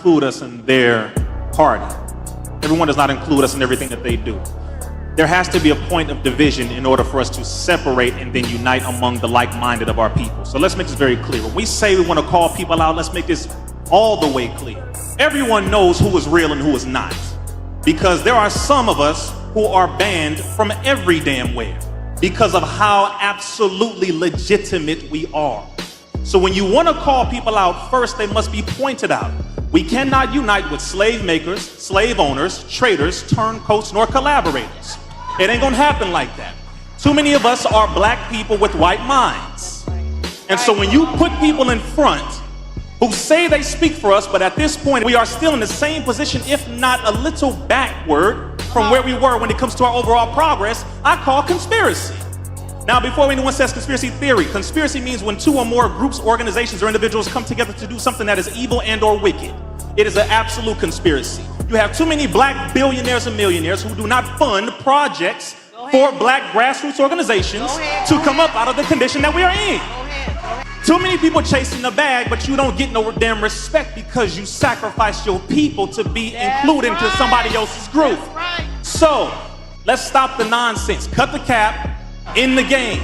include us in their party. Everyone does not include us in everything that they do. There has to be a point of division in order for us to separate and then unite among the like-minded of our people. So let's make this very clear. When we say we want to call people out, let's make this all the way clear. Everyone knows who is real and who is not, because there are some of us who are banned from every damn where because of how absolutely legitimate we are. So when you want to call people out, first they must be pointed out. We cannot unite with slave makers, slave owners, traitors, turncoats, nor collaborators. It ain't gonna happen like that. Too many of us are black people with white minds. And so when you put people in front who say they speak for us, but at this point we are still in the same position, if not a little backward from where we were when it comes to our overall progress, I call conspiracy. Now, before anyone says conspiracy theory, conspiracy means when two or more groups, organizations, or individuals come together to do something that is evil and or wicked. It is an absolute conspiracy. You have too many black billionaires and millionaires who do not fund projects for black grassroots organizations to come up out of the condition that we are in. Too many people chasing the bag, but you don't get no damn respect because you sacrifice your people to be included into somebody else's group. So, let's stop the nonsense. Cut the cap. In the game.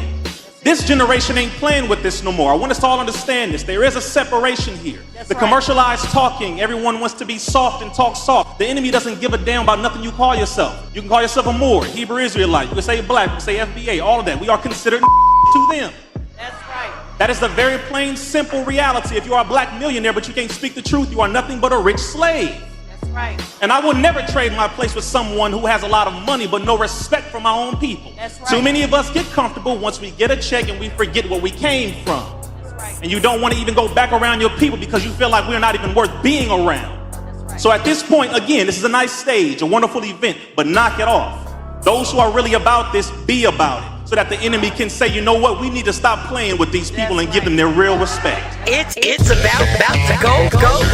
This generation ain't playing with this no more. I want us to all understand this. There is a separation here. The commercialized talking, everyone wants to be soft and talk soft. The enemy doesn't give a damn about nothing you call yourself. You can call yourself a Moor, Hebrew Israelite, you can say black, you can say FBA, all of that. We are considered to them. That's right. That is the very plain, simple reality. If you are a black millionaire but you can't speak the truth, you are nothing but a rich slave. Right. And I will never trade my place with someone who has a lot of money but no respect for my own people. That's right. Too many of us get comfortable once we get a check and we forget where we came from. That's right. And you don't want to even go back around your people because you feel like we're not even worth being around. That's right. So at this point, again, this is a nice stage, a wonderful event, but knock it off. Those who are really about this, be about it. So that the enemy can say, you know what, we need to stop playing with these people and give them their real respect. It's about to go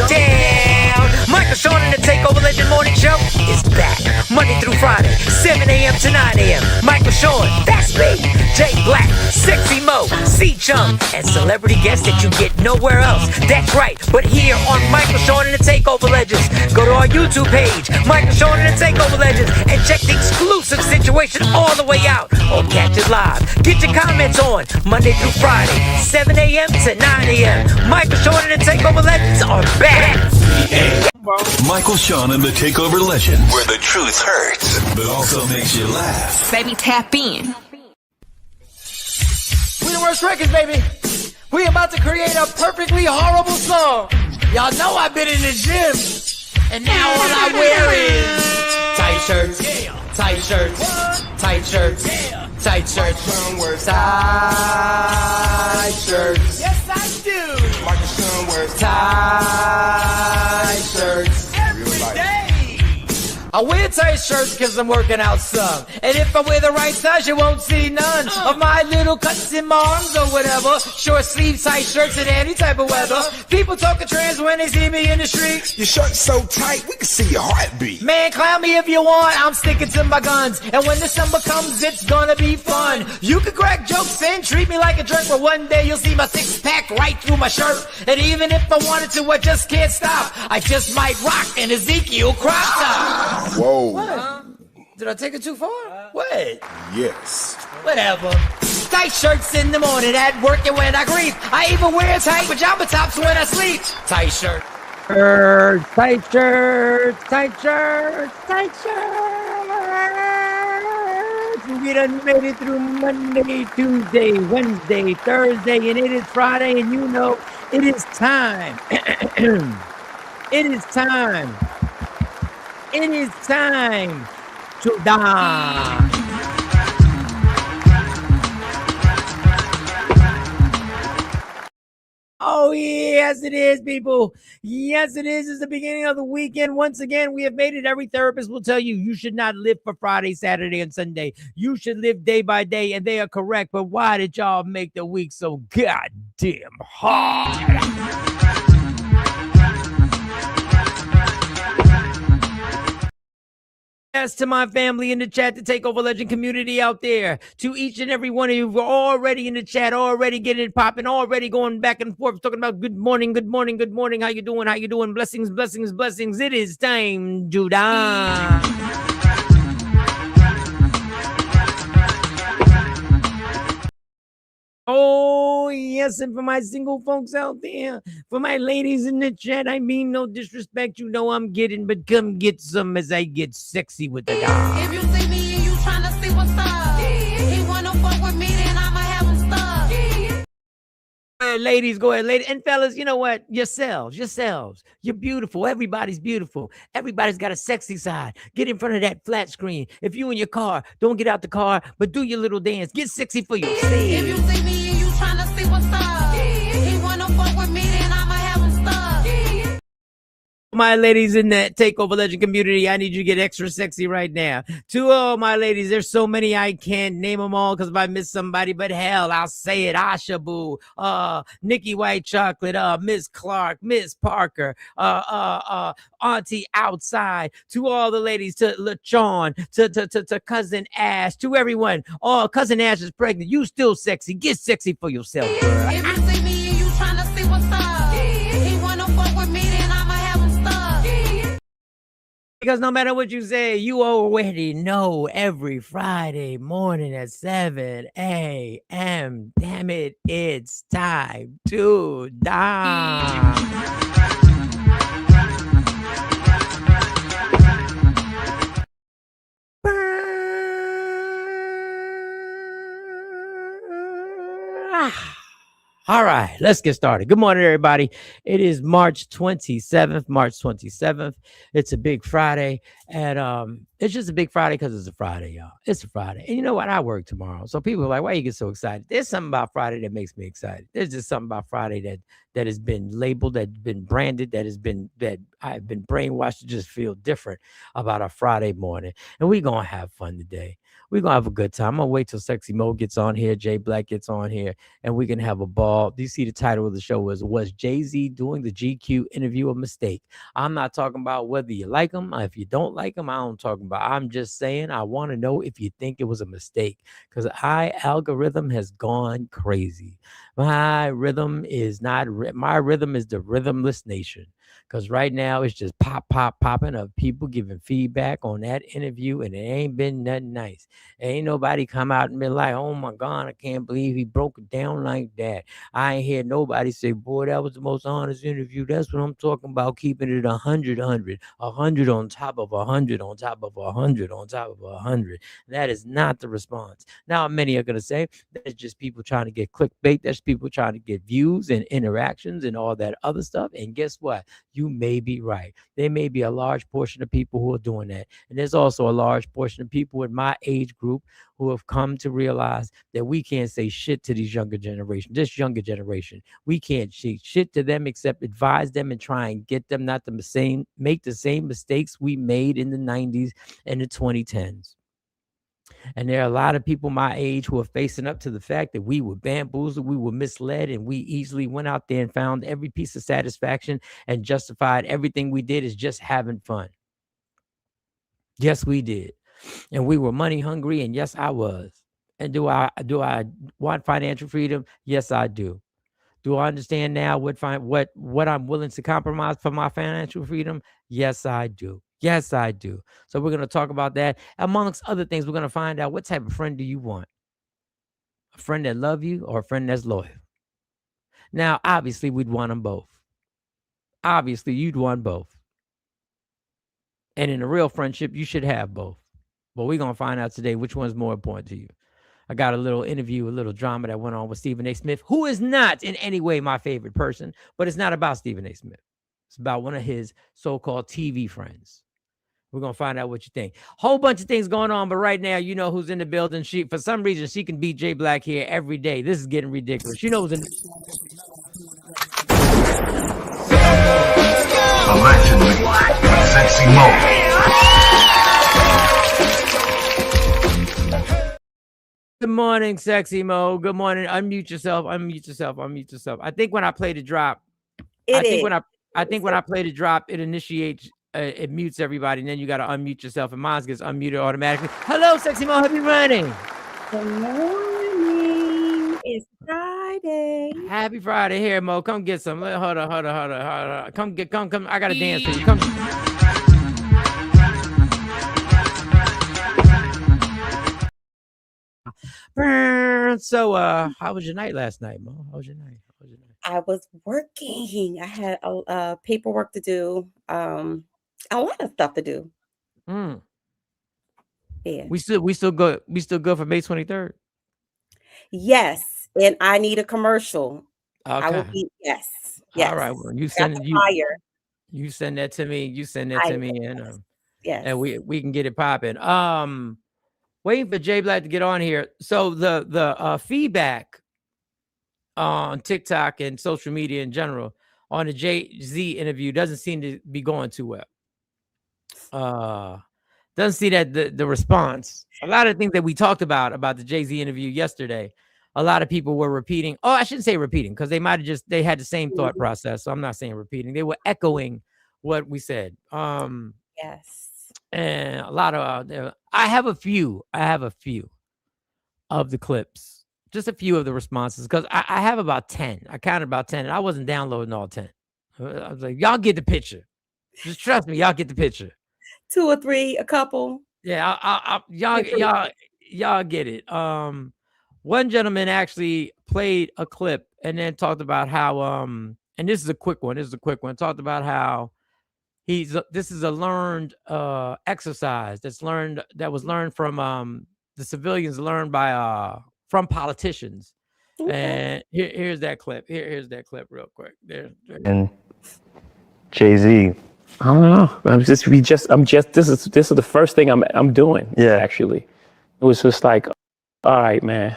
down. Michael Sean and the Takeover Legend Morning Show is back. Monday through Friday, 7 a.m. to 9 a.m. Michael Sean, that's me. Jay Black, Sexy Mo, C-Chung, and celebrity guests that you get nowhere else. That's right, but here on Michael Sean and the Takeover Legends. Go to our YouTube page, Michael Sean and the Takeover Legends, and check the exclusive situation all the way out. Or catch it live. Get your comments on Monday through Friday, 7 a.m. to 9 a.m. Michael Sean and the Takeover Legends are back. Michael Sean and the Takeover Legends, where the truth hurts, but also makes you laugh. Baby, tap in. We the worst records, baby. We about to create a perfectly horrible song. Y'all know I've been in the gym, and now all I wear is tight shirts, tight shirts, tight shirts, tight shirts, tight shirts. Yes, I do. Marcus Sean wears tight shirts every day. I wear tight shirts because I'm working out some. And if I wear the right size, you won't see none of my little cuts in my arms or whatever. Short sleeve tight shirts in any type of weather. People talking trans when they see me in the street. Your shirt's so tight, we can see your heartbeat. Man, clown me if you want, I'm sticking to my guns. And when December comes, it's gonna be fun. You can crack jokes and treat me like a jerk, but one day you'll see my six-pack right through my shirt. And even if I wanted to, I just can't stop. I just might rock an Ezekiel crop top. Whoa. What? Did I take it too far? What? Yes. Whatever. Tight shirts in the morning, at work and when I grieve. I even wear tight pajama tops when I sleep. Tight shirt. Tight shirts, tight shirts, tight shirts. We done made it through Monday, Tuesday, Wednesday, Thursday, and it is Friday, and you know it is time. It is time. It is time to die. Oh, yes, it is, people. Yes, it is. It's the beginning of the weekend. Once again, we have made it. Every therapist will tell you should not live for Friday, Saturday, and Sunday. You should live day by day, and they are correct. But why did y'all make the week so goddamn hard? Yes, to my family in the chat, the Takeover Legend community out there, to each and every one of you who are already in the chat, already getting it popping, already going back and forth, talking about good morning, good morning, good morning, how you doing, how you doing, blessings, blessings, blessings. It is time to die. Oh, yes, and for my single folks out there, for my ladies in the chat, I mean no disrespect, you know I'm getting, but come get some as I get sexy with the dog. If you see me and you tryna see what's up, he wanna fuck with me, then I'ma have him stuck. Ladies, go ahead, ladies. And fellas, you know what? Yourselves. You're beautiful. Everybody's beautiful. Everybody's got a sexy side. Get in front of that flat screen. If you in your car, don't get out the car, but do your little dance. Get sexy for yourself. If you see me and you tryna see what's up, he wanna fuck with me, then I'ma have him stuck. My ladies in that Takeover Legend community, I need you to get extra sexy right now. To all my ladies, there's so many I can't name them all because if I miss somebody, but hell, I'll say it. Asha Boo, Nikki White Chocolate, Miss Clark, Miss Parker, Auntie Outside. To all the ladies, to LaChawn, to Cousin Ash, to everyone. Oh, Cousin Ash is pregnant. You still sexy. Get sexy for yourself, girl. If you see me and you tryna see what's up, he wanna fuck with me, then I'ma have him stuck. Because no matter what you say, you already know every Friday morning at 7 a.m. Damn it, it's time to die. All right, let's get started. Good morning, everybody. It is March 27th. It's a big Friday. And it's just a big Friday because it's a Friday, y'all. It's a Friday. And you know what? I work tomorrow. So people are like, why you get so excited? There's something about Friday that makes me excited. There's just something about Friday that has been labeled, that's been branded, that I've been brainwashed to just feel different about a Friday morning. And we're going to have fun today. We're going to have a good time. I'm going to wait till Sexy Mo gets on here, Jay Black gets on here, and we can have a ball. Do you see the title of the show was Jay-Z doing the GQ interview a mistake? I'm not talking about whether you like him. If you don't like him, I don't talk about. I'm just saying I want to know if you think it was a mistake because algorithm has gone crazy. My rhythm is the rhythmless nation. Because right now it's just popping of people giving feedback on that interview, and it ain't been nothing nice. Ain't nobody come out and be like, oh my God, I can't believe he broke it down like that. I ain't hear nobody say, boy, that was the most honest interview. That's what I'm talking about, keeping it 100 on top of 100 on top of 100 on top of 100. That is not the response. Now, many are going to say that's just people trying to get clickbait. That's people trying to get views and interactions and all that other stuff. And guess what? You may be right. There may be a large portion of people who are doing that. And there's also a large portion of people in my age group who have come to realize that we can't say shit to these younger generation, this younger generation. We can't say shit to them except advise them and try and get them not to make the same mistakes we made in the 90s and the 2010s. And there are a lot of people my age who are facing up to the fact that we were bamboozled, we were misled, and we easily went out there and found every piece of satisfaction and justified everything we did as just having fun. Yes, we did. And we were money hungry, and yes, I was. And do I want financial freedom? Yes, I do. Do I understand now what I'm willing to compromise for my financial freedom? Yes, I do. Yes, I do. So we're going to talk about that. Amongst other things, we're going to find out what type of friend do you want? A friend that loves you or a friend that's loyal? Now, obviously, we'd want them both. Obviously, you'd want both. And in a real friendship, you should have both. But we're going to find out today which one's more important to you. I got a little interview, a little drama that went on with Stephen A. Smith, who is not in any way my favorite person, but it's not about Stephen A. Smith. It's about one of his so-called TV friends. We're going to find out what you think. Whole bunch of things going on, but right now, you know who's in the building. For some reason, she can beat Jay Black here every day. This is getting ridiculous. You know who's in the... Allegedly, Sexy Mo. Good morning, Sexy Mo. Good morning. Unmute yourself. I think when I play the drop, I think when I play the drop, it initiates it mutes everybody, and then you got to unmute yourself, and mine gets unmuted automatically. Hello, Sexy Mo, happy Friday. Good morning. It's Friday. Happy Friday. Here, Mo, come get some. Hold on. Come. I got to dance for you. Come. So, how was your night last night, Mo? How was your night? I was working. I had paperwork to do. A lot of stuff to do. Yeah. We still good. We still good for May 23rd. Yes, and I need a commercial. I will Okay. be yes. All right. Well, you send that to me. You send that to me, and yes, and we can get it popping. Waiting for Jay Black to get on here. So the feedback on TikTok and social media in general on the Jay-Z interview doesn't seem to be going too well. Doesn't see that the response. A lot of things that we talked about the Jay-Z interview yesterday, a lot of people were repeating. Oh, I shouldn't say repeating, because they might have they had the same thought process. So I'm not saying repeating. They were echoing what we said. yes. And a lot of I have a few of the clips, just a few of the responses, because I have about 10. I counted about 10, and I wasn't downloading all 10. I was like, y'all get the picture. Just trust me, y'all get the picture. 2 or 3, a couple. Yeah, y'all get it. One gentleman actually played a clip and then talked about how and this is a quick one. Talked about how this is a learned exercise that was learned from the civilians, learned by from politicians. Okay. And here's that clip. Here's that clip real quick. There. And Jay-Z, I don't know. This is the first thing I'm doing. Yeah, actually, it was just like, all right, man,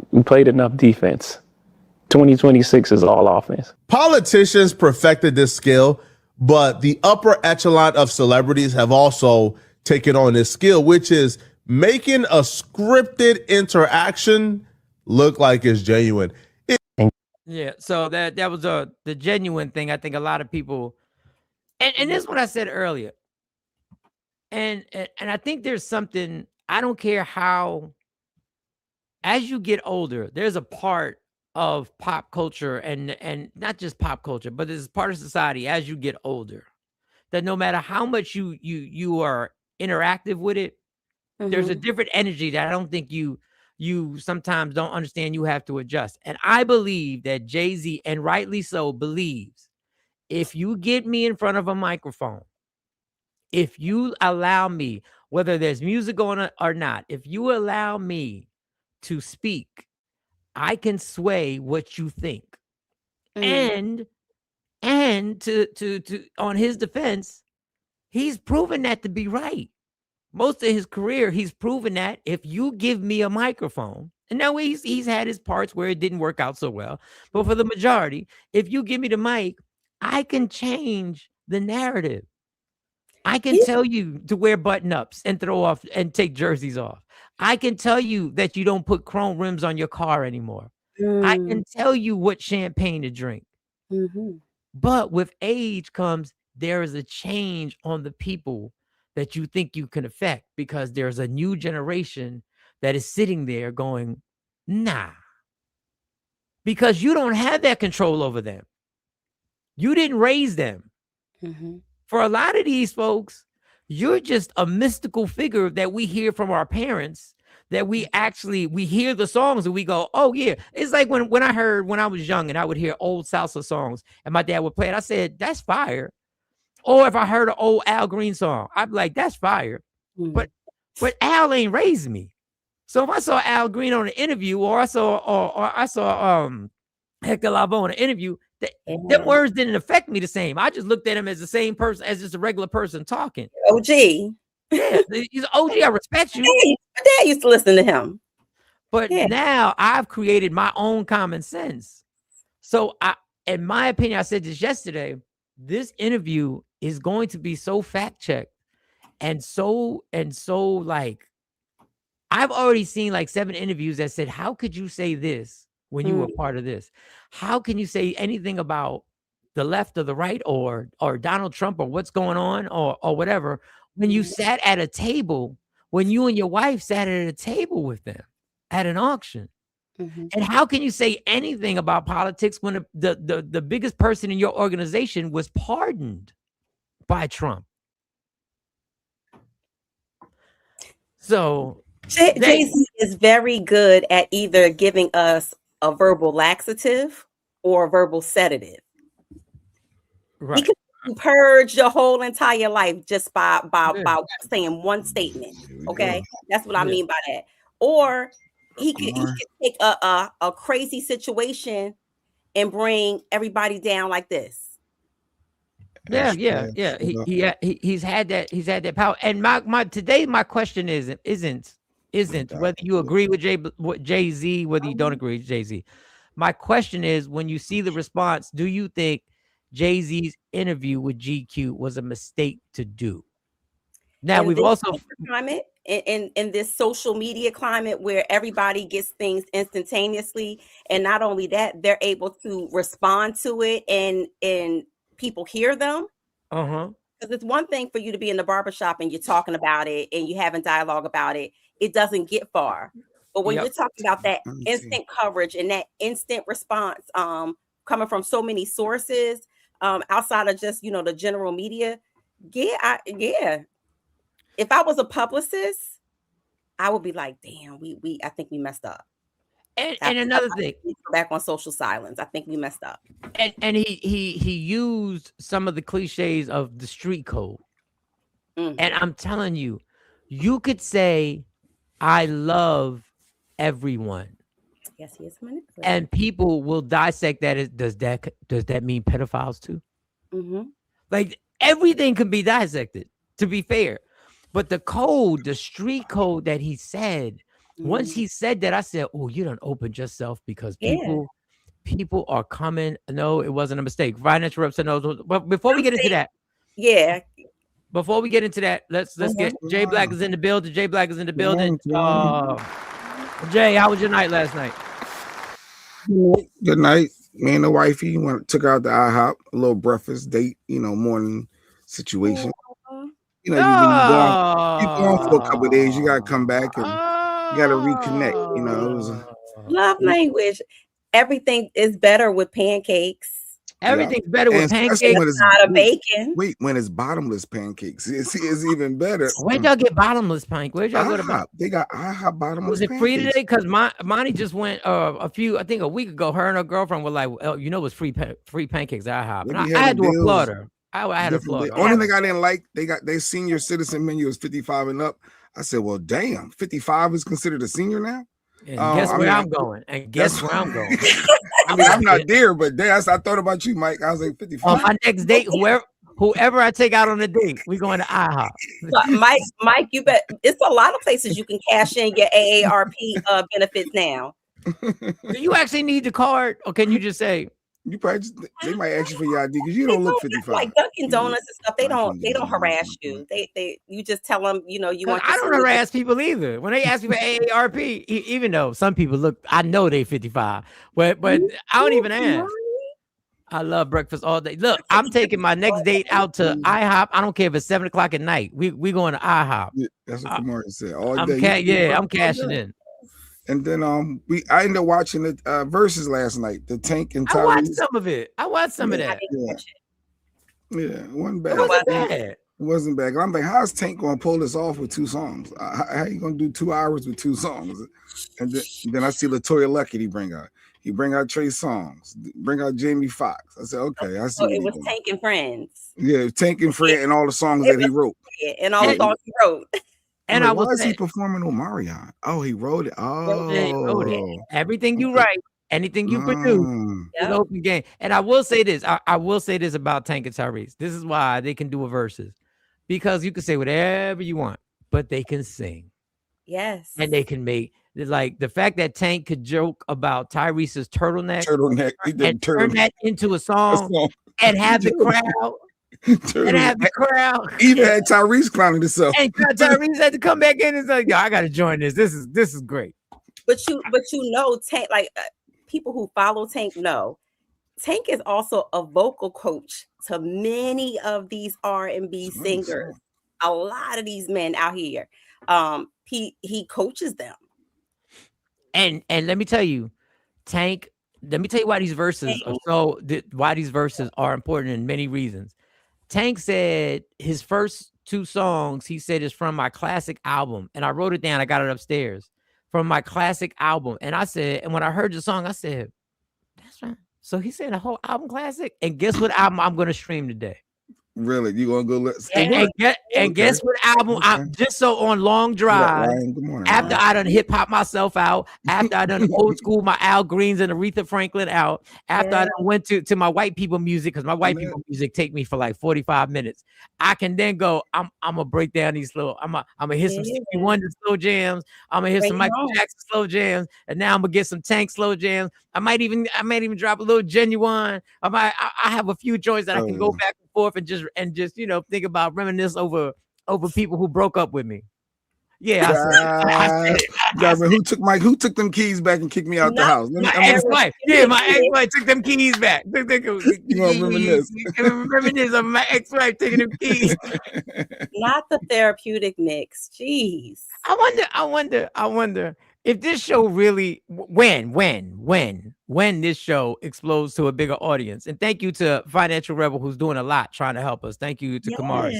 we played enough defense. 2026 is all offense. Politicians perfected this skill, but the upper echelon of celebrities have also taken on this skill, which is making a scripted interaction look like it's genuine. Yeah, so that was the genuine thing. I think a lot of people, and this is what I said earlier, and I think there's something, I don't care how, as you get older, there's a part of pop culture and not just pop culture, but there's part of society as you get older, that no matter how much you are interactive with it, there's a different energy that I don't think you sometimes don't understand. You have to adjust. And I believe that Jay-Z, and rightly so, believes if you get me in front of a microphone, if you allow me, whether there's music on or not, if you allow me to speak, I can sway what you think. And to on his defense, he's proven that to be right. Most of his career, he's proven that if you give me a microphone, and now he's had his parts where it didn't work out so well, but for the majority, if you give me the mic, I can change the narrative. I can tell you to wear button-ups and throw off and take jerseys off. I can tell you that you don't put chrome rims on your car anymore. I can tell you what champagne to drink. But with age comes, there is a change on the people that you think you can affect, because there's a new generation that is sitting there going, nah, because you don't have that control over them. You didn't raise them. For a lot of these folks, you're just a mystical figure that we hear from our parents, that we hear the songs and we go, oh yeah. It's like when I was young and I would hear old salsa songs and my dad would play it, I said, that's fire. Or if I heard an old Al Green song, I'd be like, that's fire. But Al ain't raised me. So if I saw Al Green on an interview, or I saw Hector Lavoe on an interview, them words didn't affect me the same. I just looked at him as the same person, as just a regular person talking. OG. Yeah, he's OG. I respect you. My dad used to listen to him. But now I've created my own common sense. So in my opinion, I said this yesterday, this interview is going to be so fact-checked and so like, I've already seen like 7 interviews that said, how could you say this when you were part of this? How can you say anything about the left or the right or Donald Trump or what's going on or whatever, when you sat at a table, when you and your wife sat at a table with them at an auction. And how can you say anything about politics when the biggest person in your organization was pardoned by Trump? So Jay-Z is very good at either giving us a verbal laxative or a verbal sedative. Right. He can purge your whole entire life just by saying one statement. Okay, that's what I mean by that. Or he could take a crazy situation and bring everybody down like this. Yeah. He's had that power. And my question isn't whether you agree with Jay-Z, whether you don't agree with Jay-Z. My question is, when you see the response, do you think Jay-Z's interview with GQ was a mistake to do? Now we've also climate in this social media climate where everybody gets things instantaneously, and not only that, they're able to respond to it and people hear them. Because it's one thing for you to be in the barbershop and you're talking about it and you're having dialogue about it. It doesn't get far. But when you're talking about that instant coverage and that instant response coming from so many sources outside of just, the general media, if I was a publicist, I would be like, damn, I think we messed up. And another thing, back on social silence, I think we messed up. And he used some of the cliches of the street code. And I'm telling you, you could say, I love everyone. Yes, he is manipulative. And people will dissect that as, does that mean pedophiles too? Like, everything can be dissected, to be fair. But the street code that he said, once he said that, I said, oh, you done opened yourself, because people are coming. No, it wasn't a mistake. Financial reps and those. But before we get into that, before we get into that, let's get Jay Black is in the building. Jay Black is in the building. Jay, how was your night last night? Good night. Me and the wifey took out the IHOP, a little breakfast date, morning situation. You're gone for a couple of days. You gotta come back and you gotta reconnect. It was love language. Everything is better with pancakes. Everything's better with pancakes. Not a bacon. Wait, when it's bottomless pancakes, it's even better. Where'd y'all get bottomless pancakes? Where'd y'all go to? They got IHOP bottomless. Was it free today? Because Monty just went a week ago. Her and her girlfriend were like, it was free pancakes at IHOP. And I had to applaud her. I had a applaud. The only thing I didn't like, they got their senior citizen menu is 55 and up. I said, well, damn, 55 is considered a senior now. And guess where I'm going. And guess where I'm going. I mean, I'm not there, but I thought about you, Mike. I was like 55. On my next date, whoever I take out on a date, we going to IHOP. Mike, you bet. It's a lot of places you can cash in your AARP benefits now. Do you actually need the card, or can you just say? You probably they might ask you for your ID because you don't look 55. Like Dunkin' Donuts and stuff, they don't harass you. They you just tell them, you want. I don't harass people either. When they ask me for AARP, even though some people look, I know they 55, but I don't even ask. I love breakfast all day. Look, I'm taking my next date out to IHOP. I don't care if it's 7:00 at night. We going to IHOP. Yeah, that's what Kamari said. All day. I'm cashing in. And then I ended up watching the Verzuz last night. The Tank and Tyrese. I watched some of it. I watched some of that. Yeah, it wasn't bad. It wasn't bad. I'm like, how's Tank gonna pull this off with 2 songs? How you gonna do 2 hours with 2 songs? And then I see LaToya Luckett he bring out. He bring out Trey Songz, bring out Jamie Foxx. I said, okay, I see. So it was Tank and Friends. Yeah, Tank and Friends and all the songs that he wrote. And all the songs he wrote. And why is he performing Omarion? Oh, he wrote it. Oh, he wrote it. Everything you write, anything you produce, is open game. And I will say this. I will say this about Tank and Tyrese. This is why they can do a Verzuz, because you can say whatever you want, but they can sing. Yes. And they can make, like, the fact that Tank could joke about Tyrese's turtleneck and turn that into a song and have the crowd. And have the crowd. Even had Tyrese clowning himself. And Tyrese had to come back in and say, "Yo, I got to join this. This is great." But Tank, like people who follow Tank know Tank is also a vocal coach to many of these R&B singers. A lot of these men out here. He coaches them. And let me tell you, Tank, let me tell you why these verses are important in many reasons. Tank said his first 2 songs, he said, is from my classic album. And I wrote it down. I got it upstairs from my classic album. And I said, and when I heard the song, I said, that's right. So he said a whole album classic. And guess what album I'm going to stream today? Really? You gonna go let and guess what album I'm just so on long drive after I done hip hop myself out, after I done old school my Al Greens and Aretha Franklin out, after I done went to my white people music, because my white people music take me for like 45 minutes. I can then go, I'm gonna break down these little, I'm gonna hit some Stevie Wonder slow jams, I'm gonna hit some Michael Jackson slow jams, and now I'm gonna get some Tank slow jams. I might even drop a little Genuine. I have a few joints that I can go back and forth and just think about, reminisce over people who broke up with me. I said who took them keys back and kicked me out the house? My ex-wife. Yeah, my ex-wife took them keys back. You gonna reminisce? Reminisce of my ex-wife taking them keys. Not the therapeutic mix. Jeez. I wonder if this show really when this show explodes to a bigger audience. And thank you to Financial Rebel, who's doing a lot trying to help us. Thank you to Kamari.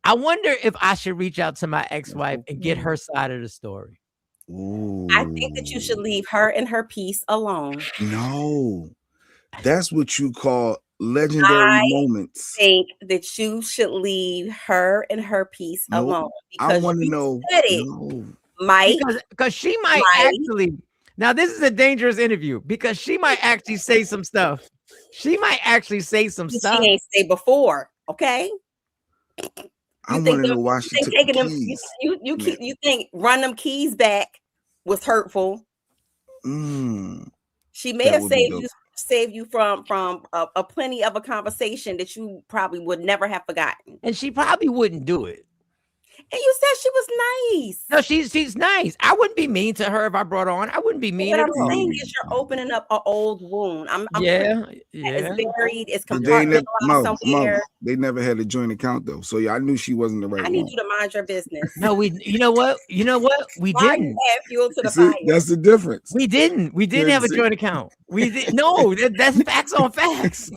I wonder if I should reach out to my ex-wife and get her side of the story. Ooh. I think that you should leave her and her piece alone. No, that's what you call legendary moments. I think that you should leave her and her piece alone. I want to know. Mike, because she might actually. Now this is a dangerous interview because she might actually say some stuff. She ain't say before. Okay. I want to know why she took the keys. You think run them keys back was hurtful? She may have saved you from a plenty of a conversation that you probably would never have forgotten. And she probably wouldn't do it. And you said she was nice. No, she's nice. I wouldn't be mean to her if I brought her on. I wouldn't be mean. What I'm saying is you're opening up an old wound. It's buried. It's compartmentalized somewhere. They never had a joint account though, so I knew she wasn't the right one. I need you to mind your business. No, you know what? We didn't. Add fuel to the fire. That's the difference. We didn't have a joint account. We did. No, that's facts on facts.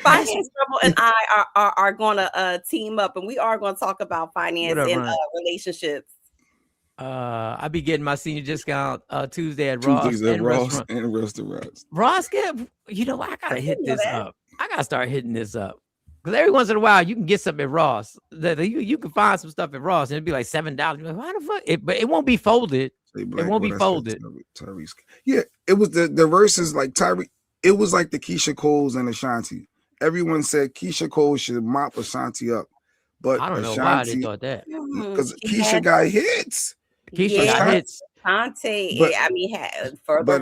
Finance Rebel and I are going to team up, and we are going to talk about finance and relationships. I be getting my senior discount Tuesday at Ross and restaurants. Ross, I gotta hit this up. I gotta start hitting this up because every once in a while you can get something at Ross. You can find some stuff at Ross and it'd be like $7. You're like, why the fuck? But it won't be folded. It won't be folded. Tyrese. Yeah, it was the verses like Tyrese. It was like the Keisha Coles and Ashanti. Everyone said Keisha Cole should mop Ashanti up, but I don't know why they thought that. Because Keisha got hits. Keisha got hits. Ashanti, but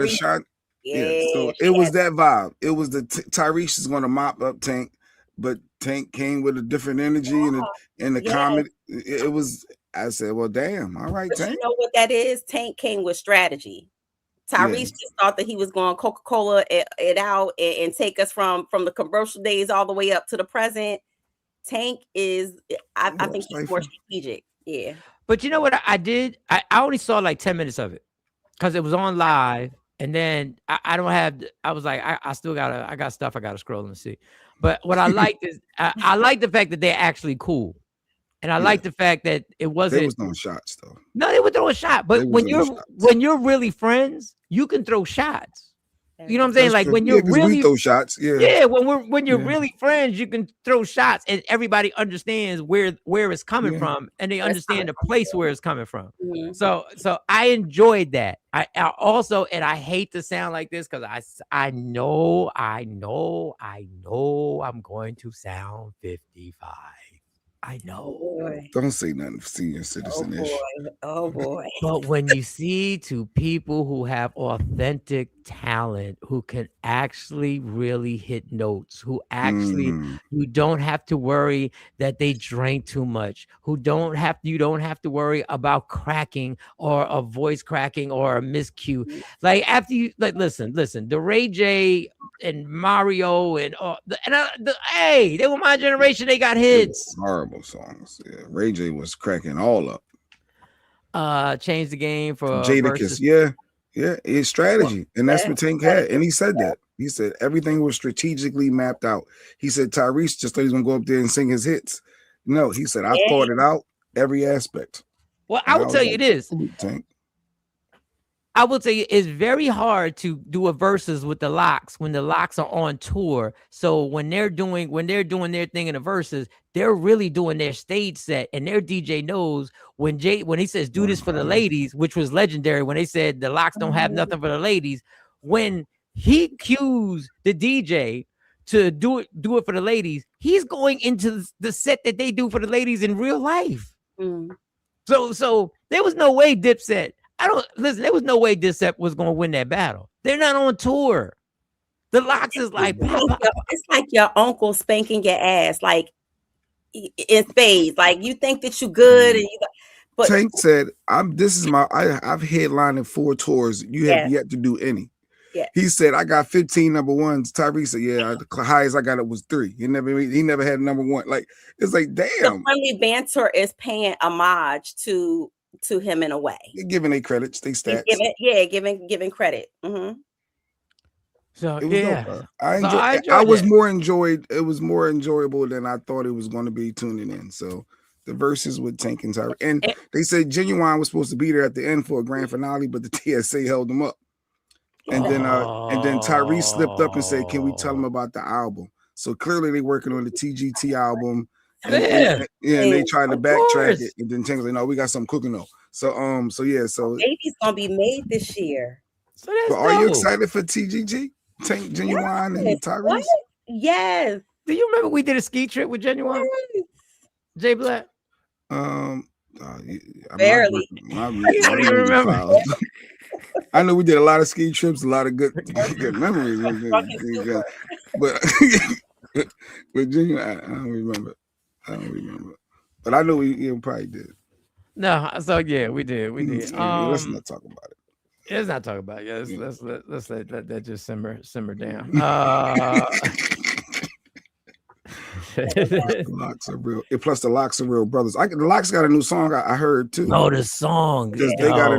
Ashanti. So it was that vibe. It was the Tyrese is going to mop up Tank, but Tank came with a different energy and the comedy. It was. I said, well, damn. All right, Tank. You know what that is? Tank came with strategy. Tyrese just thought that he was going to Coca-Cola it out and take us from the commercial days all the way up to the present. Tank is, I think he's more strategic. Yeah. But you know what I did? I only saw like 10 minutes of it because it was on live. And then I was like, I got stuff I got to scroll and see. But what I liked is I like the fact that they're actually cool. And I like the fact that it wasn't. They was throwing shots though. No, they were throwing shots. But when you're really friends, you can throw shots. You know what I'm saying? Like when you're really we throw shots. Yeah. Yeah. When you're really friends, you can throw shots, and everybody understands where it's coming from, and they understand the place where it's coming from. Mm-hmm. So I enjoyed that. I also, and I hate to sound like this because I know I'm going to sound 55. I know. Boy. Don't say nothing for senior citizen-ish. Oh boy. But when you see two people who have authentic talent, who can actually really hit notes, who actually you don't have to worry that they drank too much, you don't have to worry about cracking or a voice cracking or a miscue. Like after you listen, the Ray J and Mario and hey, they were my generation, they got hits. Horrible songs. Yeah, Ray J was cracking all up. Change the game for Jadakiss. Yeah, it's strategy, and that's what Tank had. And he said that. He said everything was strategically mapped out. He said Tyrese just thought he was gonna go up there and sing his hits. No, he said I thought it out every aspect. Well, I will tell you this. Tank. I will tell you, it's very hard to do a verses with the Locks when the Locks are on tour. So when they're doing their thing in the verses, they're really doing their stage set, and their DJ knows when he says do this for the ladies, which was legendary when they said the Locks don't have nothing for the ladies. When he cues the DJ to do it for the ladies, he's going into the set that they do for the ladies in real life. So there was no way Dipset. There was no way Dipset was going to win that battle. They're not on tour. The Locks is like, it's like your uncle spanking your ass, like in spades. Like you think that you good, and but Tank said, I've headlined in 4 tours. You have yet to do any. Yeah. He said, I got 15 number ones. Tyrese said, the highest I got it was 3. He never had number 1. Like, it's like, damn. The friendly banter is paying homage to him in a way. They're giving their credits, they stats. Giving credit. So it was dope, I was more enjoyed. It was more enjoyable than I thought it was going to be tuning in. So the verses with Tank and Tyrese, and they said Genuine was supposed to be there at the end for a grand finale, but the TSA held them up. And then Tyrese slipped up and said, "Can we tell them about the album?" So clearly they're working on the TGT album. And they tried to backtrack it, and then Tank was like, "No, we got something cooking though." So Baby's gonna be made this year. So that's are you excited for TGT? Tank, Genuine, and Tyrese? What? Yes. Do you remember we did a ski trip with Genuine? Yes. Jay Black. Barely. I don't even remember. I know we did a lot of ski trips, a lot of good memories. But Genuine, I don't remember. But I know we probably did. No, so yeah, we did. Let's not talk about it. Let's not talk about it. Let's let that just simmer down. The Locks are real. Plus, the Locks are real brothers. The Locks got a new song I heard too. Oh, the song. Because they got a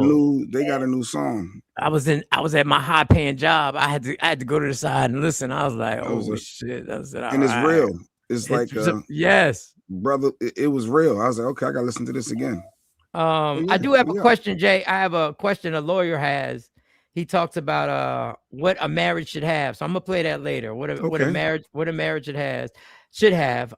new song. I was at my high paying job. I had to go to the side and listen. I was like, oh shit. And it's real. It's like yes, brother. It was real. I was like, okay, I gotta listen to this again. I do have a question, Jay. I have a question a lawyer has. He talks about what a marriage should have. So I'm gonna play that later. What a marriage should have.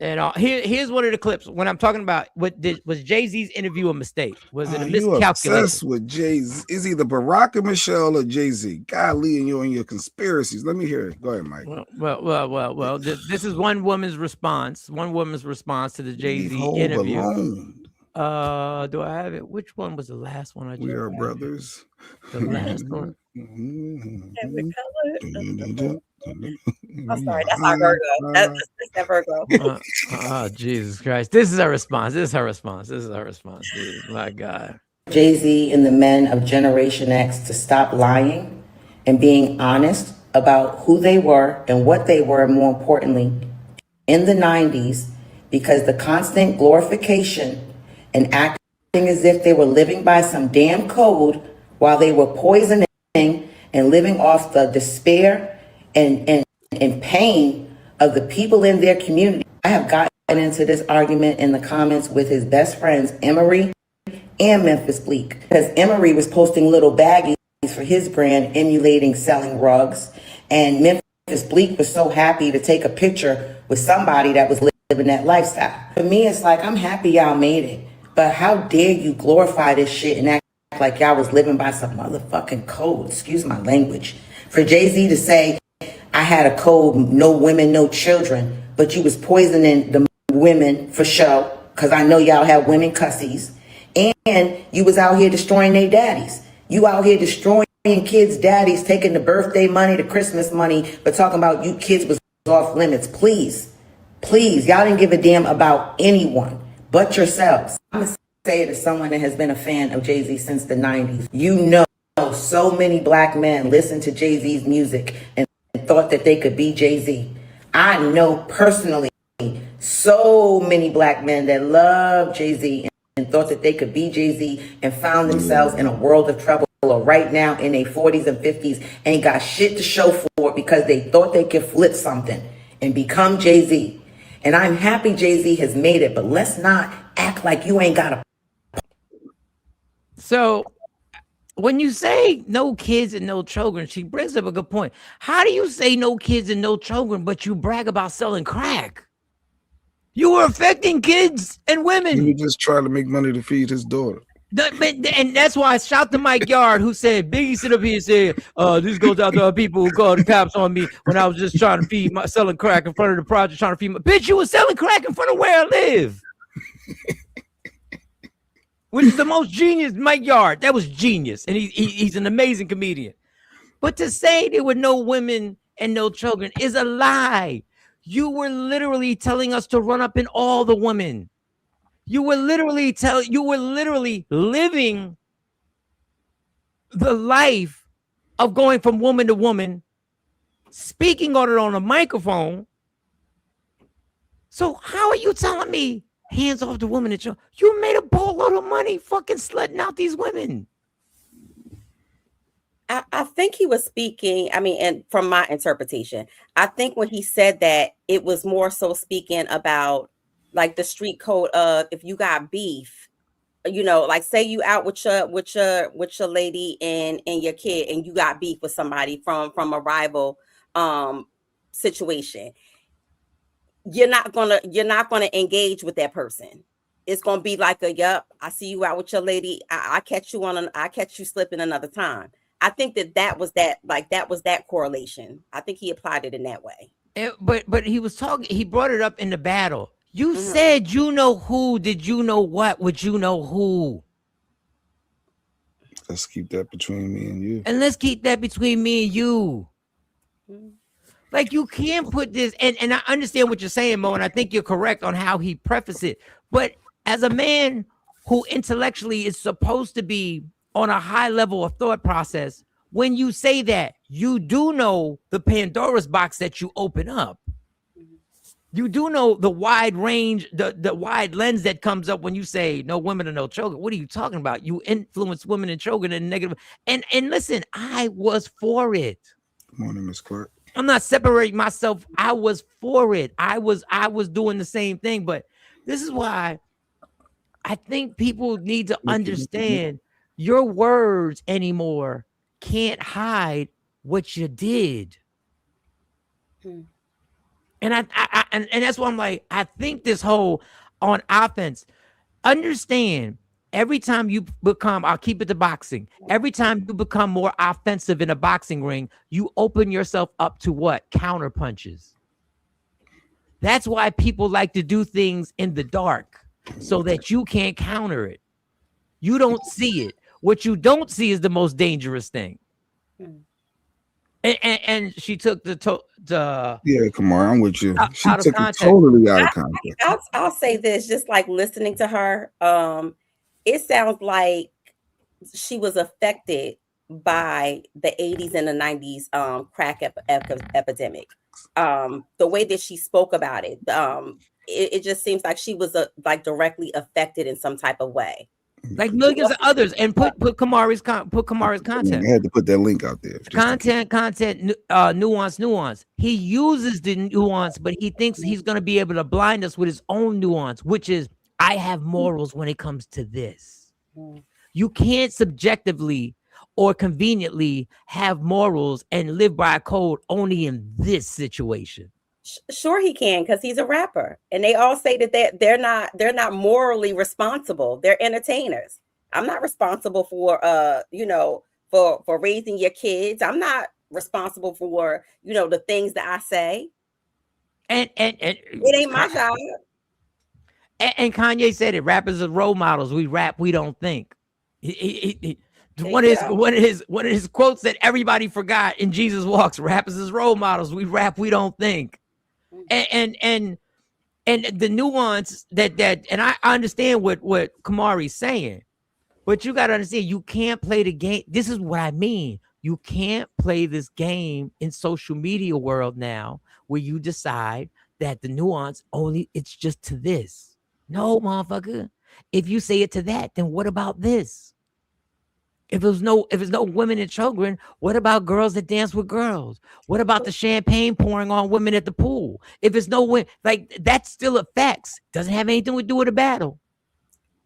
Here's one of the clips when I'm talking about was Jay-Z's interview a mistake? Was it a miscalculation? Obsessed with Jay-Z. Is either Barack or Michelle or Jay-Z? Golly, and you and your conspiracies. Let me hear it. Go ahead, Mike. Well. This is one woman's response. One woman's response to the Jay-Z interview. Alone. Do I have it? Which one was the last one? We are brothers. The last one. I'm sorry, that's our Virgo. That's that Virgo. Jesus Christ. This is her response. My God. Jay-Z and the men of Generation X to stop lying and being honest about who they were and what they were, more importantly, in the 90s, because the constant glorification and acting as if they were living by some damn code while they were poisoning and living off the despair and pain of the people in their community. I have gotten into this argument in the comments with his best friends, Emery and Memphis Bleak, because Emery was posting little baggies for his brand, emulating selling rugs, and Memphis Bleak was so happy to take a picture with somebody that was living that lifestyle. For me, it's like, I'm happy y'all made it, but how dare you glorify this shit and act like y'all was living by some motherfucking code, excuse my language. For Jay-Z to say, I had a code, no women, no children, but you was poisoning the women for show, because I know y'all have women cussies, and you was out here destroying their daddies. You out here destroying kids' daddies, taking the birthday money, the Christmas money, but talking about you kids was off limits. Please, y'all didn't give a damn about anyone but yourselves. I'm gonna say it as someone that has been a fan of Jay-Z since the 90s. You know, so many black men listened to Jay-Z's music and thought that they could be Jay-Z. I know personally so many black men that love Jay-Z and thought that they could be Jay-Z and found themselves in a world of trouble, or right now in their 40s and 50s ain't got shit to show for it because they thought they could flip something and become Jay-Z. And I'm happy Jay-Z has made it, but let's not act like you ain't got a... So when you say no kids and no children, she brings up a good point. How do you say no kids and no children, but you brag about selling crack? You were affecting kids and women. He was just trying to make money to feed his daughter. And that's why I shout to Mike Yard, who said, Biggie sit up here and said, this goes out to our people who called the cops on me when I was just trying to feed my selling crack in front of the project, trying to feed my bitch. You was selling crack in front of where I live. Which is the most genius, Mike Yard. That was genius. And he's an amazing comedian. But to say there were no women and no children is a lie. You were literally telling us to run up in all the women. You were literally living the life of going from woman to woman, speaking on it on a microphone. So how are you telling me hands off the woman and children? You made a boatload of money fucking slutting out these women. I think he was speaking, I mean, and from my interpretation, I think when he said that, it was more so speaking about like the street code of if you got beef, you know, like say you out with your lady and your kid, and you got beef with somebody from a rival situation. You're not gonna engage with that person. It's gonna be like yup, I see you out with your lady. I catch you slipping another time. I think that was that correlation. I think he applied it in that way. But he was talking. He brought it up in the battle. You said you know who. Did you know what? Would you know who? Let's keep that between me and you. And let's keep that between me and you. Like you can't put this. And I understand what you're saying, Mo, and I think you're correct on how he prefaced it. But as a man who intellectually is supposed to be on a high level of thought process, when you say that, you do know the Pandora's box that you open up. You do know the wide range, the wide lens that comes up when you say no women and no children. What are you talking about? You influence women and children in negative. And listen, I was for it. Good morning, Miss Clark. I'm not separating myself. I was for it. I was doing the same thing. But this is why I think people need to understand your words anymore can't hide what you did. And and that's why I'm like, I think this whole on offense, understand every time you become, I'll keep it to boxing. Every time you become more offensive in a boxing ring, you open yourself up to what? Counter punches. That's why people like to do things in the dark so that you can't counter it. You don't see it. What you don't see is the most dangerous thing. And she took yeah, come on, I'm with you. She out of took context. it totally out of context. I'll say this, just like listening to her, it sounds like she was affected by the 80s and the 90s crack epidemic. The way that she spoke about it, it just seems like she was like directly affected in some type of way. Like millions of others, and put Kamari's content. I had to put that link out there. Content, nuance. He uses the nuance, but he thinks he's going to be able to blind us with his own nuance, which is, I have morals when it comes to this. You can't subjectively or conveniently have morals and live by a code only in this situation. Sure he can, because he's a rapper, and they all say that they're not morally responsible. They're entertainers. I'm not responsible for for raising your kids. I'm not responsible for the things that I say. And it ain't my job. And Kanye said it. Rappers are role models. We rap, we don't think. One of his quotes that everybody forgot in Jesus Walks: rappers as role models. We rap, we don't think. And the nuance that and I understand what Kamari's saying, but you got to understand, you can't play the game. This is what I mean. You can't play this game in social media world now where you decide that the nuance only it's just to this. No, motherfucker. If you say it to that, then what about this? If there's no women and children, what about girls that dance with girls? What about the champagne pouring on women at the pool? If it's no women, like that still affects. Doesn't have anything to do with the battle.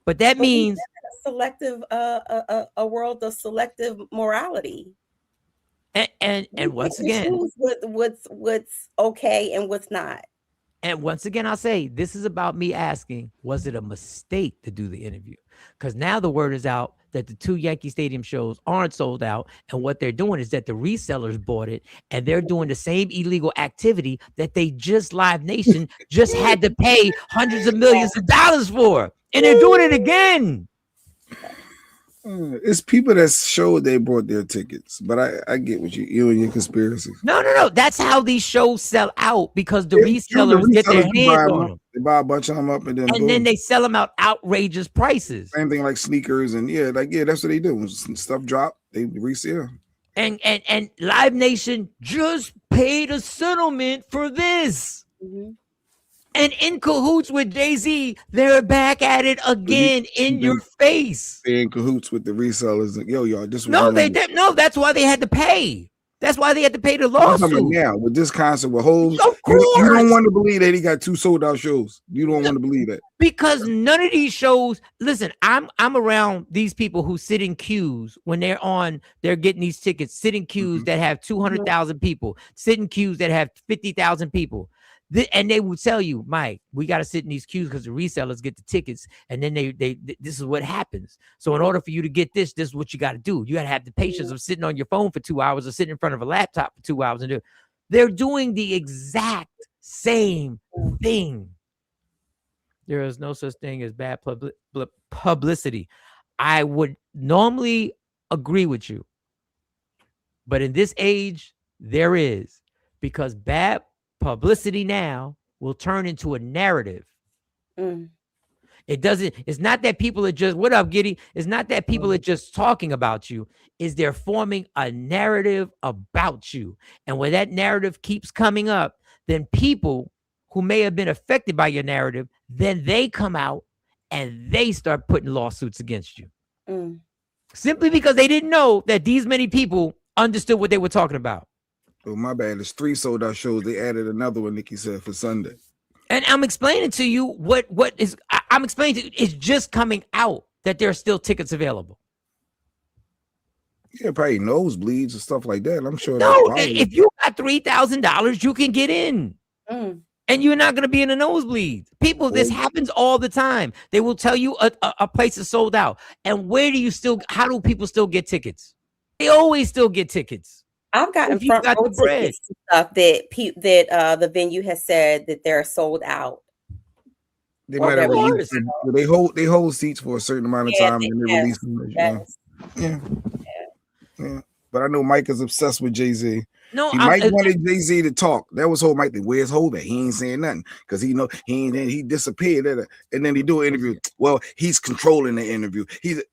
But that means selective a world of selective morality. And once again, what's okay and what's not. And once again, I'll say this is about me asking, was it a mistake to do the interview? Because now the word is out that the 2 Yankee Stadium shows aren't sold out. And what they're doing is that the resellers bought it and they're doing the same illegal activity that they just Live Nation just had to pay hundreds of millions of dollars for. And they're doing it again. It's people that showed they bought their tickets, but I get what you and your conspiracy. No. That's how these shows sell out because the resellers get their hands on them. They buy a bunch of them up and then they sell them out outrageous prices. Same thing like sneakers and that's what they do. When stuff drop, they resell. And Live Nation just paid a settlement for this. Mm-hmm. And in cahoots with Jay-Z, they're back at it again in your face. They're in cahoots with the resellers. Y'all, this no, that's why they had to pay. That's why they had to pay the lawsuit. Now with this concert with Hov, you don't want to believe that he got 2 sold out shows. You don't want to believe that because none of these shows. Listen, I'm around these people who sit in queues when they're getting these tickets. Sit in queues that have 200,000 people. Sit in queues that have 50,000 people. And they would tell you, Mike, we got to sit in these queues because the resellers get the tickets. And then they this is what happens. So in order for you to get this is what you got to do. You got to have the patience of sitting on your phone for 2 hours or sitting in front of a laptop for 2 hours. They're doing the exact same thing. There is no such thing as bad publicity. I would normally agree with you. But in this age, there is, because bad publicity now will turn into a narrative. It's not that people are just, what up, Giddy? It's not that people are just talking about you. Is they're forming a narrative about you. And when that narrative keeps coming up, then people who may have been affected by your narrative, then they come out and they start putting lawsuits against you. Simply because they didn't know that these many people understood what they were talking about. Oh, my bad. There's 3 sold out shows. They added another one, Nikki said, for Sunday. And I'm explaining to you I'm explaining to you, it's just coming out that there are still tickets available. Yeah, probably nosebleeds and stuff like that. I'm sure. No, if you got $3,000, you can get in. And you're not going to be in a nosebleed. People, this happens all the time. They will tell you a place is sold out. And how do people still get tickets? They always still get tickets. I've gotten front row tickets to stuff that the venue has said that they're sold out. They might have released. They hold seats for a certain amount of time and they release them. Yeah. But I know Mike is obsessed with Jay-Z. No, Mike wanted Jay-Z to talk. That was whole Mike. Where's Hov at? He ain't saying nothing because he disappeared. And then he do an interview. Well, he's controlling the interview.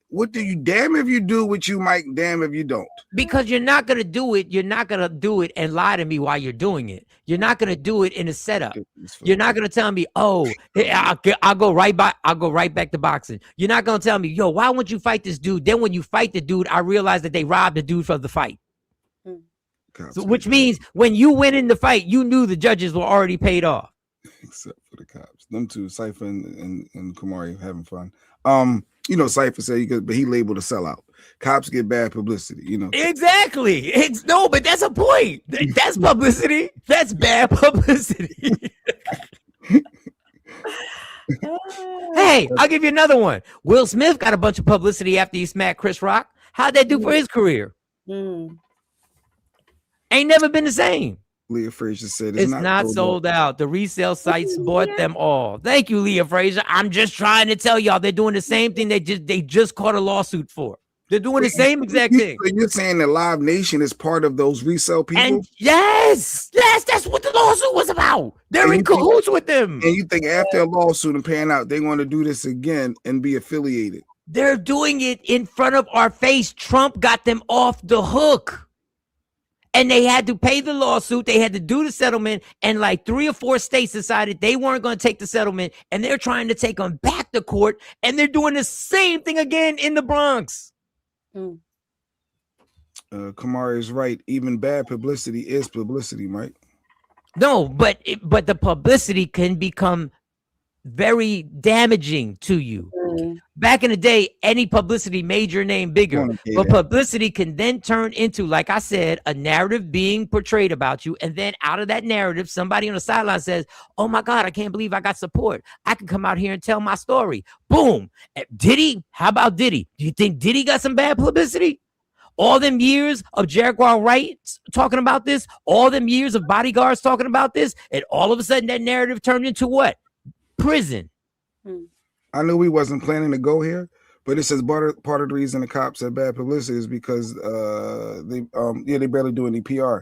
What do you? Damn if you do what you, Mike. Damn if you don't. Because you're not gonna do it. You're not gonna do it and lie to me while you're doing it. You're not gonna do it in a setup. You're not gonna tell me, oh, I'll go right back to boxing. You're not gonna tell me, yo, why won't you fight this dude? Then when you fight the dude, I realize that they robbed the dude for the fight. So, which means when you win in the fight, you knew the judges were already paid off. Except for the cops. Them two, Cypher and Kamari, having fun. Cypher said but he labeled a sellout. Cops get bad publicity, Exactly. But that's a point. That's publicity. That's bad publicity. Hey, I'll give you another one. Will Smith got a bunch of publicity after he smacked Chris Rock. How'd that do for his career? Ain't never been the same. Leah Frazier said it's not sold out. The resale sites bought them all. Thank you, Leah Frazier. I'm just trying to tell y'all they're doing the same thing they just caught a lawsuit for. They're doing the same exact thing. So you're saying that Live Nation is part of those resale people? And yes, that's what the lawsuit was about. They're in cahoots with them. And you think after a lawsuit and paying out, they want to do this again and be affiliated? They're doing it in front of our face. Trump got them off the hook. And they had to pay the lawsuit. They had to do the settlement. And like 3 or 4 states decided they weren't going to take the settlement. And they're trying to take them back to court. And they're doing the same thing again in the Bronx. Kamari is right. Even bad publicity is publicity, Mike. No, but the publicity can become very damaging to you. Back in the day, any publicity made your name bigger, but publicity can then turn into, like I said, a narrative being portrayed about you. And then out of that narrative, somebody on the sideline says, oh my God, I can't believe I got support. I can come out here and tell my story. Boom. Diddy? How about Diddy? Do you think Diddy got some bad publicity? All them years of Jaguar Wright talking about this, all them years of bodyguards talking about this, and all of a sudden that narrative turned into what? Prison. I knew we wasn't planning to go here, but it says part of the reason the cops had bad publicity is because they barely do any PR.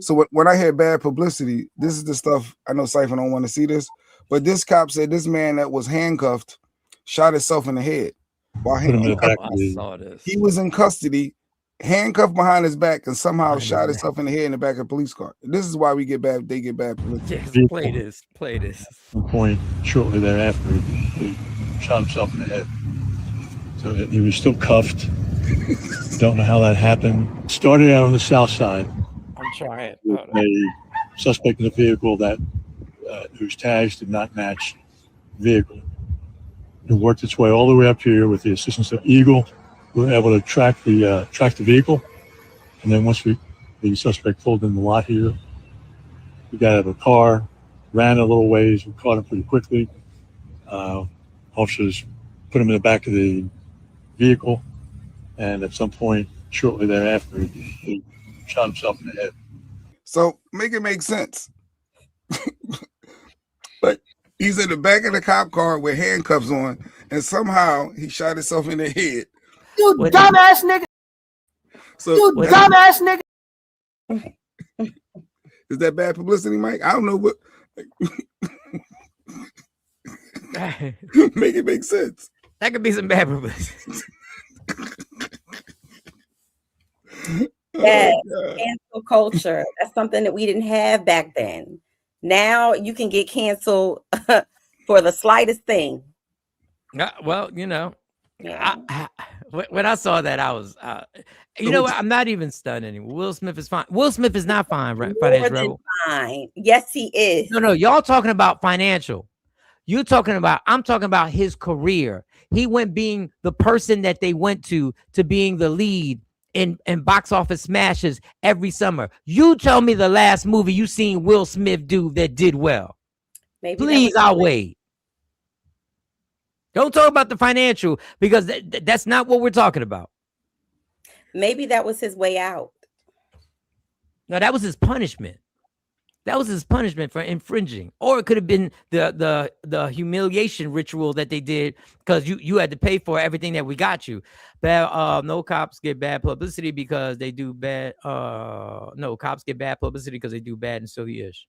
So when I had bad publicity, this is the stuff I know Cypher don't want to see this, but this cop said this man that was handcuffed shot himself in the head while handcuffed. I saw this. He was in custody, handcuffed behind his back, and somehow shot himself in the head in the back of a police car. This is why they get bad publicity. Yes, play this. At one point shortly thereafter, he shot himself in the head. So he was still cuffed. Don't know how that happened. Started out on the south side. I'm trying. A suspect in the vehicle that whose tags did not match the vehicle. It worked its way all the way up here with the assistance of Eagle. We were able to track the vehicle, and then once the suspect pulled in the lot here, we got out of a car, ran a little ways, we caught him pretty quickly. Officers put him in the back of the vehicle, and at some point shortly thereafter, he shot himself in the head. So make it make sense. Like he's in the back of the cop car with handcuffs on, and somehow he shot himself in the head. You dumbass nigga. So you dumbass nigga. Is that bad publicity, Mike? I don't know what. Make it make sense. That could be some bad publicity. Yeah, cancel culture. That's something that we didn't have back then. Now you can get canceled for the slightest thing. Well, you know, when I saw that, I was, you know what? I'm not even stunned anymore. Will Smith is fine. Will Smith is not fine, right? Financial Rebel. Fine. Yes, he is. No, y'all talking about financial. I'm talking about his career. He went being the person that they went to being the lead in box office smashes every summer. You tell me the last movie you seen Will Smith do that did well. Maybe please, I'll wait. Don't talk about the financial because that's not what we're talking about. Maybe that was his way out. No, that was his punishment. That was his punishment for infringing, or it could have been the humiliation ritual that they did because you had to pay for everything that we got you. Bad, no cops get bad publicity because they do bad. No cops get bad publicity because they do bad, and so he is.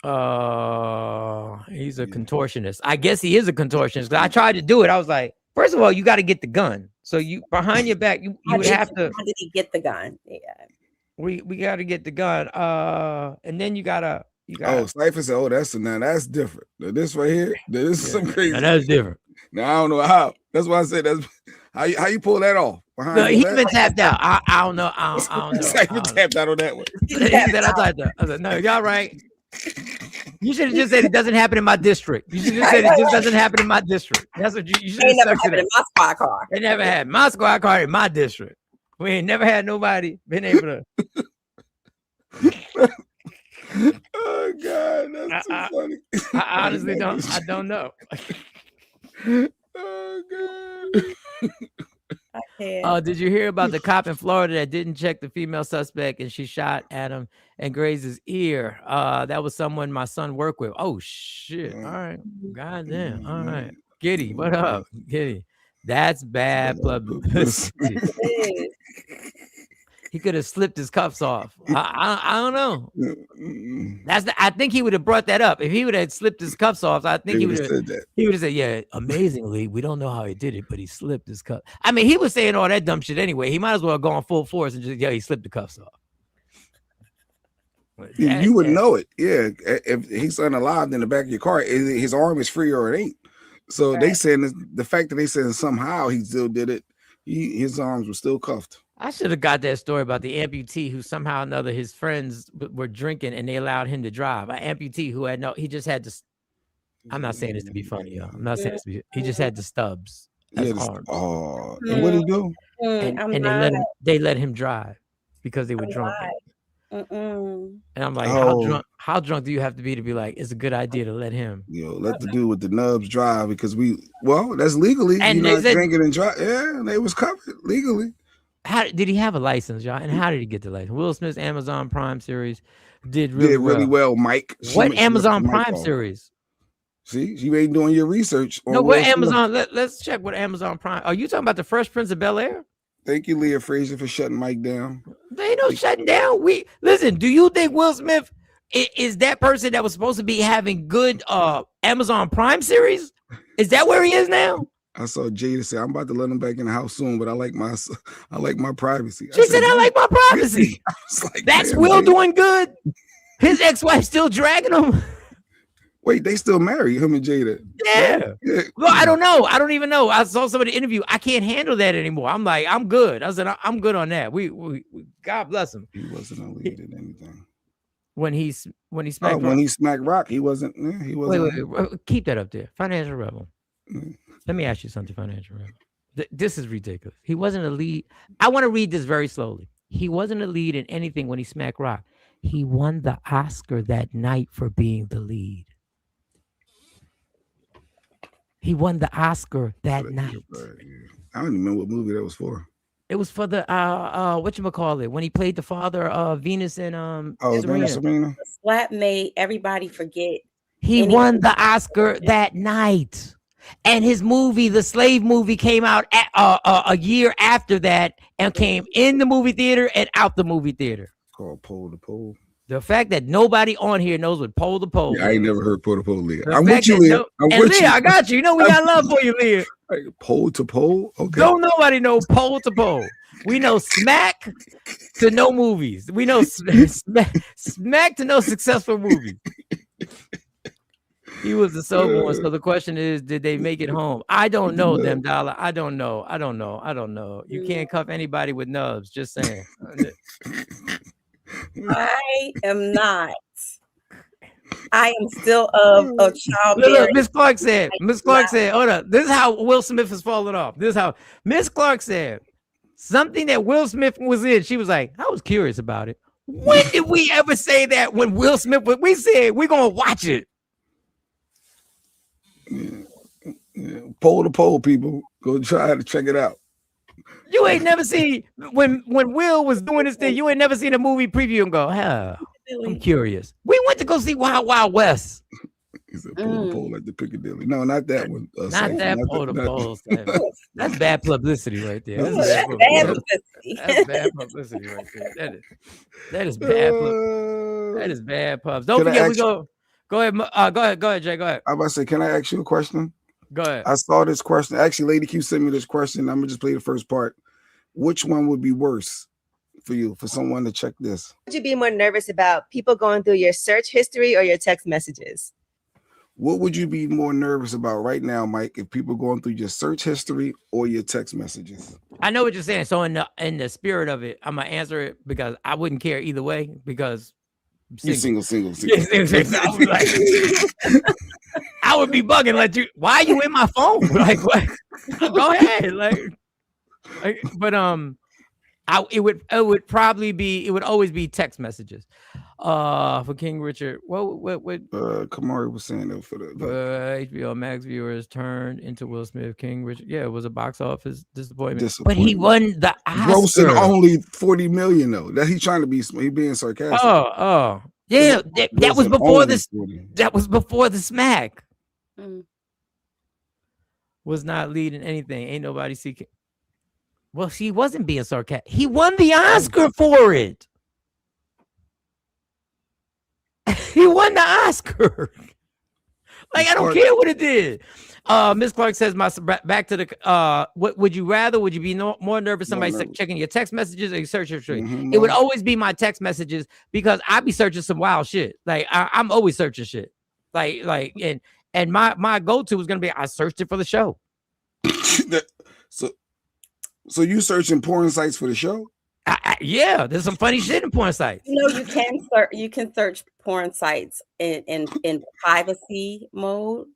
He's a contortionist. I guess he is a contortionist. I tried to do it. I was like, first of all, you got to get the gun. So you behind your back, you would have to. How did he get the gun? Yeah. We got to get the gun. And then you gotta. Oh, Cypher said, that's different. Now, this right here, this is some crazy. Now, that's different. Now I don't know how. That's why I said that's how you pull that off. No, he's been tapped out. I don't know. I don't know. Cypher tapped out on that one. I was like, no, y'all right. You should have just said it doesn't happen in my district. You should have said it just doesn't happen in my district. That's what you should have never happened in my squad car. They never had my squad car in my district. We ain't never had nobody been able to. Oh God, that's too funny. I honestly don't. I don't know. Oh God. Yeah. Did you hear about the cop in Florida that didn't check the female suspect and she shot at him and grazed his ear? That was someone my son worked with. Oh shit! All right, goddamn. All right, Giddy, what up, Giddy? That's bad publicity. He could have slipped his cuffs off. I don't know. I think he would have brought that up if he would have slipped his cuffs off. I think he would have said that. He would have said, "Yeah, amazingly, we don't know how he did it, but he slipped his cuff." I mean, he was saying all that dumb shit anyway. He might as well go on full force and just he slipped the cuffs off. You would know it. Yeah, if he's unalive in the back of your car, his arm is free or it ain't. So they saying the fact that they saying somehow he still did it, his arms were still cuffed. I should have got that story about the amputee who somehow or another his friends were drinking and they allowed him to drive. An amputee who had he just had to. I'm not saying this to be funny, y'all. I'm not saying this to be. He just had the stubs. As arms. Oh, and what did he do? And they let him drive because they were drunk. And I'm like, how drunk do you have to be like, it's a good idea to let him? Let the dude with the nubs drive because that's legally. And you're not drinking and drive. Yeah, they was covered legally. How did he have a license, y'all? And how did he get the license? Will Smith's Amazon Prime series did really well, Mike. What Amazon Prime series? See, you ain't doing your research. No, what Amazon? Let's check what Amazon Prime. Are you talking about the Fresh Prince of Bel-Air? Thank you, Leah Fraser, for shutting Mike down. They ain't no shutting down. Listen. Do you think Will Smith is that person that was supposed to be having good Amazon Prime series? Is that where he is now? I saw Jada say, "I'm about to let him back in the house soon, but I like my privacy." She said, "I like my privacy." Like, that's Will doing good. His ex-wife still dragging him. Wait, they still married, him and Jada? Yeah. Well, I don't know. I don't even know. I saw somebody interview. I can't handle that anymore. I'm like, I'm good. I said, I'm good on that. We God bless him. He wasn't a lead in anything. When he smacked when he smacked Rock, he wasn't. Yeah, he wasn't. Wait, keep that up there. Financial Rebel. Let me ask you something, Financial Rebel. This is ridiculous. He wasn't a lead. I want to read this very slowly. He wasn't a lead in anything when he smacked Rock. He won the Oscar that night for being the lead. He won the Oscar that night. I don't even know what movie that was for. It was for the whatchamacallit, when he played the father of Venus and Serena. Slap made everybody forget. He won the Oscar that night. And his movie, the Slave movie, came out a year after that and came in the movie theater and out the movie theater. Called Pole to Pole. The fact that nobody on here knows what pole to pole. Yeah, I ain't never heard pole to pole, Leah. I'm with you, Leah. Leah, I got you. You know we got love for you, Leah. Pole to pole. Okay. Don't nobody know pole to pole. We know smack to no movies. We know smack to no successful movies. He was the sober one. So the question is, did they make it home? I don't know, them dollar. I don't know. You can't cuff anybody with nubs. Just saying. I am not. I am still of child. Look, Miss Clark said, hold up. This is how Will Smith is falling off. This is how Miss Clark said something that Will Smith was in. She was like, I was curious about it. When did we ever say that when Will Smith was, we said we're gonna watch it? Yeah. Pole to pole, people. Go try to check it out. You ain't never seen when Will was doing this thing. You ain't never seen a movie preview and go, I'm curious. We went to go see Wild Wild West. He said pole to pole like the Piccadilly. No, not that one. Not that pole to pole. That's bad publicity right there. That's bad publicity. That's bad publicity right there. That is bad. That is bad pubs. Don't forget, we go. Go ahead. Go ahead, Jay. Go ahead. I'm about to say, can I ask you a question? Go ahead. I saw this question. Actually, Lady Q sent me this question. I'm gonna just play the first part. Which one would be worse for you, for someone to check this? Would you be more nervous about people going through your search history or your text messages? What would you be more nervous about right now, Mike, if people going through your search history or your text messages? I know what you're saying. So in the spirit of it, I'm gonna answer it because I wouldn't care either way because single. I would be bugging like you. Why are you in my phone? Like what? Go ahead. But It would probably be. It would always be text messages. For King Richard, what? Kamari was saying that for the HBO Max viewers turned into Will Smith. King Richard, yeah, it was a box office disappointment. But he won the Oscar. Grossing only 40 million though. That he trying to be. He being sarcastic. Yeah, that was before this. That was before the smack. Was not leading anything. Ain't nobody seeking. Well, he wasn't being sarcastic. He won the Oscar for it. He won the Oscar. Like, I don't care what it did. Miss Clark says, back to the what would you rather? Would you be more nervous somebody checking your text messages or your search history? It would always be my text messages because I'd be searching some wild shit. Like I'm always searching shit. Like and my go-to was gonna be I searched it for the show. So you searching porn sites for the show? Yeah, there's some funny shit in porn sites. You can search porn sites in privacy mode,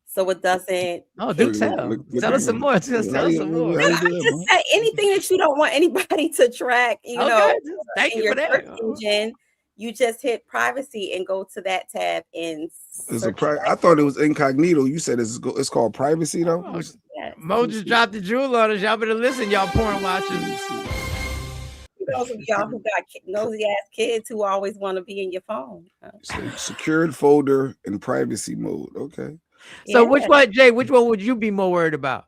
so it doesn't. Oh, do tell us some more. Tell us some more. No, I just say anything that you don't want anybody to track. You know, thank you for that. Search engine, you just hit privacy and go to that tab and. I thought it was incognito. You said it's called privacy though. Mo just dropped the jewel on us. Y'all better listen, y'all porn watchers. Those of y'all who got nosy ass kids who always want to be in your phone. Secured folder and privacy mode. Okay. So which one, Jay? Which one would you be more worried about?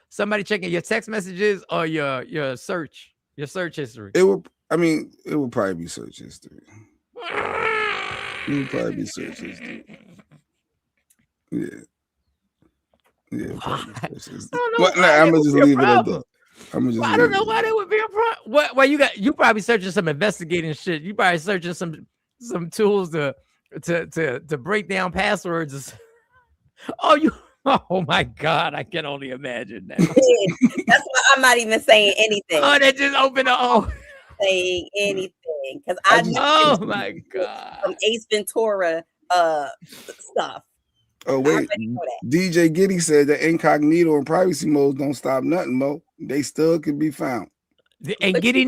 Somebody checking your text messages or your search history? It would probably be search history. It would probably be search history. Yeah. Yeah. I'm gonna just leave it at that. I don't know why that would be a problem. Well, you probably searching some investigating shit. You probably searching some tools to break down passwords. Oh my God, I can only imagine that. That's why I'm not even saying anything. Oh, that just opened up. Saying anything because oh my God, some Ace Ventura stuff. Oh wait, DJ Giddy said that incognito and privacy modes don't stop nothing, Mo. They still can be found. And Giddy,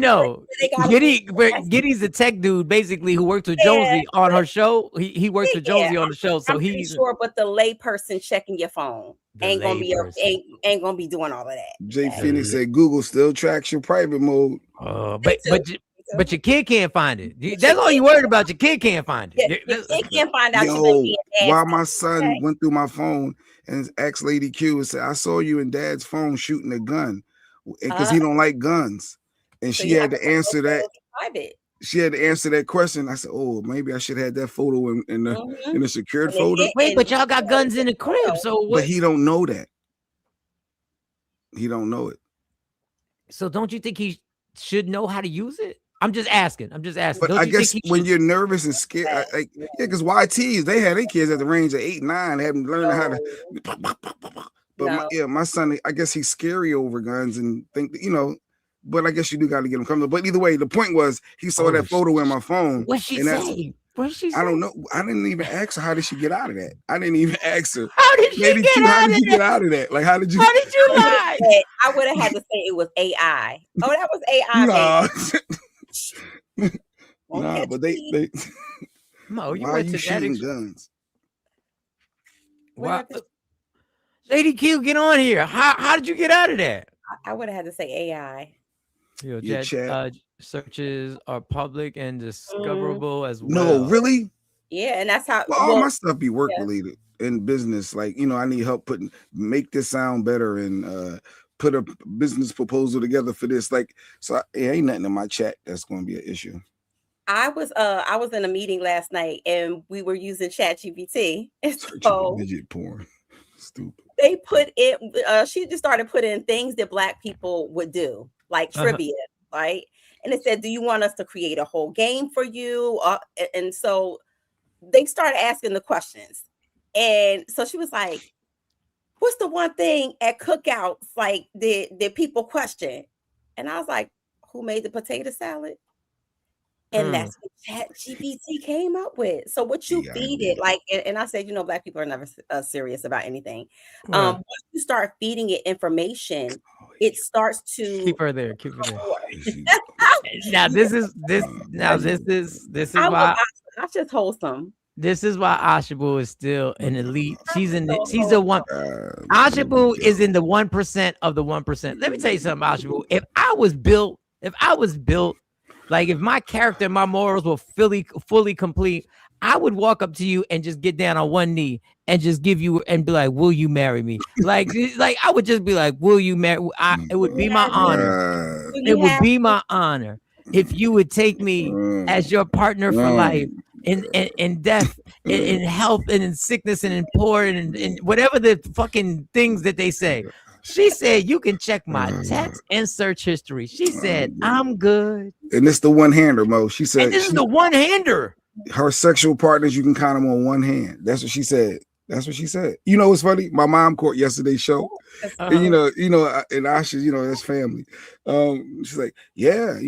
Giddy's a tech dude basically who worked with Jonesy on her show. He worked with Jonesy on the show, so he's sure. But the lay person checking your phone ain't gonna be doing all of that. Jay Phoenix said Google still tracks your private mode. But your kid can't find it. That's all you worried about. Your kid can't find it. Your kid can't find out. While my son went through my phone and asked Lady Q and said, "I saw you in Dad's phone shooting a gun," because he don't like guns, and she had to answer that. She had to answer that question. I said, "Oh, maybe I should have that photo in the secured folder." Wait, but y'all got guns in the crib, so what? But he don't know that. He don't know it. So don't you think he should know how to use it? I'm just asking. But I guess when you're nervous and scared, because YTs, they had their kids at the range of 8, 9, haven't learned how to. But my son, I guess he's scary over guns and think, but I guess you do got to get him comfortable. But either way, the point was he saw that photo in my phone. What'd she say? I don't know. I didn't even ask her how did she get out of that. I didn't even ask her. How did you get out of that? Like how did you lie? I would have had to say it was AI. Oh, that was AI. Nah, but they Mo, you why went are you to shooting that guns? Wow. Lady Q, get on here. How did you get out of that? I would have had to say AI. Searches are public and discoverable as well. No, really? Yeah, and that's how all my stuff be work related in business. Like, I need help make this sound better and put a business proposal together for this. Like, so it ain't nothing in my chat that's going to be an issue. I was in a meeting last night and we were using ChatGPT. So midget porn. Stupid. They put it. She just started putting in things that Black people would do, like trivia, right? And it said, "Do you want us to create a whole game for you?" And so they started asking the questions, and so she was like, "What's the one thing at cookouts like that people question?" And I was like, "Who made the potato salad?" And that's what ChatGPT came up with. So what you feed it, like, and I said, Black people are never serious about anything. Once you start feeding it information, it starts to keep her there. Now this is why Asha's wholesome. This is why Ashabu is still an elite. She's the one. Ashabu is in the 1% of the 1%. Let me tell you something, Ashabu. If I was built, like if my character and my morals were fully complete, I would walk up to you and just get down on one knee and just give you and be like, "Will you marry me?" Like I would just be like, "Will you marry?" It would be my honor. It would be my honor if you would take me as your partner for life. In death, in health, and in sickness, and in poor, and in whatever the fucking things that they say. She said, you can check my text and search history. She said, I'm good. And it's the one-hander, Mo. She said, and this is the one-hander. Her sexual partners, you can count them on one hand. That's what she said. That's what she said. You know what's funny? My mom caught yesterday's show. And and Asha, that's family. She's like, yeah,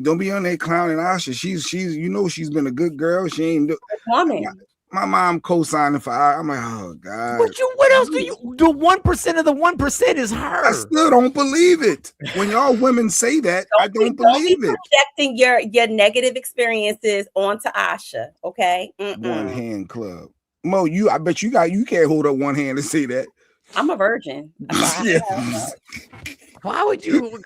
don't be on that clown and Asha. She's she's been a good girl. She ain't woman. My mom co-signing for her. I'm like, oh God. What else do you do? 1% of the 1% is her. I still don't believe it. When y'all women say that, I don't believe it. Projecting your negative experiences onto Asha. Okay. One hand club. Mo, I bet you can't hold up one hand and say that. I'm a virgin. Why would you?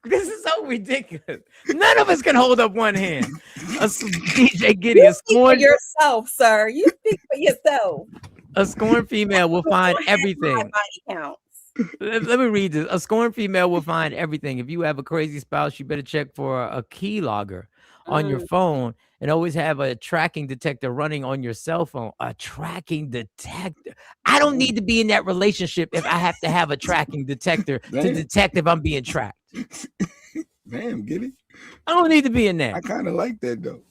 This is so ridiculous. None of us can hold up one hand. DJ Giddy, you speak for yourself, sir. You speak for yourself. A scorned female will find everything. Body counts. Let me read this. A scorned female will find everything. If you have a crazy spouse, you better check for a keylogger on your phone and always have a tracking detector running on your cell phone. A tracking detector. I don't need to be in that relationship if I have to have a tracking detector to detect if I'm being tracked. Damn, Giddy. I don't need to be in that. I kind of like that though.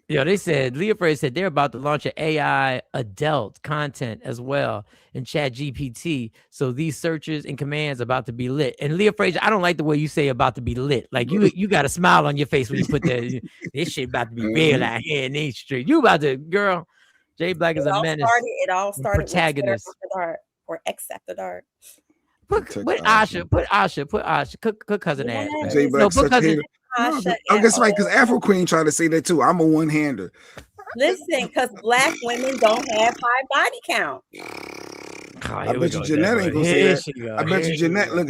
They said, Leah Fraser said they're about to launch an AI adult content as well in Chat GPT. So these searches and commands are about to be lit. And Leah Fraser, I don't like the way you say about to be lit. Like you got a smile on your face when you put that. This shit about to be real out here in these streets. You about to, girl. Jay Black is a menace. It all started protagonist with Dark or X After Dark. Put Asha, cook cousin ass. Jay Black, such a hater. I guess right, because Afro Queen tried to say that too. I'm a one-hander. Listen, because Black women don't have high body count. I bet you Jeanette ain't gonna say that. I bet you Jeanette look.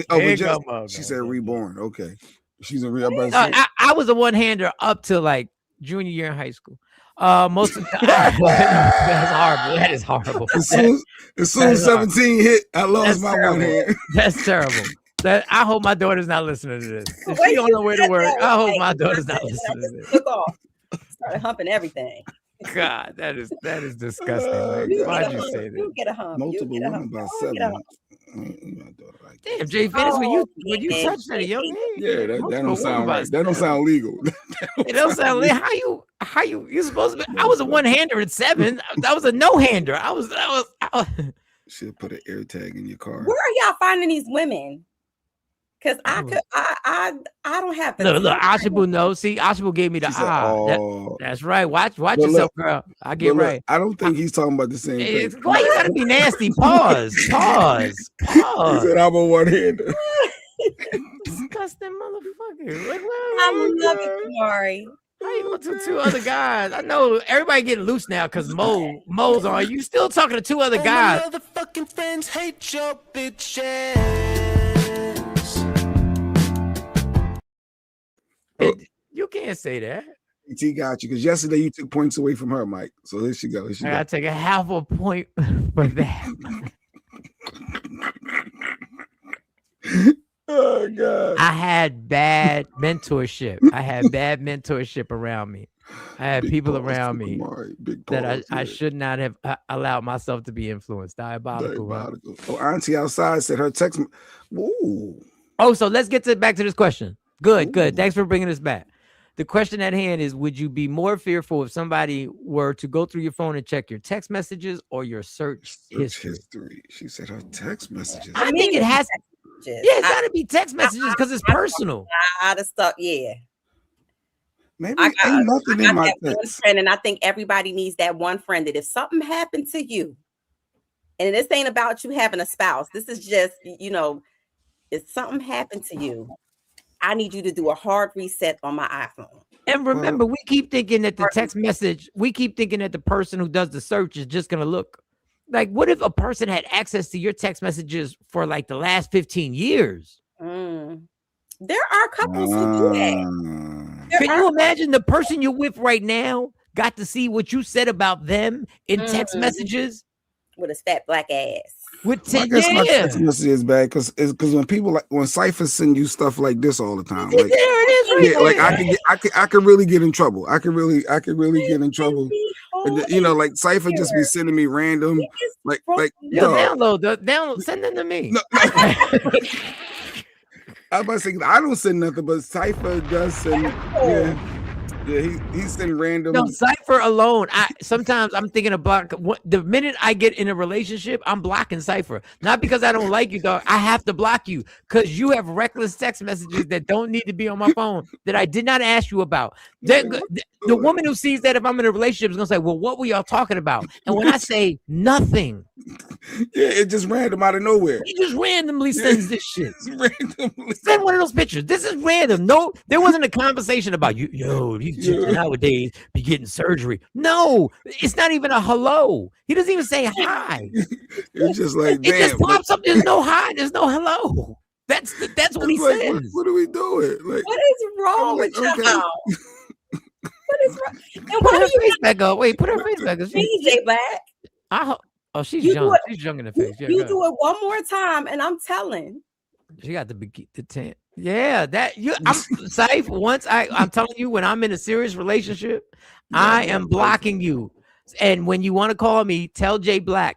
She said reborn. Okay, she's a real. I was a one-hander up to like junior year in high school. Most of the that's horrible. That is horrible. As soon as 17 hit, I lost my one hand. That's terrible. I hope my daughter's not listening to this. If she on her way to work, I hope my daughter's not listening to this. Took off. Started humping everything. God, that is disgusting. Why'd you say that? You get a hump. Multiple women by 7. Damn, Jay Fitness, when you touch that young man, yeah, that don't sound right. That don't sound legal. It don't sound legal. How you supposed to be? I was a one-hander at 7. That was a no-hander. I was Should put an air tag in your car. Where are y'all finding these women? Because I don't have to. Look, Ashabu knows. See, Ashabu gave me the that's right. Watch yourself, girl. I get right. I don't think he's talking about the same thing. Why you gotta be nasty? Pause. He said I'm a one-hander. Disgusting motherfucker. I love it, Mari. How you going to 2 other guys? I know everybody getting loose now because Mo's on. You still talking to 2 other guys? My motherfucking friends hate your bitches. You can't say that. He got you because yesterday you took points away from her, Mike. So here she go. I gotta take a half a point for that. Oh God! I had bad mentorship. Around me. I had people around me that I should not have allowed myself to be influenced. Diabolical. Right? Oh, Auntie outside said her text. Ooh. Oh, so let's get back to this question. Good. Thanks for bringing us back. The question at hand is, would you be more fearful if somebody were to go through your phone and check your text messages or your search history? She said her text messages. I think it has. Yeah, it's got to be text messages because it's personal. A lot of stuff, yeah. Maybe I ain't nothing in my that one text. friend, and I think everybody needs that one friend that if something happened to you, and this ain't about you having a spouse, this is just, if something happened to you, I need you to do a hard reset on my iPhone. And remember, we keep thinking that the text message, we keep thinking that the person who does the search is just going to look. Like, what if a person had access to your text messages for like the last 15 years? There are couples who do that. Can you imagine the person you're with right now got to see what you said about them in text messages? With a fat black ass. With I guess my text message is bad because when people when Cypher send you stuff like this all the time, like I can really get in trouble. I can really get in trouble. And, like Cypher just be sending me random like download, send them to me. No. I was about to say I don't send nothing, but Cypher does send. He's sending random. No, Cypher alone. Sometimes I'm thinking about the minute I get in a relationship, I'm blocking Cypher. Not because I don't like you, dog. I have to block you because you have reckless text messages that don't need to be on my phone that I did not ask you about. The woman who sees that if I'm in a relationship is gonna say, "Well, what were y'all talking about?" And when I say nothing, it just random out of nowhere. He just randomly sends this shit. Send one of those pictures. This is random. No, there wasn't a conversation about you. Yo, these chicks nowadays be getting surgery. No, it's not even a hello. He doesn't even say hi. It's just like it just pops up. There's no hi. There's no hello. That's what he like, says. What are we doing? Like, what is wrong with y'all? What is wrong? And Put her face back up. Wait, put her face back up. DJ Black. She's young. She's young in the face. You do it one more time, and I'm telling. She got the 10. Yeah, I'm safe. I'm telling you, when I'm in a serious relationship, I am blocking you. And when you want to call me, tell Jay Black,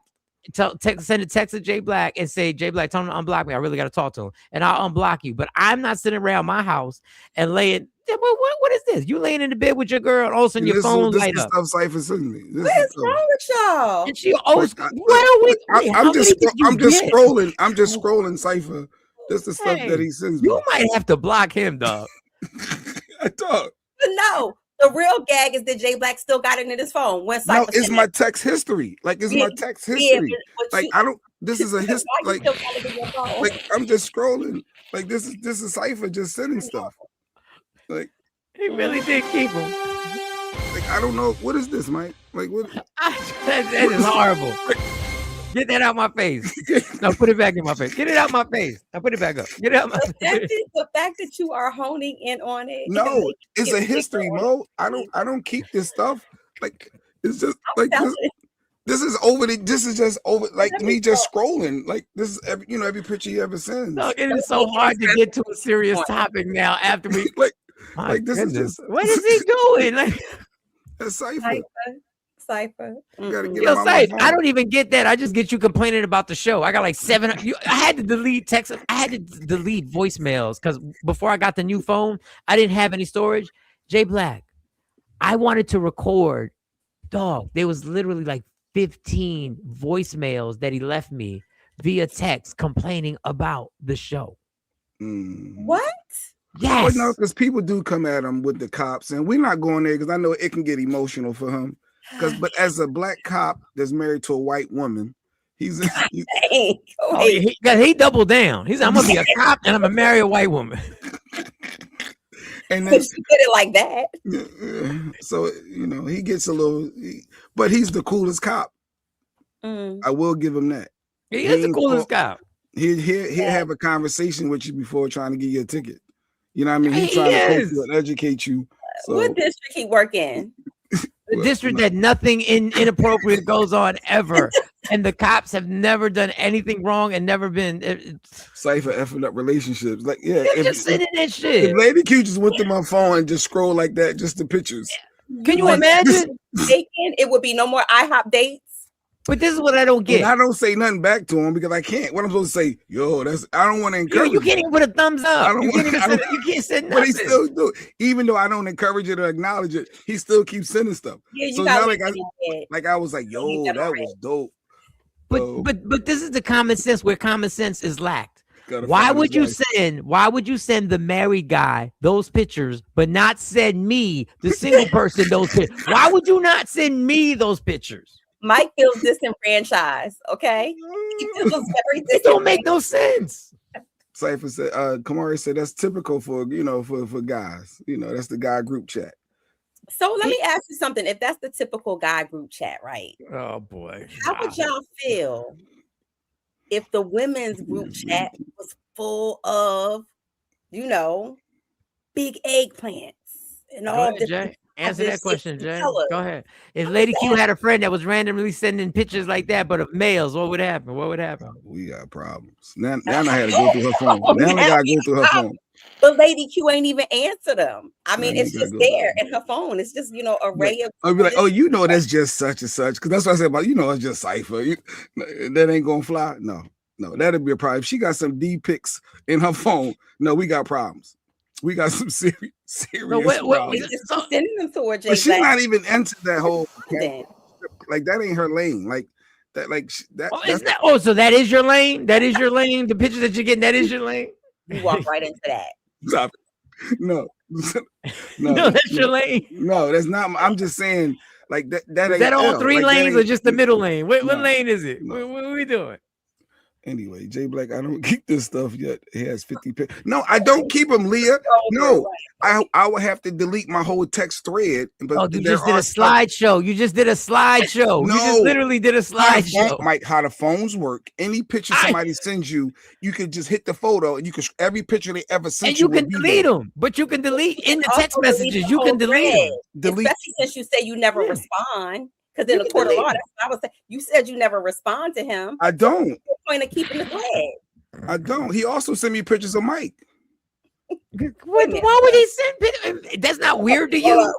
send a text to Jay Black and say, Jay Black, tell him to unblock me. I really got to talk to him, and I'll unblock you. But I'm not sitting around my house and laying. What is this? You laying in the bed with your girl, and all of a sudden your phone light up. Stuff Cypher sending me. What is wrong with y'all? And she always. I'm just scrolling. I'm just scrolling Cypher. That's the stuff that he sends me. You might have to block him, dog. I thought. No, the real gag is that Jay Black still got it in his phone. When no, it's my text history. Like it's my text history. Like I don't. This is a history. Like I'm just scrolling. Like this is Cypher just sending stuff. Like he really did keep him. Like I don't know what is this, Mike. Like what? That is horrible. Get that out my face. No, put it back in my face. Get it out my face. Now put it back up. Get it out my face. The fact that you are honing in on it. No, it's a history, Mo. I don't keep this stuff. Like it's just like this is over. This is just over. Like me just scrolling. Like this is every picture you ever send. No, it is so hard to get to a serious topic now after we like this goodness. is just. What is he doing? Like that's Cypher. Cypher. I don't even get that. I just get you complaining about the show. I got like 7. I had to delete text. I had to delete voicemails because before I got the new phone, I didn't have any storage. Jay Black, I wanted to record. Dog, there was literally like 15 voicemails that he left me via text complaining about the show. What? Yes. Well, no, because people do come at him with the cops, and we're not going there because I know it can get emotional for him. But as a black cop that's married to a white woman, he doubled down. He said, "I'm gonna be a cop and I'm gonna marry a white woman." And then she did it like that. So he gets a little, but he's the coolest cop. I will give him that. He is the coolest cop. He'll have a conversation with you before trying to get you a ticket. You know what I mean? He's trying to coach you and educate you. So. What district he work in? The district that nothing inappropriate goes on ever, and the cops have never done anything wrong and never been Cypher effing up relationships. Like just sending that shit. If Lady Q just went to my phone and just scroll like that, just the pictures. Can you imagine? It would be no more IHOP dates. But this is what I don't get. And I don't say nothing back to him because I can't. What I'm supposed to say, I don't want to encourage. You can't even put a thumbs up. You can't send nothing. But he still do. Even though I don't encourage it or acknowledge it, he still keeps sending stuff. Yeah, so now I was like, that was dope. But this is the common sense where common sense is lacked. Why would you send the married guy those pictures, but not send me, the single person, those pictures? Why would you not send me those pictures? Mike feels disenfranchised. Okay, he feels very disenfranchised. It don't make no sense. Cypher said, Kamari said that's typical for for guys. That's the guy group chat. So let me ask you something. If that's the typical guy group chat, right? Oh boy. How would y'all feel if the women's group chat was full of, big eggplants and all ahead, different Jay. Answer that question, Jay. colors? Go ahead. If Lady Q had a friend that was randomly sending pictures like that, but of males, what would happen? We got problems. Now I had to go through her phone. Now I gotta go through her phone. But Lady Q ain't even answer them. I mean, it's just there in her phone. It's just, array of. I'll be like, that's just such and such. Because that's what I said about, it's just Cypher. That ain't gonna fly. No, that'd be a problem. If she got some D pics in her phone, no, we got problems. We got some serious problems. Just sending them to her, Jay. But she's not even into that whole like that ain't her lane. Like that, so that is your lane? That is your lane? The pictures that you're getting, that is your lane? You walk right into that. Stop it. No, that's your lane. No, that's not. I'm just saying, like that. Is that all three lanes or just the middle lane? What lane is it? What are we doing? Anyway, Jay Black, I don't keep this stuff yet. It has 50 pictures. No, I don't keep them, Leah. No, I would have to delete my whole text thread. But you just did a slideshow. You just did a slideshow. No, you just literally did a slideshow. Mike, how the phones work? Any picture somebody sends you, you can just hit the photo, and you can every picture they ever sent and you can delete them. But you can delete in the text messages. You can delete them. Especially since you say you never respond. Because in the court of law, that's what I was saying. You said you never respond to him. I don't. What's the point of keeping the thread? I don't. He also sent me pictures of Mike. Why would he send pictures? That's not weird to you.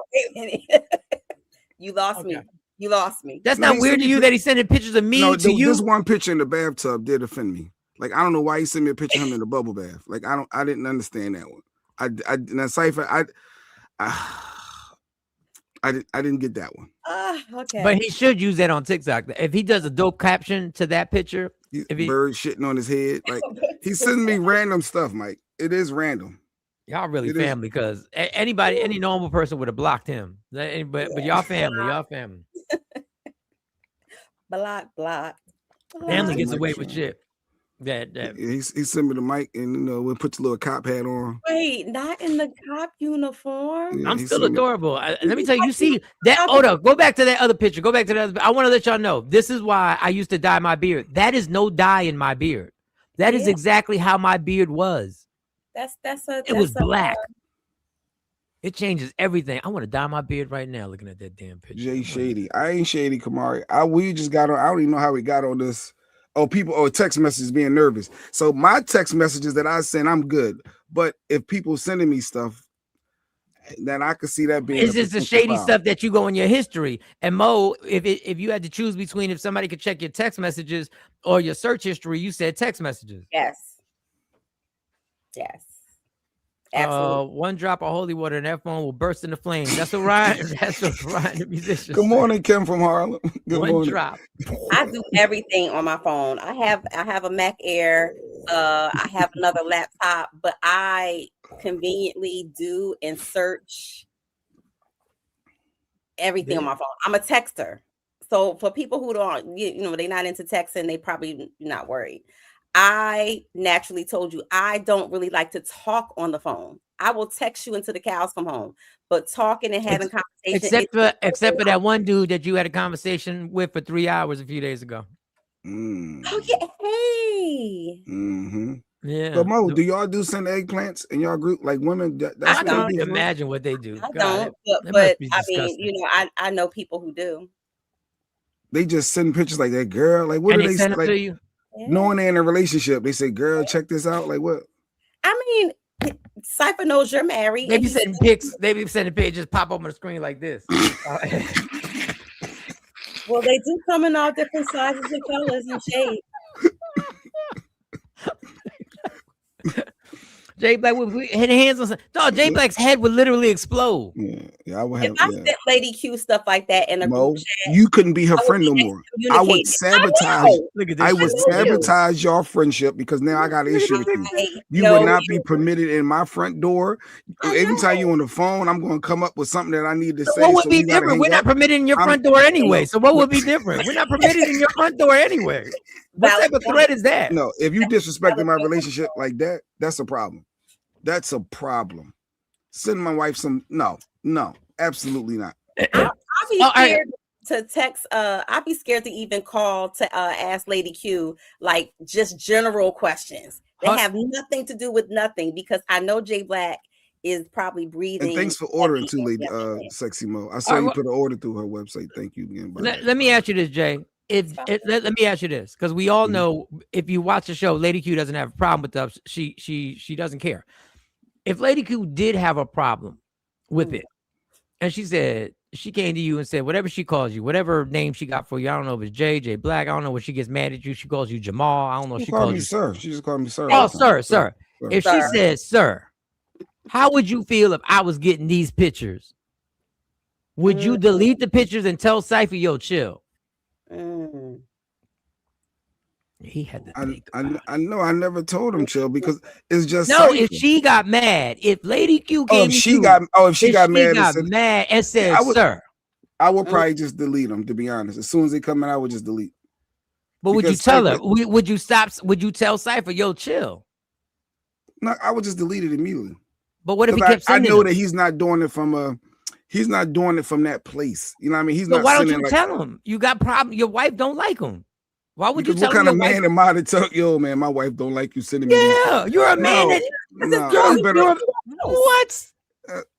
You lost me. You lost me. That's not weird to you that he's sending pictures of me to you. This one picture in the bathtub did offend me. Like, I don't know why he sent me a picture of him in the bubble bath. Like, I didn't understand that one. Now Cypher, I didn't get that one. Okay. But he should use that on TikTok. If he does a dope caption to that picture, bird shitting on his head, like he's sending me random stuff, Mike. It is random. Y'all really family, because any normal person would have blocked him. But y'all family, block. Family gets away with shit. He sent me the mic, and we'll put the little cop hat on. Wait, not in the cop uniform. I'm still adorable. Let me tell you. You see that? Hold up. Go back to that other picture. Go back to that. I want to let y'all know. This is why I used to dye my beard. That is no dye in my beard. That is exactly how my beard was. It was black. It changes everything. I want to dye my beard right now. Looking at that damn picture. Jay Shady. I ain't shady, Kamari. We just got on. I don't even know how we got on this. Text messages being nervous. So my text messages that I send, I'm good. But if people sending me stuff, then I could see that being. It's just the shady stuff that you go in your history. And Mo, if you had to choose between if somebody could check your text messages or your search history, you said text messages. Yes. Absolutely. One drop of holy water and that phone will burst into flames. That's what Ryan. That's what Ryan, the musician. Good morning, Kim from Harlem. Good morning. Drop. I do everything on my phone. I have a Mac Air. I have another laptop, but I conveniently do and search everything on my phone. I'm a texter. So for people who don't, they're not into texting, they probably not worried. I naturally told you I don't really like to talk on the phone. I will text you until the cows come home, but talking and having conversation. Except for that one dude that you had a conversation with for 3 hours a few days ago. Oh yeah, hey. Mm-hmm. Yeah. But Mo, do y'all do send eggplants in y'all group? Like women? I don't imagine what they do. I don't. But I mean, I know people who do. They just send pictures like that, girl. Like what do they send like? to you? Knowing they're in a relationship, they say, "Girl, check this out." Like what? I mean, Cypher knows you're married. They be sending pics. They be sending pics, just pop up on the screen like this. Well, they do come in all different sizes and colors and shapes. Jay Black would hit hands on. No, Jay Black's head would literally explode. Yeah, I would have. If I sent Lady Q stuff like that in a Mo, group chat, you couldn't be her friend no more. I would sabotage. I would sabotage your friendship because now I got an issue with you. You would not be permitted in my front door. Every time you on the phone, I'm going to come up with something that I need to say. What would be different? We're not permitted in your front door anyway. So what would be different? We're not permitted in your front door anyway. What type of threat is that? No, if you disrespecting my relationship like that, that's a problem. That's a problem. Send my wife some. No, absolutely not. I'll be scared to text. I'll be scared to even call to ask Lady Q like just general questions that have nothing to do with nothing because I know Jay Black is probably breathing. And thanks for ordering too, Lady Sexy Mo. I saw you put an order through her website. Thank you again. Let me ask you this, Jay. Let me ask you this, because we all know if you watch the show, Lady Q doesn't have a problem with us. She doesn't care. If Lady Q did have a problem with it, and she said she came to you and said whatever she calls you, whatever name she got for you, I don't know if it's Jay Black, I don't know when she gets mad at you, she calls you Jamal, I don't know if she calls you sir. She just called me sir. Oh, sir. If she says sir, how would you feel if I was getting these pictures? Would you delete the pictures and tell Cypher, yo, chill? He had to think. I know. I never told him chill because it's just no. If she got mad, if Lady Q came, if she got mad and said, "Sir," I would probably just delete them. To be honest, as soon as they come in, I would just delete. But would you tell her? Would you stop? Would you tell Cypher, yo, chill? No, I would just delete it immediately. But what if he kept sending? I know that he's not doing it from he's not doing it from that place. You know what I mean? He's not. Why don't you tell him? You got problem. Your wife don't like him. Why would you tell him? What kind of man am I to tell yo, man? My wife don't like you sending me. Yeah, you're a man. What?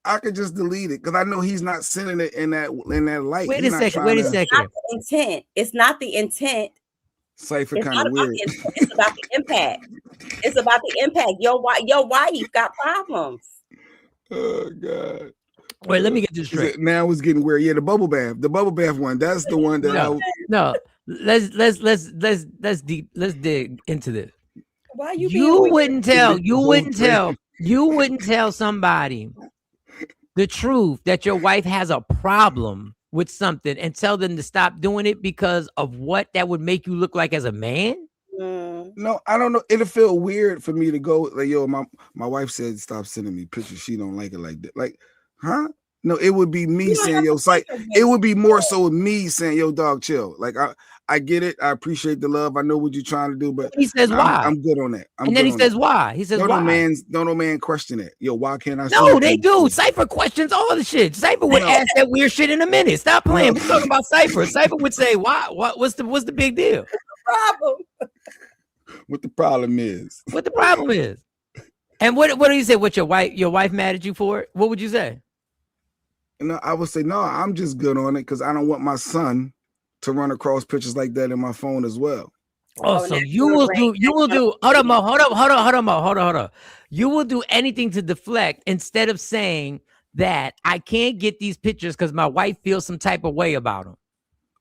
I could just delete it because I know he's not sending it in that light. Wait a second. It's not the intent. It's not the intent. Cypher kind of weird. It's about the impact. It's about the impact. Your wife got problems. Oh God. Wait, let me get this straight. Now it's getting weird. Yeah, the bubble bath one. That's the one that no. Let's dig into this. Why you wouldn't tell somebody the truth that your wife has a problem with something and tell them to stop doing it because of what that would make you look like as a man? No, I don't know. It'll feel weird for me to go like, yo, my wife said stop sending me pictures. She don't like it like that. Like, huh? No, it would be me saying, yo, it would be more so me saying, yo, dog, chill. Like, I get it. I appreciate the love. I know what you're trying to do, but he says why? I'm good on that. And then he says why? He says why? No man question it. Yo, why can't I? No, they do. Cypher questions all the shit. Cypher would ask that weird shit in a minute. Stop playing. We're talking about Cypher. Cypher would say, why? What's the big deal? Problem. What the problem is? What the problem is? And what do you say? What your wife mad at you for it? What would you say? No, I would say no. I'm just good on it because I don't want my son to run across pictures like that in my phone as well. Oh, so you will do. Hold on. You will do anything to deflect instead of saying that I can't get these pictures because my wife feels some type of way about them.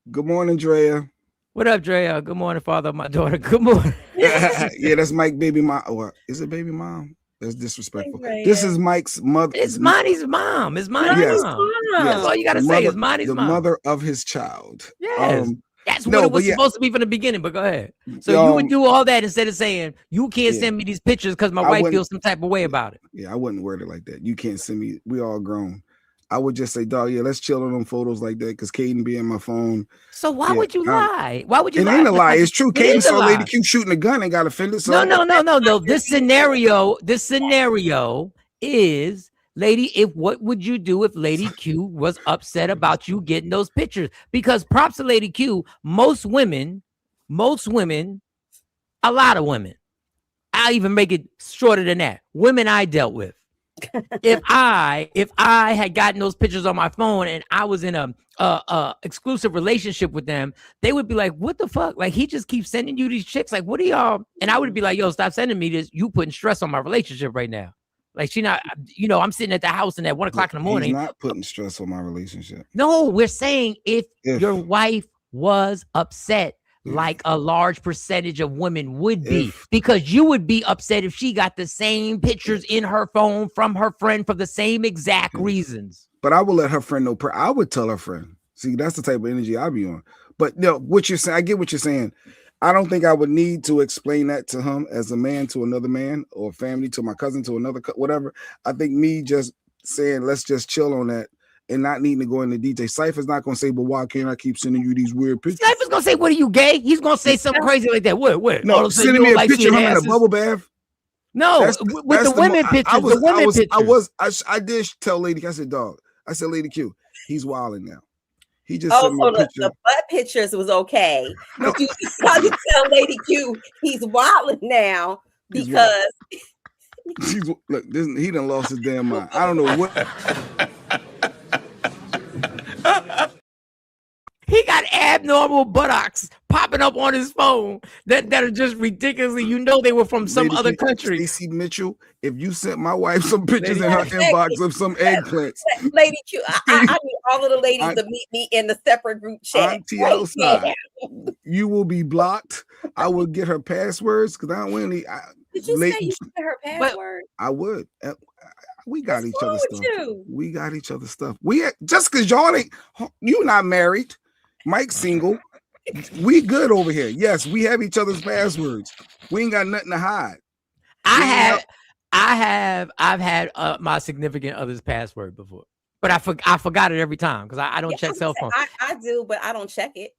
Good morning, Drea. What up, Drea? Good morning, father of my daughter. Good morning. Yeah, that's Mike, baby mom. Or is it baby mom? That's disrespectful. This is Mike's mother. It's Monty's mom. It's Monty's mom. Yes. That's all you gotta say. It's Monty's mom. The mother of his child. Yes. That's what it was supposed to be from the beginning, but go ahead. So you would do all that instead of saying, you can't send me these pictures because my wife feels some type of way about it. Yeah, I wouldn't word it like that. You can't send me. We all grown. I would just say, dog, yeah, let's chill on them photos like that because Caden be in my phone. So why would you lie? Why would you lie? It ain't a lie. It's true. Caden saw Lady Q shooting a gun and got offended. So No. This scenario is, Lady, what would you do if Lady Q was upset about you getting those pictures? Because props to Lady Q, most women, a lot of women, I'll even make it shorter than that. Women I dealt with. If I had gotten those pictures on my phone and I was in a exclusive relationship with them, they would be like, what the fuck? Like, he just keeps sending you these chicks. Like, what are y'all? And I would be like, yo, stop sending me this. You putting stress on my relationship right now. Like, she not, I'm sitting at the house and at 1 o'clock in the morning. He's not putting stress on my relationship. No, we're saying if your wife was upset, like a large percentage of women would be, because you would be upset if she got the same pictures in her phone from her friend for the same exact reasons. But I would let her friend know. I would tell her friend. See, that's the type of energy I be on. But no, what you're saying, I get what you're saying. I don't think I would need to explain that to him as a man to another man, or family to my cousin to another whatever. I think me just saying let's just chill on that and not needing to go into detail. Cypher's not gonna say, but why can't I keep sending you these weird pictures? Cypher's gonna say, what are you, gay? He's gonna say something crazy like that. What? No, sending me a picture of him in a bubble bath. No, with the women pictures. I did tell Lady, I said, dog, I said, Lady Q, he's wilding now. He just so sent me a picture. the butt pictures was okay. But you probably tell Lady Q he's wilding now because look, he done lost his damn mind. I don't know what. He got abnormal buttocks popping up on his phone that are just ridiculously, they were from some other country. Stacey Mitchell, if you sent my wife some pictures in her inbox of some eggplants. Lady Q, I need all of the ladies to meet me in the separate group chat. You will be blocked. I will get her passwords because I don't want any. Did you say you get her password? I would. We got each other stuff. We got each other stuff. Just because y'all ain't, you not married. Mike's single. We good over here. Yes, we have each other's passwords. We ain't got nothing to hide. I've had my significant other's password before, but I forgot it every time because I don't check cell phone. I do, but I don't check it.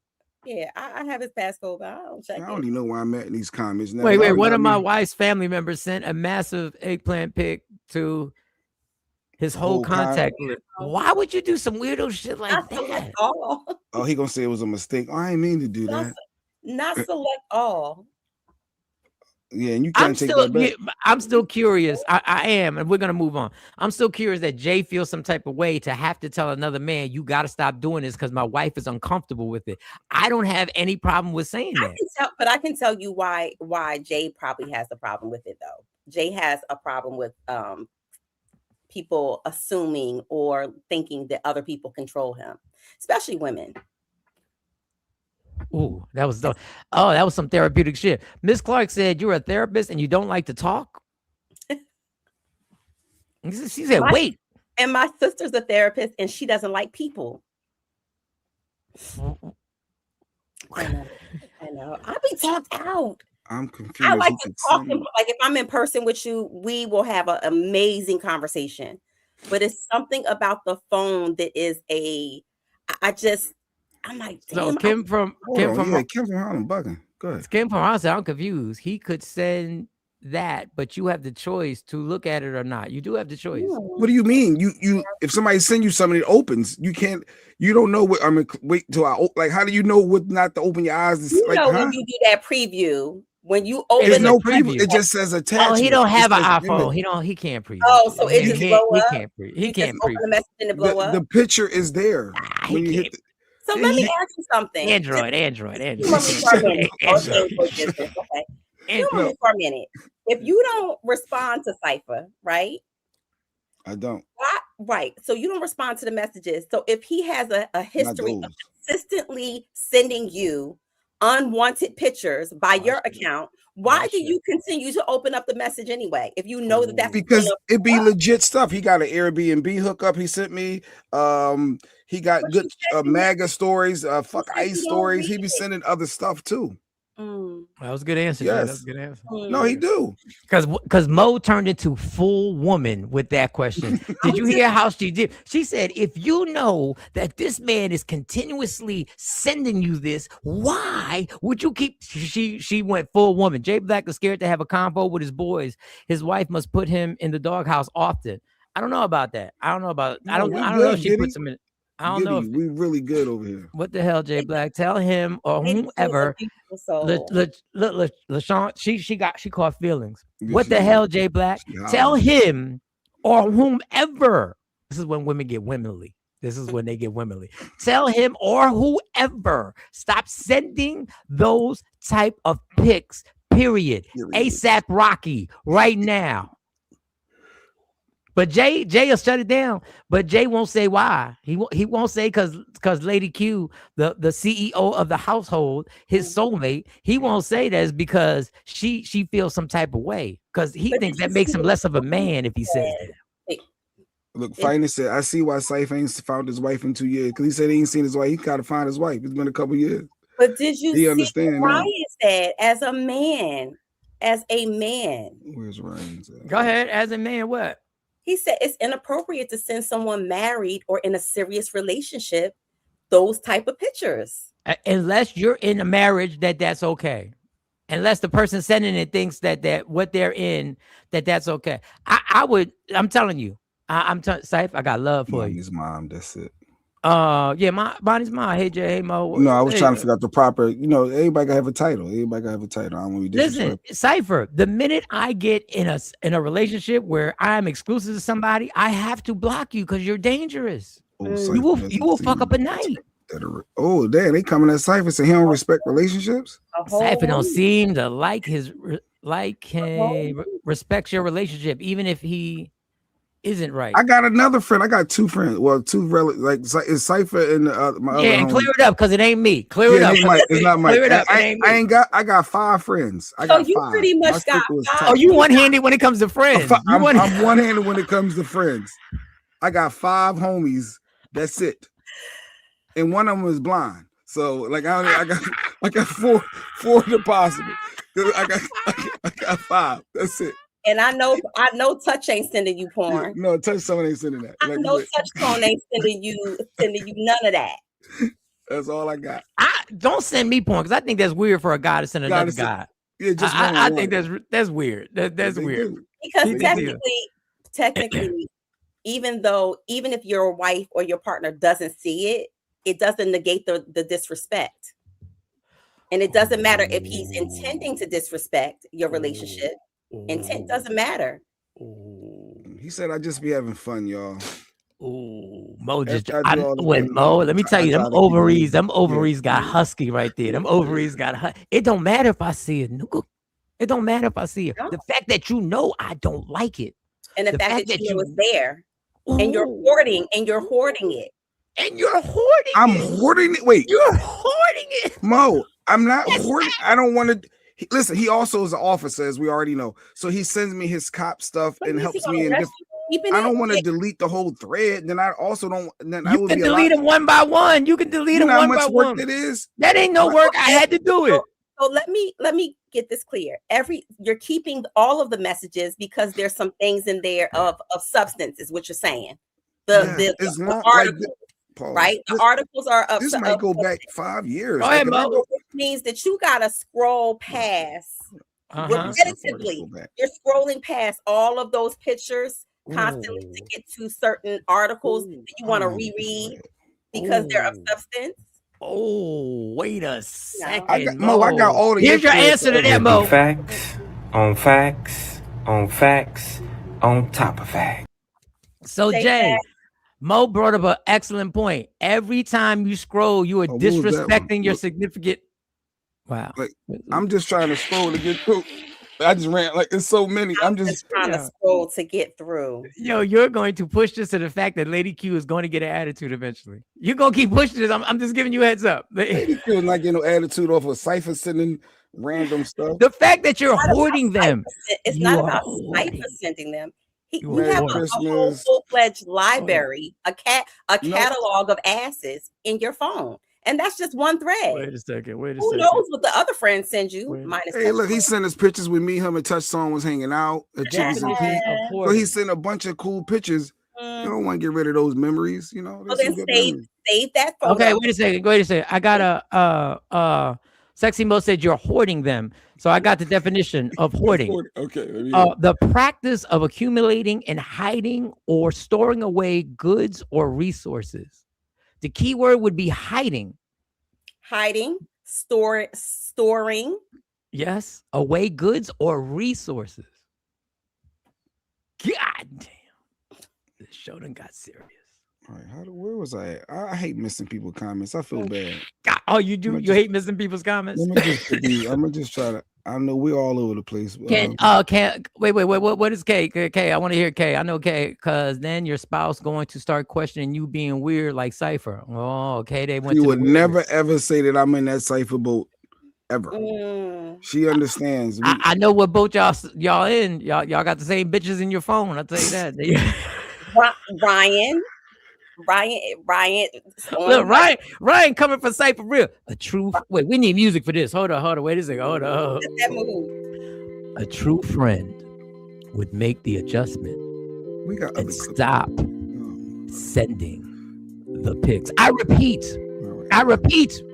Yeah, I have his passcode, but I don't check it. I don't even know why I'm at in these comments now. Wait. One of my wife's family members sent a massive eggplant pic to his whole contact list. Why would you do some weirdo shit like that? Oh, he gonna say it was a mistake. Oh, I didn't mean to do that. Not select all. Yeah, and you can't take that back. I'm still curious. I am, and we're gonna move on. I'm still curious that Jay feels some type of way to have to tell another man, you got to stop doing this because my wife is uncomfortable with it. I don't have any problem with saying that. But I can tell you why Jay probably has a problem with it though. Jay has a problem with people assuming or thinking that other people control him, especially women. Ooh, that was some therapeutic shit. Miss Clark said you're a therapist and you don't like to talk. She said, wait. And my sister's a therapist and she doesn't like people. I know. I be talked out. I'm confused. I like to talk. Like if I'm in person with you, we will have an amazing conversation. But it's something about the phone that is I'm like, damn. So Kim from Harlem bugging. Go ahead. Kim from Harlem said, I'm confused. He could send that, but you have the choice to look at it or not. You do have the choice. What do you mean? You if somebody send you something, it opens. You don't know what. I mean, wait till how do you know what not to open your eyes? When you do that preview. When you open there's no preview, it just says attachment. Oh, he don't have an iPhone. He can't preview. Oh, so it just blow up. He can't preview. Open the message and it blow up. The picture is there. When you hit so let me ask you something. Android. For a minute. If you don't respond to Cypher, right? I don't. Right. So you don't respond to the messages. So if he has a history of consistently sending you unwanted pictures by your account, why do you continue to open up the message anyway? If you know that's because it be legit stuff. He got an Airbnb hookup he sent me. He got good MAGA stories, ICE stories. He be sending other stuff too. That was a good answer. Yes. That was a good answer. No, he do. Because Mo turned into full woman with that question. Did you hear how she did? She said, if you know that this man is continuously sending you this, why would you keep? She went full woman. Jay Black is scared to have a convo with his boys. His wife must put him in the doghouse often. I don't know about that. I don't know if she puts him in. I don't know if we really good over here. What the hell, Jay Black? Tell him or whomever. LaShawn, she caught feelings. What the hell, Jay Black? Tell him or whomever. This is when women get womanly. This is when they get womanly. Tell him or whoever stop sending those type of pics. Period. ASAP Rocky right now. But Jay will shut it down. But Jay won't say why. He won't say because Lady Q, the CEO of the household, his soulmate, he won't say that is because she feels some type of way because he thinks that makes him less of a man if he says that. Look, Finest said, I see why Syph ain't found his wife in 2 years because he said he ain't seen his wife. He gotta find his wife. It's been a couple years. But did you see understand now. Ryan said as a man? Where's Ryan? Go ahead, as a man, what? He said it's inappropriate to send someone married or in a serious relationship those type of pictures. Unless you're in a marriage, that's okay. Unless the person sending it thinks that what they're in, that's okay. I'm telling you, Syph, I got love for Bonnie's mom, that's it. Yeah, Bonnie's mom. Hey Jay, hey Mo. No, I was trying to figure out the proper, everybody gotta have a title. I don't want to be disrespectful. Listen, Cypher, the minute I get in a relationship where I'm exclusive to somebody, I have to block you because you're dangerous. You will fuck up a night. Oh, damn, they coming at Cypher saying he don't respect relationships. Cypher don't seem to respects your relationship, even if he isn't right. I got another friend. I got two friends. Well, it's Cypher and my other and homie. clear it up because it ain't me. Clear it up. It's not Mike. Clear it up. I got 5 friends. I got you 5. pretty much got 5. Oh, you one-handed when it comes to friends. I'm one-handed when it comes to friends. I got 5 homies. That's it. And one of them is blind. So like I got 4 deposited. I got 5. That's it. And I know Touch ain't sending you porn. No, Touch someone ain't sending that. I know Touch Tone ain't sending you none of that. That's all I got. Don't send me porn because I think that's weird for a guy to send another guy. Yeah, just I think that's weird. That's weird. Because technically, even if your wife or your partner doesn't see it, it doesn't negate the disrespect. And it doesn't matter if he's intending to disrespect your relationship. Intent doesn't matter. He said, "I just be having fun, y'all." Ooh, Mo just let me tell you, them ovaries got husky right there. Them ovaries got it don't matter if I see it. It don't matter if I see it. No. The fact that I don't like it. And the fact that you was there. And you're hoarding it. And you're hoarding I'm hoarding it. Wait. You're hoarding it. Mo, I'm not hoarding. I don't want to. Listen, he also is an officer, as we already know. So he sends me his cop stuff and helps me in different. I don't want to delete the whole thread. Then I also don't. Then I will can delete them one by one. You can delete them one by one. How much work it is? That ain't no work. I had to do it. So let me get this clear. You're keeping all of the messages because there's some things in there of substance, is what you're saying. The articles, right? The articles are up. This might go back 5 years. Right, which means that you gotta scroll past. Repetitively, you're scrolling past all of those pictures constantly to get to certain articles that you want to reread because they're of substance. Oh, wait a second. I got all the. Here's your answer to that, Mo. Facts on facts on facts on top of facts. So, Jay, Mo brought up an excellent point. Every time you scroll, you are disrespecting your significant. Wow. Like, I'm just trying to scroll to get through. I just ran like it's so many. I'm just trying to scroll to get through. Yo, you're going to push this to the fact that Lady Q is going to get an attitude eventually. You're gonna keep pushing this. I'm just giving you a heads up. Lady Q is not getting no attitude off of Cypher sending random stuff. The fact that you're hoarding them. It's not about Cypher sending them. You have a whole full-fledged library, a catalog of asses in your phone. And that's just one thread. Wait a second. Who knows what the other friends send you? Hey, look, he sent us pictures with me, him, and Touchstone was hanging out at Chickens and Pete. So he sent a bunch of cool pictures. You don't want to get rid of those memories, you know. Well, then save that photo. Okay, wait a second. I got Sexy Mo said you're hoarding them. So I got the definition of hoarding. Okay. The practice of accumulating and hiding or storing away goods or resources. The key word would be hiding. Storing. Yes, away goods or resources. God damn. This show done got serious. All right, where was I at? I hate missing people comments. I feel bad. God. Oh, you do? You hate missing people's comments? I'm gonna just try to. I know we're all over the place. Wait, what is K? K, I want to hear K. I know K, because then your spouse going to start questioning you being weird like Cypher. Oh, okay. They went She to would the never ever say that I'm in that Cypher boat ever. She understands. I know what boat y'all in. Y'all got the same bitches in your phone. I'll tell you that. Ryan. Look, Ryan coming for Cypher real. A true. Wait, we need music for this. Hold on. Wait a second. Hold on. That move. A true friend would make the adjustment and stop sending the pics. I repeat.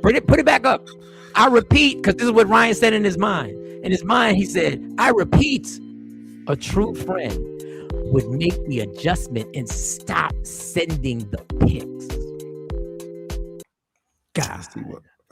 Put it back up. I repeat, because this is what Ryan said in his mind. In his mind, he said, I repeat, a true friend would make the adjustment and stop sending the pics. God.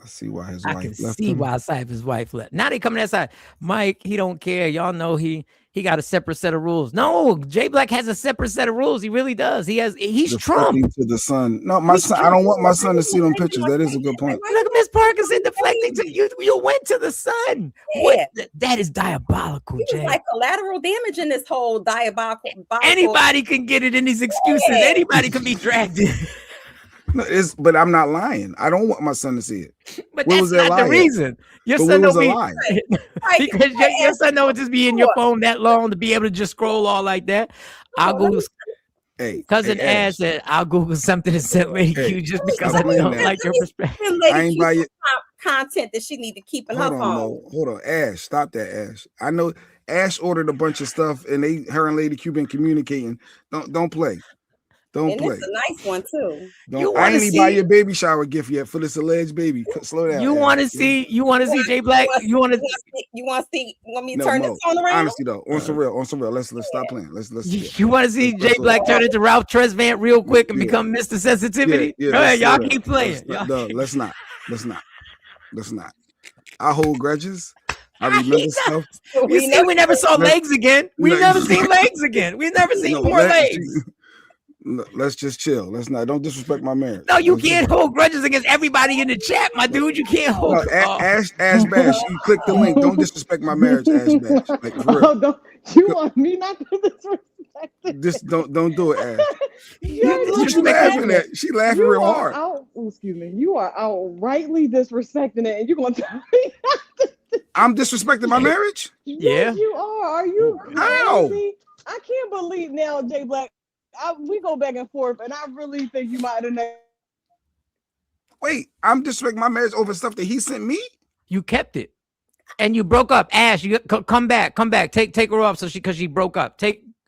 I see why his I wife can left see him. why Cypher's wife left. Now they coming that side. Mike, he don't care. Y'all know he got a separate set of rules. No, Jay Black has a separate set of rules. He really does. He's Trump. Deflecting to the sun. No, my son. I don't want my son to see them pictures. That is a good point. Look at Miss Parkinson deflecting to you. You went to the sun. What? That is diabolical, He was Jay. like collateral damage in this whole diabolical. Anybody can get it in these excuses. Yeah. Anybody can be dragged in. No, but I'm not lying. I don't want my son to see it. But Where that's was that not the lie at? reason. Your But son where was don't the be lie? because your son don't just be in your phone that long to be able to just scroll all like that. I'll Google. Cousin Ash said, "I'll Google something and send Lady Q just because I don't like your perspective." I ain't buy it. Content that she need to keep in her Hold on, phone. Mo. Hold on, Ash. Stop that, Ash. I know Ash ordered a bunch of stuff, and her and Lady Q been communicating. Don't play. Don't And play. it's a nice one too. I ain't even buy your baby shower gift yet for this alleged baby. Slow down. You Ash. want to see Jay Black? You want me to No, turn Mo, this on around? honestly though, on some real. Let's stop playing. Let's. You want to see Jay Black turn into Ralph Tresvant real quick and become Mr. Sensitivity? Yeah, Go ahead, y'all let's keep slow down. playing. No, let's not. I hold grudges. I remember stuff. We never saw legs again. We never seen legs again. We never seen more legs. Let's just chill. Don't disrespect my marriage. No, you can't hold grudges against everybody in the chat, my dude. You can't hold. Ash Bash, you click the link. Don't disrespect my marriage, Ash Bash. Like for real. You want me not to disrespect it? Just don't do it, Ash. What you laughing at? She laughing real hard. Excuse me. You are outrightly disrespecting it, and you're gonna tell me I'm disrespecting my marriage? Yes, you are. Are you How? crazy? I can't believe now, Jay Black. We go back and forth, and I really think you might have. Wait, I'm disrespecting my marriage over stuff that he sent me? You kept it, and you broke up. Ash, you come back. Take her off because she broke up.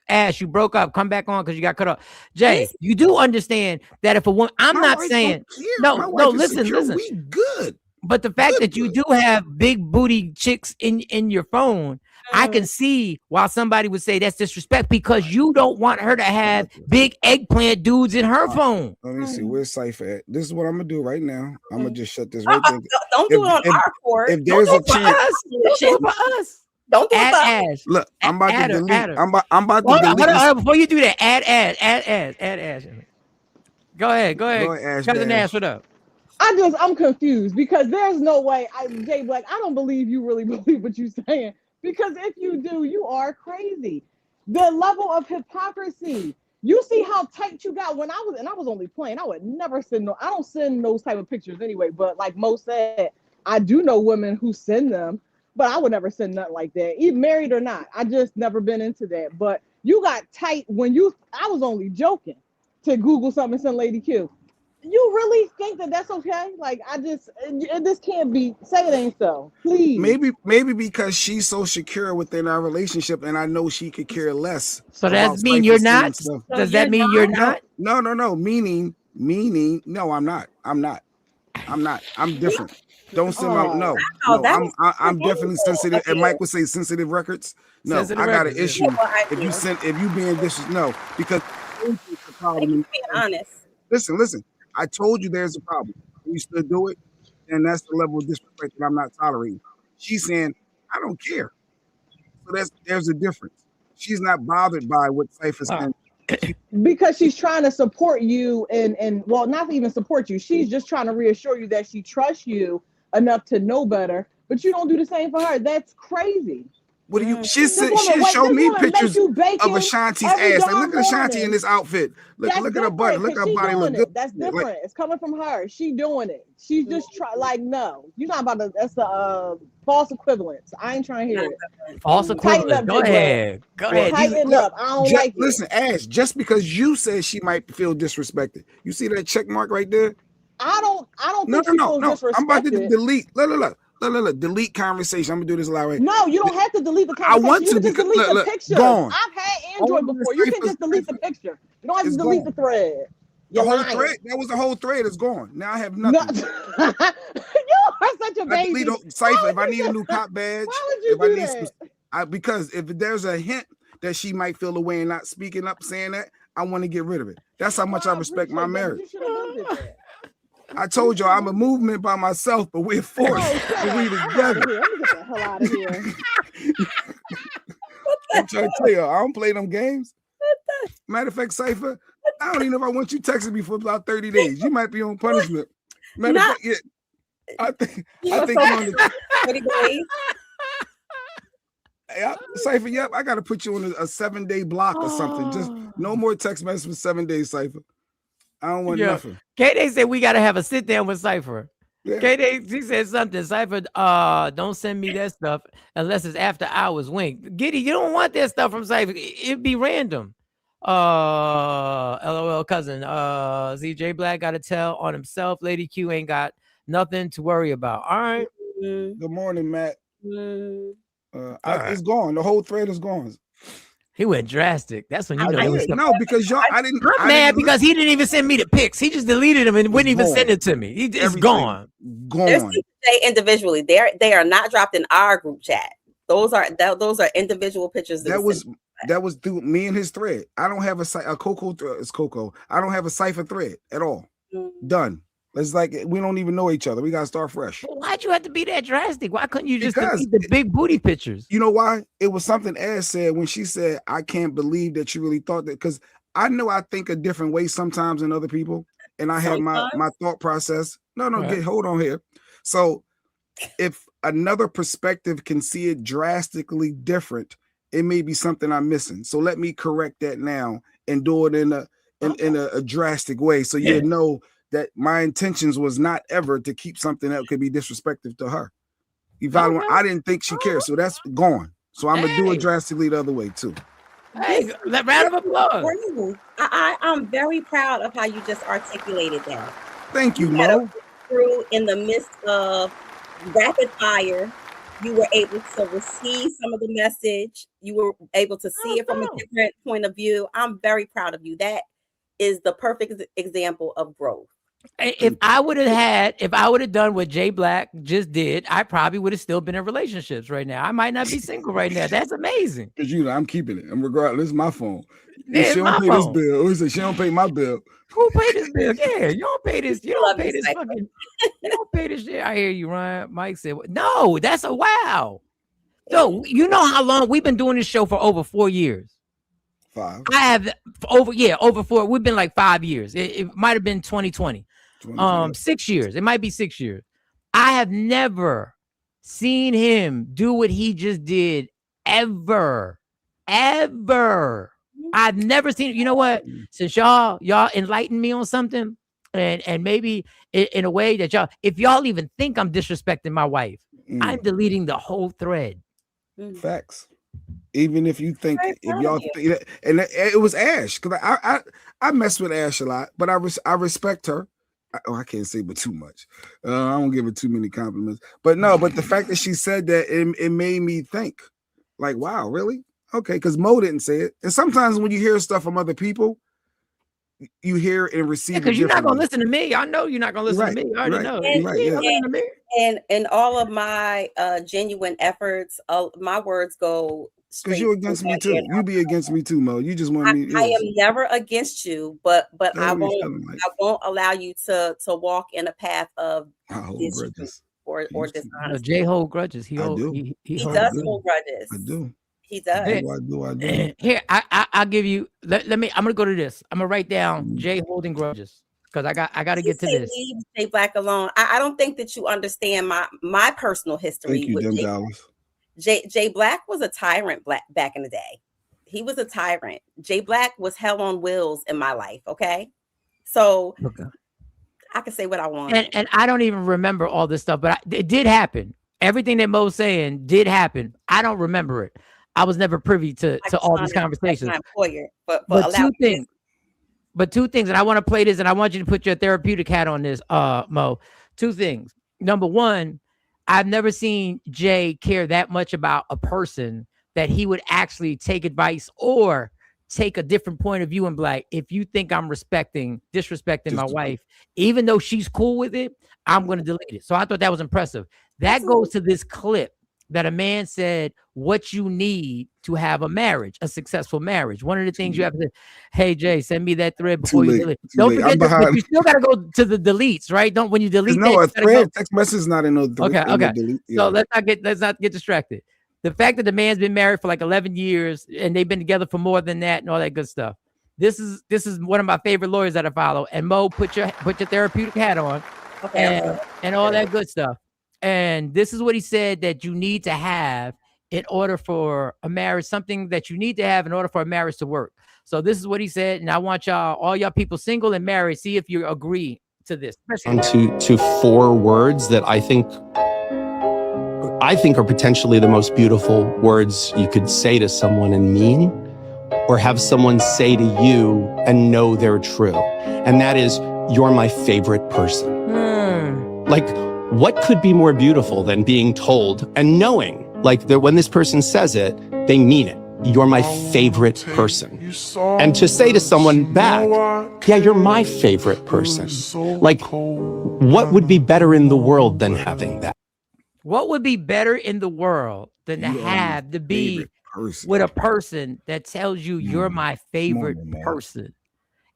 Ash, you broke up. Come back on because you got cut off. Jay, you do understand that if a woman, I'm not saying no. Listen. We good. But the fact that you do have big booty chicks in your phone, I can see why somebody would say that's disrespect because you don't want her to have big eggplant dudes in her phone. Let me see. Where's Cypher at? This is what I'm gonna do right now. I'm gonna just shut this right there. Don't do it on our court. If there's a chance, don't do it for us. Don't do it for Ash. Look, I'm about to delete. I'm about to Hold delete. on, before you do that, add Ash. Go ahead. Ash. Cousin Ash, what up? I'm confused because there's no way, Jay Black, I don't believe you really believe what you're saying. Because if you do, you are crazy. The level of hypocrisy. You see how tight you got when I was only playing. I would never send I don't send those type of pictures anyway. But like Mo said, I do know women who send them, but I would never send nothing like that, even married or not. I just never been into that. But you got tight when I was only joking to Google something and send Lady Q. You really think that that's okay? Like, this can't be, say it ain't so, please. Maybe because she's so secure within our relationship and I know she could care less. So that mean you're not? Does that mean you're not? No. Meaning, no, I'm not. I'm different. Don't send out, no. I'm definitely sensitive. And Mike would say sensitive records. No, Sensitive I got an records, issue. If you being disrespectful, no, because the problem. Being honest. Listen. I told you there's a problem. You still do it, and that's the level of disrespect that I'm not tolerating. She's saying, I don't care. So there's a difference. She's not bothered by what Cypher said. because she's trying to support you and well, not even support you. She's just trying to reassure you that she trusts you enough to know better, but you don't do the same for her. That's crazy. What do you? She woman, showed this me woman make pictures you bacon of Ashanti's every ass. Like, darn look at Ashanti morning. in this outfit. Look That's at her butt. different, Look at 'cause her she body. Look doing good. it. That's Like, different. It's coming from her. She doing it. She's just like, no, you're not about to. That's the false equivalence. I ain't trying to hear it. False Tighten equivalence. up, Go J Black. ahead. Go ahead. Tighten up. I don't like it. Listen, Ash. Just because you said she might feel disrespected, you see that check mark right there? I don't No, think she feels disrespected. I'm about to delete. Look. Delete conversation. I'm gonna do this live right. No, you don't have to delete the conversation. I want you to can just because delete the picture. gone. I've had Android before. You can just delete the picture. You don't have to delete the thread. The You're whole lying. thread. That was the whole thread is gone. Now I have nothing. You are such a I baby. delete Cypher if I need a new cop badge. Why would you do that? Because if there's a hint that she might feel away and not speaking up, saying that, I want to get rid of it. That's how much I respect my marriage. You should have done that. I told y'all I'm a movement by myself, but we're forced. We together. Let me get the hell out of here. I'm trying to tell you, I don't play them games. Matter of fact, Cypher, I don't even know if I want you texting me for about 30 days. You might be on punishment. Matter of fact, yeah, I think you're on the 30 days. Yep, Cypher, yep, I got to put you on a 7-day block or something. Just no more text messages for 7 days, Cypher. I don't want nothing. K-Day said we got to have a sit down with Cypher. Yeah. K-Day, she said something. Cypher, don't send me that stuff unless it's after hours. Wink. Giddy, you don't want that stuff from Cypher. It'd be random. LOL cousin. ZJ Black got to tell on himself. Lady Q ain't got nothing to worry about. All right. Good morning, Matt. It's gone. The whole thread is gone. He went drastic. That's when you know. No, because y'all, I'm mad because he didn't even send me the pics. He just deleted them and wouldn't even send it to me. It's gone. They're individually. They are not dropped in our group chat. Those are individual pictures. That was through me and his thread. I don't have a Coco thread. It's Coco. I don't have a Cypher thread at all. Done. It's like we don't even know each other. We gotta start fresh. Well, why'd you have to be that drastic? Why couldn't you just delete the big booty pictures? You know why? It was something Ash said when she said, "I can't believe that you really thought that." Because I know I think a different way sometimes than other people, and I have my thought process. No, right. Hold on here. So, if another perspective can see it drastically different, it may be something I'm missing. So let me correct that now and do it in a drastic way, so you know that my intentions was not ever to keep something that could be disrespectful to her. I didn't think she cared, so that's gone. So I'm gonna do it drastically the other way too. Hey, round of applause. I'm very proud of how you just articulated that. Thank you, Mo. Through in the midst of rapid fire, you were able to receive some of the message. You were able to see it from a different point of view. I'm very proud of you. That is the perfect example of growth. If I would have done what Jay Black just did, I probably would have still been in relationships right now. I might not be single right now. That's amazing. Because I'm keeping it. And regardless, this is my phone. It's she don't pay this bill. She don't pay my bill. Who pay this bill? Yeah, you don't pay this. You don't pay this fucking. You don't pay this shit. I hear you, Ryan. Mike said, "No, that's a wow." So you know how long we've been doing this show for? Over 4 years. 5. I have over 4. We've been like 5 years. It might have been 2020. 6 years. It might be 6 years. I have never seen him do what he just did ever. I've never seen it. You know what? Since y'all enlightened me on something, and maybe in a way that if y'all even think I'm disrespecting my wife, I'm deleting the whole thread. Facts. Even if you think, if y'all think that, and it was Ash, because I mess with Ash a lot, but I respect her. I can't say but too much. I don't give her too many compliments. But the fact that she said that, it made me think, like, wow, really? Okay, because Mo didn't say it. And sometimes when you hear stuff from other people, you hear and receive it. Because you're not gonna listen to me. I know you're not gonna listen to me. I already know. And all of my genuine efforts, my words go. Because you're against me too. You be against me too, Mo. You just want me. I am never against you, but I won't allow you to walk in a path of disrespect or dishonor. Jay hold grudges. He does hold grudges. I do. He does. Here, I'll give you. Let me. I'm gonna go to this. I'm gonna write down Jay holding grudges because I got to get to this. Leave Jay Black alone. I don't think that you understand my personal history. Thank you, with Jay Black was a tyrant back in the day. He was a tyrant. Jay Black was hell on wheels in my life. Okay, so I can say what I want. And I don't even remember all this stuff, but it did happen. Everything that Mo's saying did happen. I don't remember it. I was never privy to all these conversations. But two things, and I want to play this, and I want you to put your therapeutic hat on this, Mo. Two things. Number one, I've never seen Jay care that much about a person that he would actually take advice or take a different point of view and be like, if you think I'm disrespecting my wife, even though she's cool with it, I'm going to delete it. So I thought that was impressive. That goes to this clip that a man said what you need to have a marriage, a successful marriage. One of the things you have to say, hey, Jay, send me that thread before you delete. Don't forget this, but you still got to go to the deletes, right? Don't when you delete a thread, text message is not in no okay. Delete, so let's not get distracted. The fact that the man's been married for like 11 years and they've been together for more than that and all that good stuff. This is one of my favorite lawyers that I follow. And Mo, put your therapeutic hat on and all that good stuff. And this is what he said that you need to have in order for a marriage, something that you need to have in order for a marriage to work. So this is what he said. And I want all y'all people single and married, see if you agree to this. To 4 words that I think are potentially the most beautiful words you could say to someone and mean, or have someone say to you and know they're true. And that is, you're my favorite person. Like, what could be more beautiful than being told and knowing, like, that when this person says it, they mean it. You're my favorite person. And to say to someone back, yeah, you're my favorite person. Like, what would be better in the world than having that? What would be better in the world than to be with a person that tells you you're my favorite person?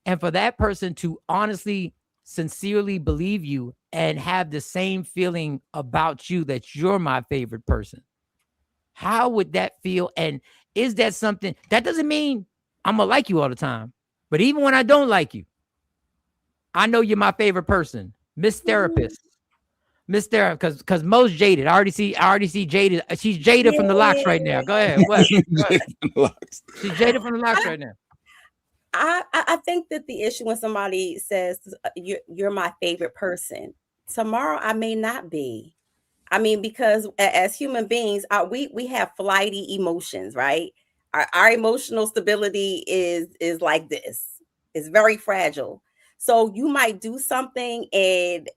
And for that person to honestly, sincerely believe you and have the same feeling about you that you're my favorite person. How would that feel? And is that something that doesn't mean I'm gonna like you all the time, but even when I don't like you, I know you're my favorite person. Miss Therapist. Because Mo's jaded. I already see jaded. She's jaded from the locks right now. Go ahead. What? She's jaded from the locks right now. I think that the issue when somebody says you're my favorite person, tomorrow I may not be. I mean, because as human beings, we have flighty emotions, right? Our emotional stability is like this. It's very fragile. So you might do something, and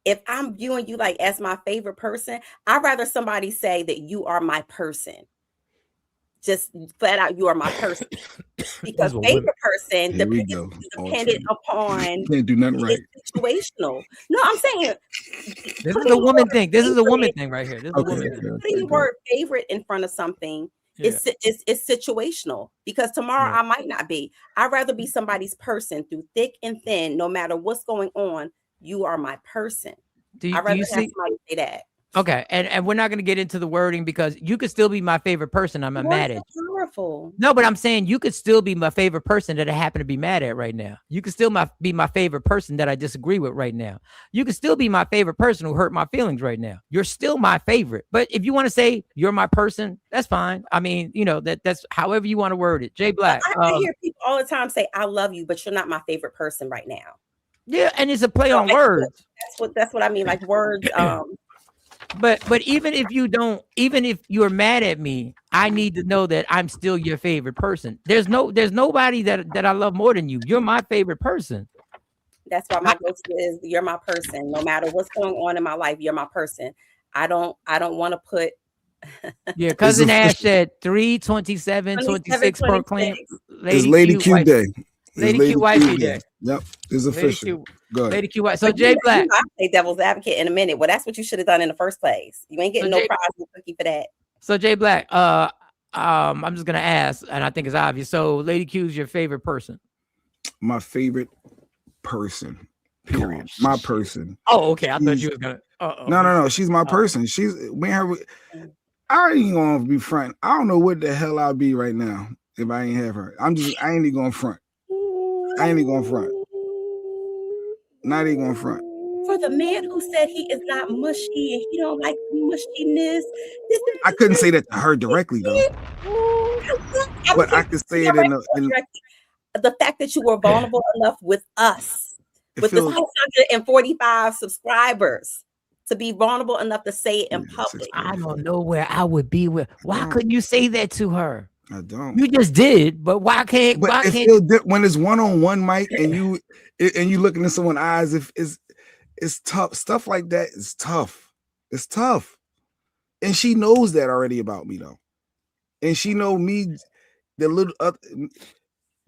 if I'm viewing you like as my favorite person, I'd rather somebody say that you are my person. Just flat out, you are my person. Because favorite person dependent upon can't do nothing right. Situational. No, I'm saying this is a woman thing. This is a woman thing right here. This is a woman thing. Putting the word favorite in front of something is situational, because tomorrow I might not be. I'd rather be somebody's person through thick and thin, no matter what's going on. You are my person. I'd rather have somebody say that. Okay, and we're not going to get into the wording because you could still be my favorite person I'm mad at. Powerful. No, but I'm saying you could still be my favorite person that I happen to be mad at right now. You could still be my favorite person that I disagree with right now. You could still be my favorite person who hurt my feelings right now. You're still my favorite. But if you want to say you're my person, that's fine. I mean, that's however you want to word it. Jay Black. I hear people all the time say, I love you, but you're not my favorite person right now. Yeah, and it's a play on words. That's what I mean, like words. But even if you're mad at me, I need to know that I'm still your favorite person. There's nobody that I love more than you. You're my favorite person. That's why my go-to is you're my person. No matter what's going on in my life, you're my person. I don't want to put. Yeah, cousin Ash said 3/27/26 per claim. It's Lady Q Day. Lady Q Wifey Day. Yep, it's official. Go ahead. Lady Q White. So Jay Black. I'll play devil's advocate in a minute. Well, that's what you should have done in the first place. You ain't getting no prize or cookie for that. So Jay Black, I'm just gonna ask, and I think it's obvious. So Lady Q is your favorite person? My favorite person. Period. My person. Oh, okay. I thought you were gonna. No. She's my person. She's me and her. I ain't gonna be front. I don't know what the hell I'll be right now if I ain't have her. I ain't even gonna front. I ain't even gonna front. Not even gonna front. For the man who said he is not mushy and he don't like the mushiness, I couldn't say that to her directly though. But I could say it in the fact that you were vulnerable enough with us, with the 645 subscribers, to be vulnerable enough to say it in public. I don't know where I would be with. Why couldn't you say that to her? I don't. You just did, but why can't? But why it can't? feels when it's one-on-one, Mike, and you looking in someone's eyes, if it's tough. Stuff like that is tough. It's tough, and she knows that already about me though, and she know me. The little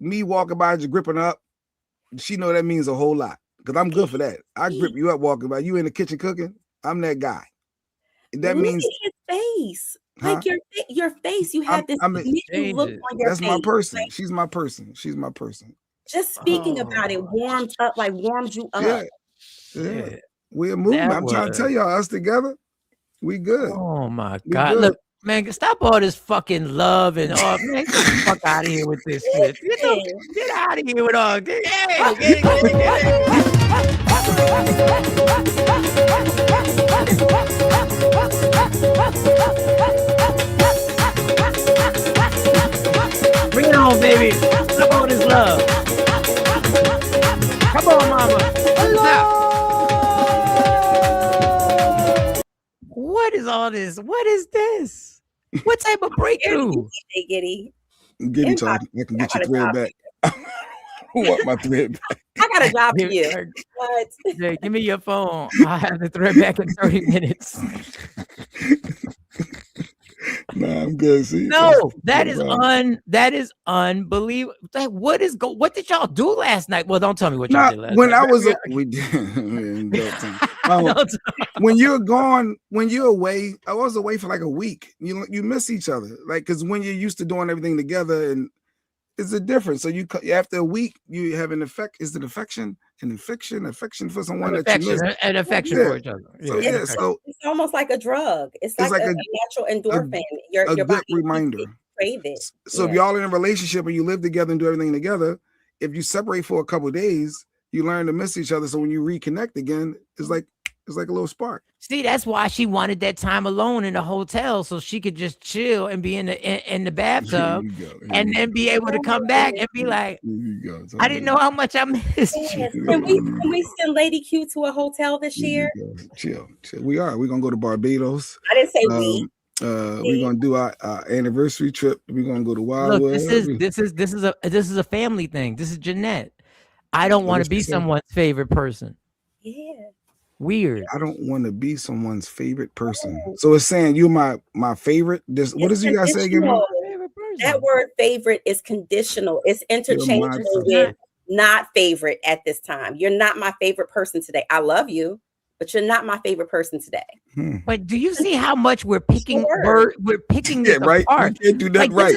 me walking by, just gripping up. She know that means a whole lot because I'm good for that. I grip you up walking by. You in the kitchen cooking. I'm that guy. That means his face. Huh? Like your face, you have this new look on your that's face. my person. Like, She's my person. She's my person. just speaking about it warmed you up. Yeah. We're moving. I'm trying to tell y'all, us together, we good. Oh my God! Look, man, stop all this fucking love and all. Man, get the fuck out of here with this shit. Get out of here with all. Bring it on, baby. Stop all this love. Come on, mama. What is all this? What is this? What type of breakthrough? Giddy. Giddy talking. I can get your thread back. I want my thread back. I got a job for you. What? Yeah, give me your phone. I'll have the thread back in 30 minutes. Nah, I'm good. See, no, that is unbelievable. Like, what did y'all do last night? Well, don't tell me what y'all did last when night. I was we did when you're gone, when you're away. I was away for like a week. You miss each other, like, because when you're used to doing everything together, and it's a difference. So you after a week, you have an effect. Is it affection for someone that you miss? An affection for each other. Yeah. So it's almost like a drug. It's like a natural endorphin. Your good body reminder. Crave it. So if y'all in a relationship and you live together and do everything together, if you separate for a couple of days, you learn to miss each other. So when you reconnect again, it's like a little spark. See, that's why she wanted that time alone in the hotel so she could just chill and be in the bathtub and then be able to come back and be like, I didn't know how much I missed you. Can we send Lady Q to a hotel this year? Chill. We're gonna go to Barbados. I didn't say we. We're gonna do our anniversary trip. We're gonna go to Wildwood. Look, this is a family thing. This is Jeanette. I don't want to be someone's favorite person. Yeah. Weird. I don't want to be someone's favorite person. So it's saying you're my favorite. What does you guys say again? That word favorite is conditional. It's interchangeable with not favorite at this time. You're not my favorite person today. I love you, but you're not my favorite person today. But do you see how much we're picking this right? apart? You can't do that right.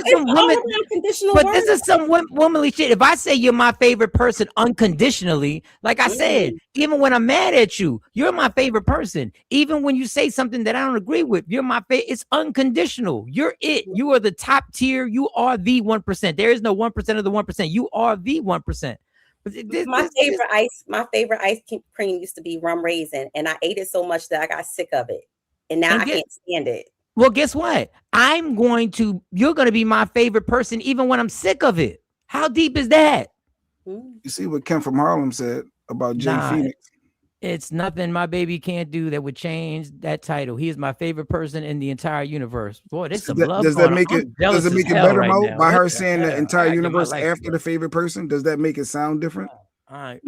This is some womanly shit. If I say you're my favorite person unconditionally, like I said, even when I'm mad at you, you're my favorite person. Even when you say something that I don't agree with, you're my favorite. It's unconditional. You're it. You are the top tier. You are the 1%. There is no 1% of the 1%. You are the 1%. My favorite ice cream used to be rum raisin, and I ate it so much that I got sick of it, and now I can't stand it. Well, guess what? You're going to be my favorite person even when I'm sick of it. How deep is that? You see what Ken from Harlem said about Jay Phoenix? It's nothing my baby can't do that would change that title. He is my favorite person in the entire universe. Boy, there's some love. Does that make it better, Mo? By her saying the entire universe after after the favorite person, does that make it sound different? I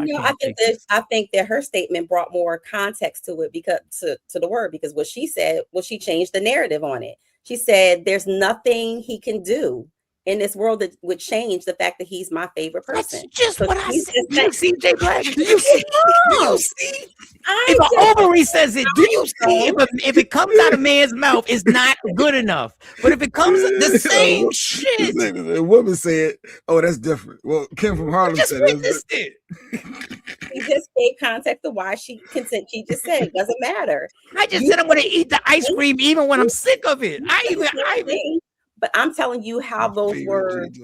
think that her statement brought more context to it because to the word, because what she said, she changed the narrative on it. She said there's nothing he can do in this world that would change the fact that he's my favorite person. That's just So what I he's said. just Do you that- see, Jay Black? Do you see? Do you see? If an just- ovary says it, do you see? If it comes out of man's mouth, it's not good enough. But if it comes the same shit, A woman said, "Oh, that's different." Well, Kim from Harlem just said witnessed it. He just gave context of why she consent. She just said it doesn't matter. I just said I'm going to eat the ice cream even when I'm sick of it. But I'm telling you how those words,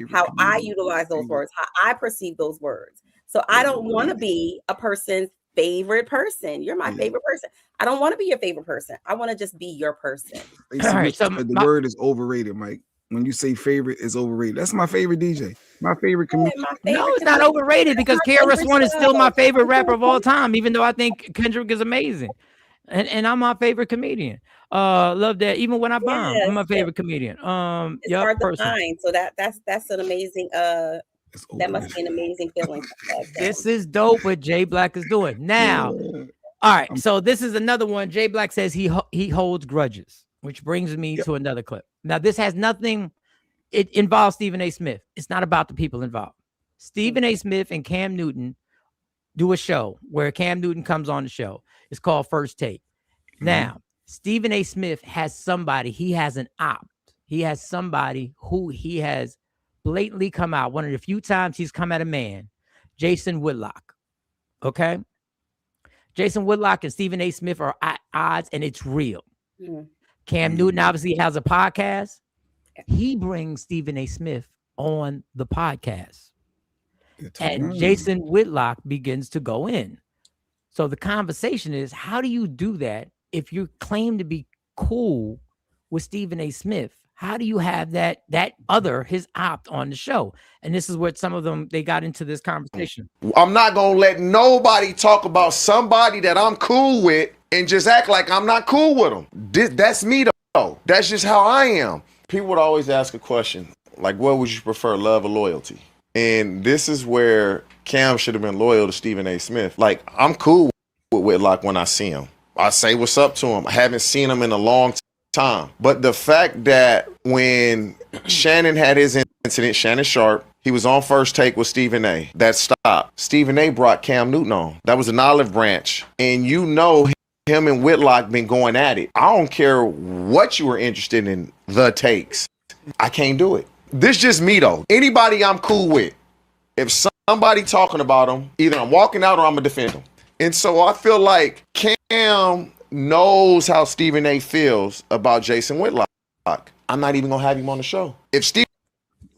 how I utilize those words, how I perceive those words. So I don't want to be a person's favorite person. You're my favorite person. I don't want to be your favorite person. I want to just be your person. All right, so the word is overrated, Mike. When you say favorite, is overrated. That's my favorite DJ. My favorite comedian. No, it's not overrated because KRS-One is still my favorite rapper of all time, even though I think Kendrick is amazing. And I'm my favorite comedian. Love that. Even when I bomb, I'm my favorite comedian. It's hard to find. So that's an amazing that must be an amazing feeling. This is dope what Jay Black is doing. Now, all right. So this is another one. Jay Black says he holds grudges, which brings me to another clip. Now, this has nothing, it involves Stephen A. Smith. It's not about the people involved. Stephen A. Smith and Cam Newton do a show where Cam Newton comes on the show. It's called First Take. Now, Stephen A. Smith has somebody, he has an opt. He has somebody who he has blatantly come out. One of the few times he's come at a man, Jason Whitlock. Okay? Jason Whitlock and Stephen A. Smith are at odds, and it's real. Cam Newton obviously has a podcast. He brings Stephen A. Smith on the podcast. And Jason Whitlock begins to go in. So the conversation is, how do you do that if you claim to be cool with Stephen A. Smith? How do you have that his opt on the show? And this is where some of them, they got into this conversation. I'm not going to let nobody talk about somebody that I'm cool with and just act like I'm not cool with them. That's me though. That's just how I am. People would always ask a question, like, what would you prefer, love or loyalty? And this is where Cam should have been loyal to Stephen A. Smith. Like, I'm cool with Whitlock when I see him. I say what's up to him. I haven't seen him in a long time. But the fact that when Shannon had his incident, Shannon Sharp, he was on First Take with Stephen A. That stopped. Stephen A. brought Cam Newton on. That was an olive branch. And you know him and Whitlock been going at it. I don't care what you were interested in the takes. I can't do it. This just me though. Anybody I'm cool with, if somebody talking about them, either I'm walking out or I'm gonna defend them. And so I feel like Cam knows how Stephen A. feels about Jason Whitlock. I'm not even gonna have him on the show. If Steve.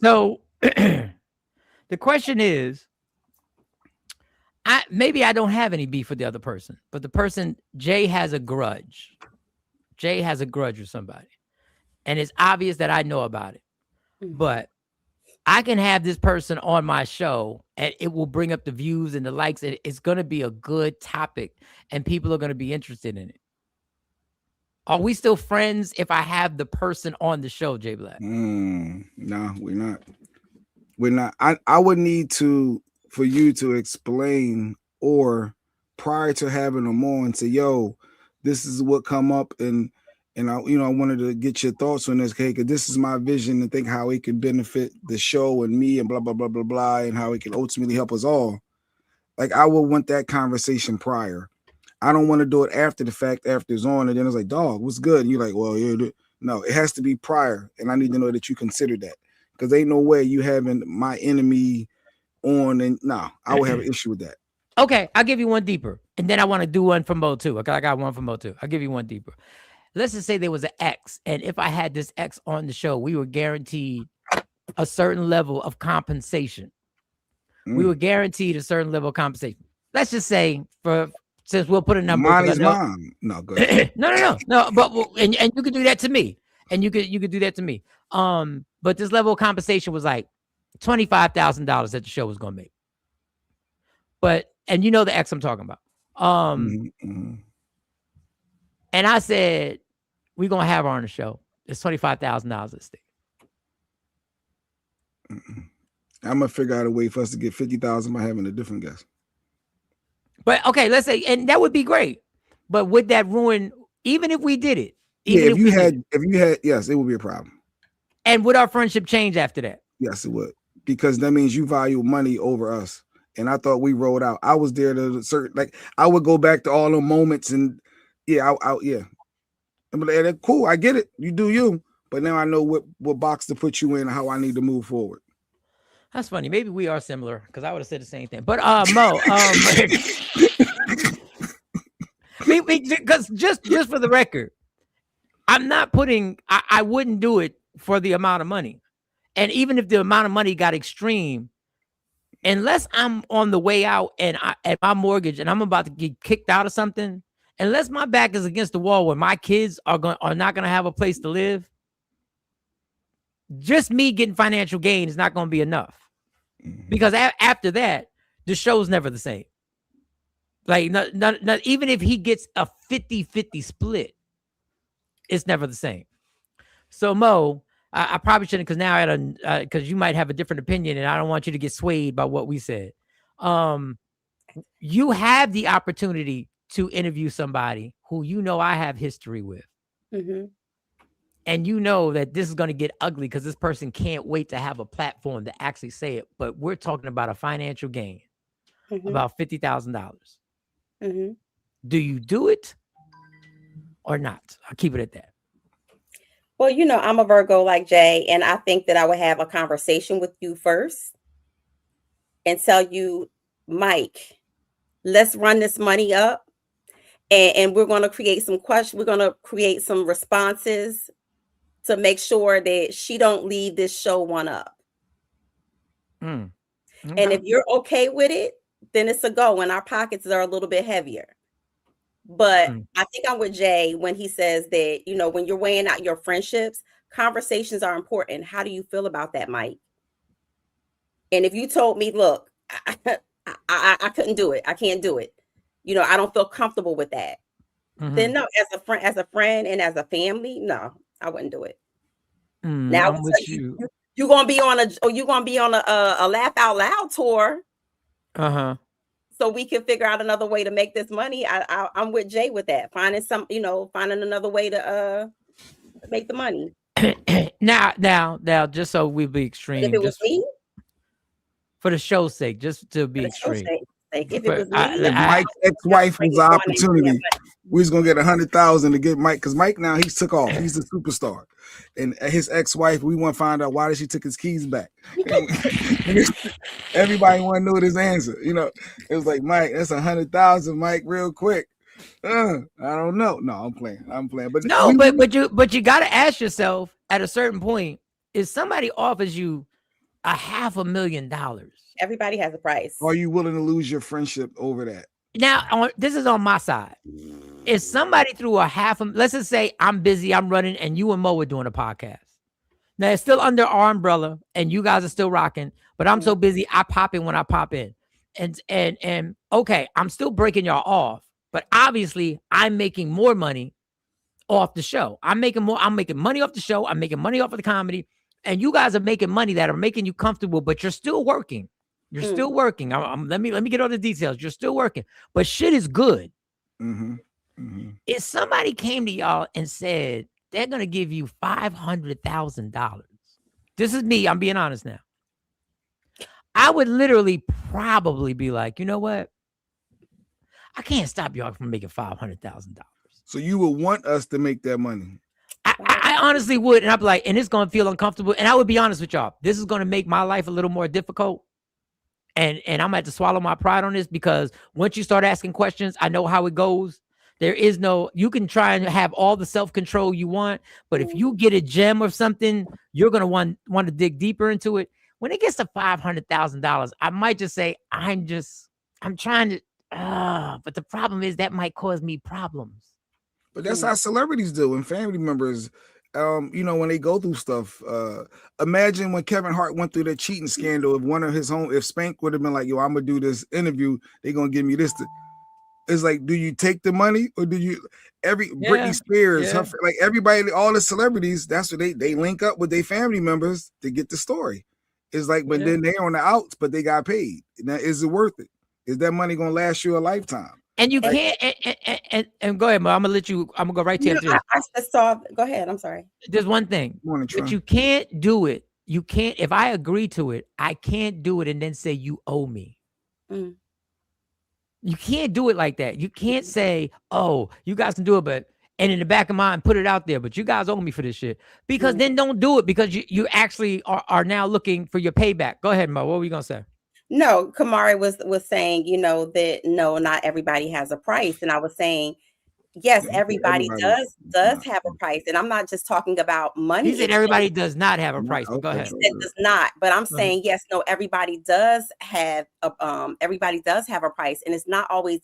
So the question is, maybe I don't have any beef with the other person, but the person, Jay has a grudge. Jay has a grudge with somebody. And it's obvious that I know about it. But I can have this person on my show and it will bring up the views and the likes. And it's going to be a good topic and people are going to be interested in it. Are we still friends if I have the person on the show, Jay Black? No, we're not. We're not. I would need for you to explain, or prior to having them on, say, yo, this is what come up, and I wanted to get your thoughts on this, okay? Because this is my vision and think how it could benefit the show and me and blah, blah, blah, blah, blah, and how it can ultimately help us all. Like, I would want that conversation prior. I don't want to do it after the fact, after it's on, and then it's like, dog, what's good? And you're like, well, yeah, no, it has to be prior, and I need to know that you consider that, because ain't no way you having my enemy on, and I would have an issue with that. Okay, I'll give you one deeper, and then I want to do one from Mo too. Okay, I got one from Mo too. I'll give you one deeper. Let's just say there was an X, and if I had this X on the show, we were guaranteed a certain level of compensation. We were guaranteed a certain level of compensation. Let's just say, since we'll put a number. Money's mine. No, go ahead. no. But and you could do that to me, and you could do that to me. But this level of compensation was like $25,000 that the show was gonna make. And you know the X I'm talking about. And I said, we're gonna have her on the show. It's $25,000 at stake. I'm gonna figure out a way for us to get 50,000 by having a different guest. But okay, let's say, and that would be great. But would that ruin, even if we did it? If you had, yes, it would be a problem. And would our friendship change after that? Yes, it would, because that means you value money over us. And I thought we rolled out. I was there to certain, like I would go back to all the moments and yeah. I'm like, cool, I get it. You do you, but now I know what box to put you in and how I need to move forward. That's funny. Maybe we are similar because I would have said the same thing. But Mo, because just for the record, I'm not putting. I wouldn't do it for the amount of money, and even if the amount of money got extreme, unless I'm on the way out and at my mortgage and I'm about to get kicked out of something, unless my back is against the wall where my kids are not gonna have a place to live, just me getting financial gain is not gonna be enough. Because after that, the show's never the same. Like, not even if he gets a 50-50 split, it's never the same. So Mo, I probably shouldn't, because now because you might have a different opinion, and I don't want you to get swayed by what we said. You have the opportunity to interview somebody who you know I have history with. Mm-hmm. And you know that this is going to get ugly because this person can't wait to have a platform to actually say it. But we're talking about a financial gain, about $50,000. Mm-hmm. Do you do it or not? I'll keep it at that. Well, you know, I'm a Virgo like Jay, and I think that I would have a conversation with you first and tell you, Mike, let's run this money up, and we're going to create some questions. We're going to create some responses to make sure that she don't leave this show one up. Okay. And if you're okay with it, then it's a go, and our pockets are a little bit heavier. But I think I'm with Jay when he says that, you know, when you're weighing out your friendships, conversations are important. How do you feel about that, Mike? And if you told me, look, I couldn't do it, I can't do it, you know, I don't feel comfortable with that, then no, as a friend and as a family, no, I wouldn't do it. Now I'm with you. You're gonna be on a laugh out loud tour. So we can figure out another way to make this money. I'm with Jay with that. Finding another way to make the money. Now, just so we be extreme. If it was me, for the show's sake, just to be extreme. If it was me, if Mike's ex-wife was the opportunity, we was gonna get 100,000 to get Mike, because Mike now he's took off. He's a superstar, and his ex-wife, we want to find out why did she took his keys back. Everybody want to know his answer. You know, it was like, Mike, that's 100,000, Mike, real quick. I don't know. No, I'm playing. But no, but you got to ask yourself at a certain point: if somebody offers you $500,000, everybody has a price. Are you willing to lose your friendship over that? Now, this is on my side. If somebody threw let's just say I'm busy, I'm running, and you and Mo are doing a podcast. Now it's still under our umbrella, and you guys are still rocking. But I'm so busy, I pop in when I pop in, and okay, I'm still breaking y'all off. But obviously, I'm making more money off the show. I'm making money off the show. I'm making money off of the comedy, and you guys are making money that are making you comfortable. But you're still working. You're still working. Let me get all the details. You're still working, but shit is good. If somebody came to y'all and said they're gonna give you $500,000, this is me. I'm being honest now. I would literally probably be like, you know what? I can't stop y'all from making $500,000. So you would want us to make that money? I honestly would, and I'd be like, and it's gonna feel uncomfortable. And I would be honest with y'all. This is gonna make my life a little more difficult. And I'm gonna have to swallow my pride on this, because once you start asking questions, I know how it goes. You can try and have all the self-control you want, but if you get a gem or something, you're gonna want to dig deeper into it. When it gets to $500,000, I might just say, I'm trying to, but the problem is that might cause me problems. But that's how celebrities do, and family members. You know, when they go through stuff, imagine when Kevin Hart went through that cheating scandal. If Spank would have been like, yo, I'm gonna do this interview, they're gonna give me this. It's like, do you take the money, or do you Britney Spears, like everybody, all the celebrities, that's what they link up with their family members to get the story. It's like, but then they're on the outs, but they got paid. Now, is it worth it? Is that money gonna last you a lifetime? And you can't. And go ahead, Mo. I'm gonna let you. I'm gonna go right to you. I just saw. Go ahead. I'm sorry. There's one thing, but you can't do it. You can't. If I agree to it, I can't do it and then say you owe me. Mm. You can't do it like that. You can't say, "Oh, you guys can do it," but and in the back of mind, put it out there. But you guys owe me for this shit, because then don't do it, because you actually are now looking for your payback. Go ahead, Mo. What were you gonna say? No, Kamari was saying, you know, that no, not everybody has a price, and I was saying, yes, everybody does have a price, and I'm not just talking about money. He said everybody does not have a price. But go ahead. It does not, but I'm saying yes, no, everybody does have a price, and it's not always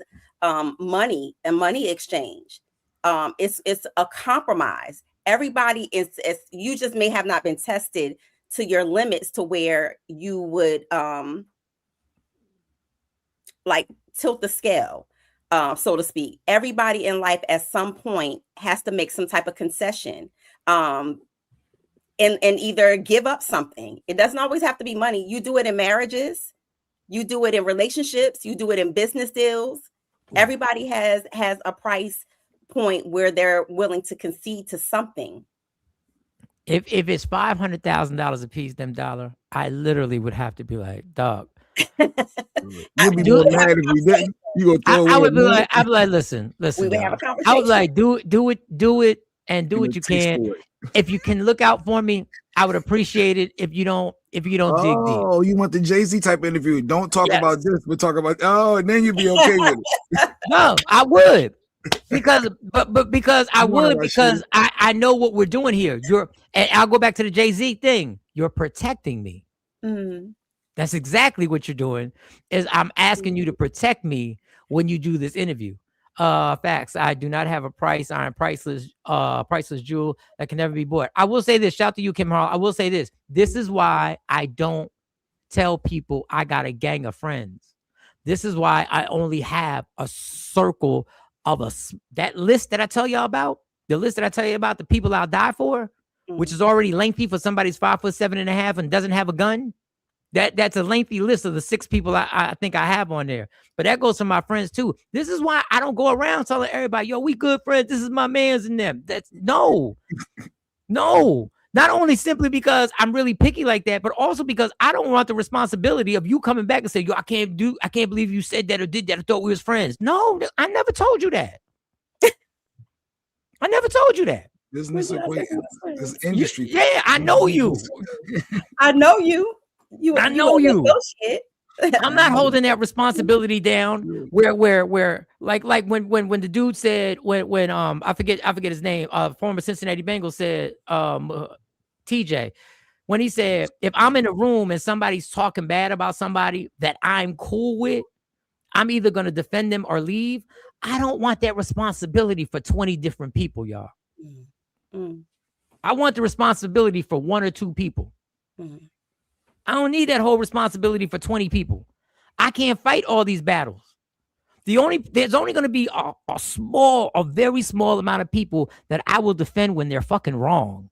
money and money exchange. It's a compromise. Everybody is you just may have not been tested to your limits to where you would like tilt the scale, so to speak. Everybody in life at some point has to make some type of concession, and either give up something. It doesn't always have to be money. You do it in marriages, you do it in relationships, you do it in business deals. Everybody has a price point where they're willing to concede to something. If it's $500,000 a piece, them dollar, I literally would have to be like, dog. You'd be more mad if we didn't. You gonna throw I away would be money? like, I'd be like, listen. We would have a dog. conversation. I would like do it, and do what you can. If you can look out for me, I would appreciate it. If you don't dig deep. Oh, you want the Jay-Z type interview? Don't talk about this, but talk about and then you'd be okay with it. No, I would. Because I would, because I know what we're doing here. And I'll go back to the Jay-Z thing. You're protecting me. Mm-hmm. That's exactly what you're doing. Is I'm asking you to protect me when you do this interview. Facts. I do not have a price. I'm priceless jewel that can never be bought. I will say this. Shout out to you, Kim Harl. I will say this. This is why I don't tell people I got a gang of friends. This is why I only have a circle of that list that I tell y'all about. The list that I tell you about, the people I'll die for, which is already lengthy for somebody's 5'7.5" and doesn't have a gun. That's a lengthy list of the 6 people I think I have on there. But that goes for my friends too. This is why I don't go around telling everybody, yo, we good friends. This is my man's and them. That's no. Not only simply because I'm really picky like that, but also because I don't want the responsibility of you coming back and say, yo, I can't believe you said that or did that. I thought we was friends. No, I never told you that. I never told you that. Business acquaintance. This industry. Yeah, I know you. I know you. I know you. I'm not holding that responsibility down. Where like when the dude said when I forget his name, former Cincinnati Bengals said TJ, when he said, if I'm in a room and somebody's talking bad about somebody that I'm cool with, I'm either gonna defend them or leave. I don't want that responsibility for 20 different people, y'all. I want the responsibility for 1 or 2 people. I don't need that whole responsibility for 20 people. I can't fight all these battles. There's only going to be a very small amount of people that I will defend when they're fucking wrong.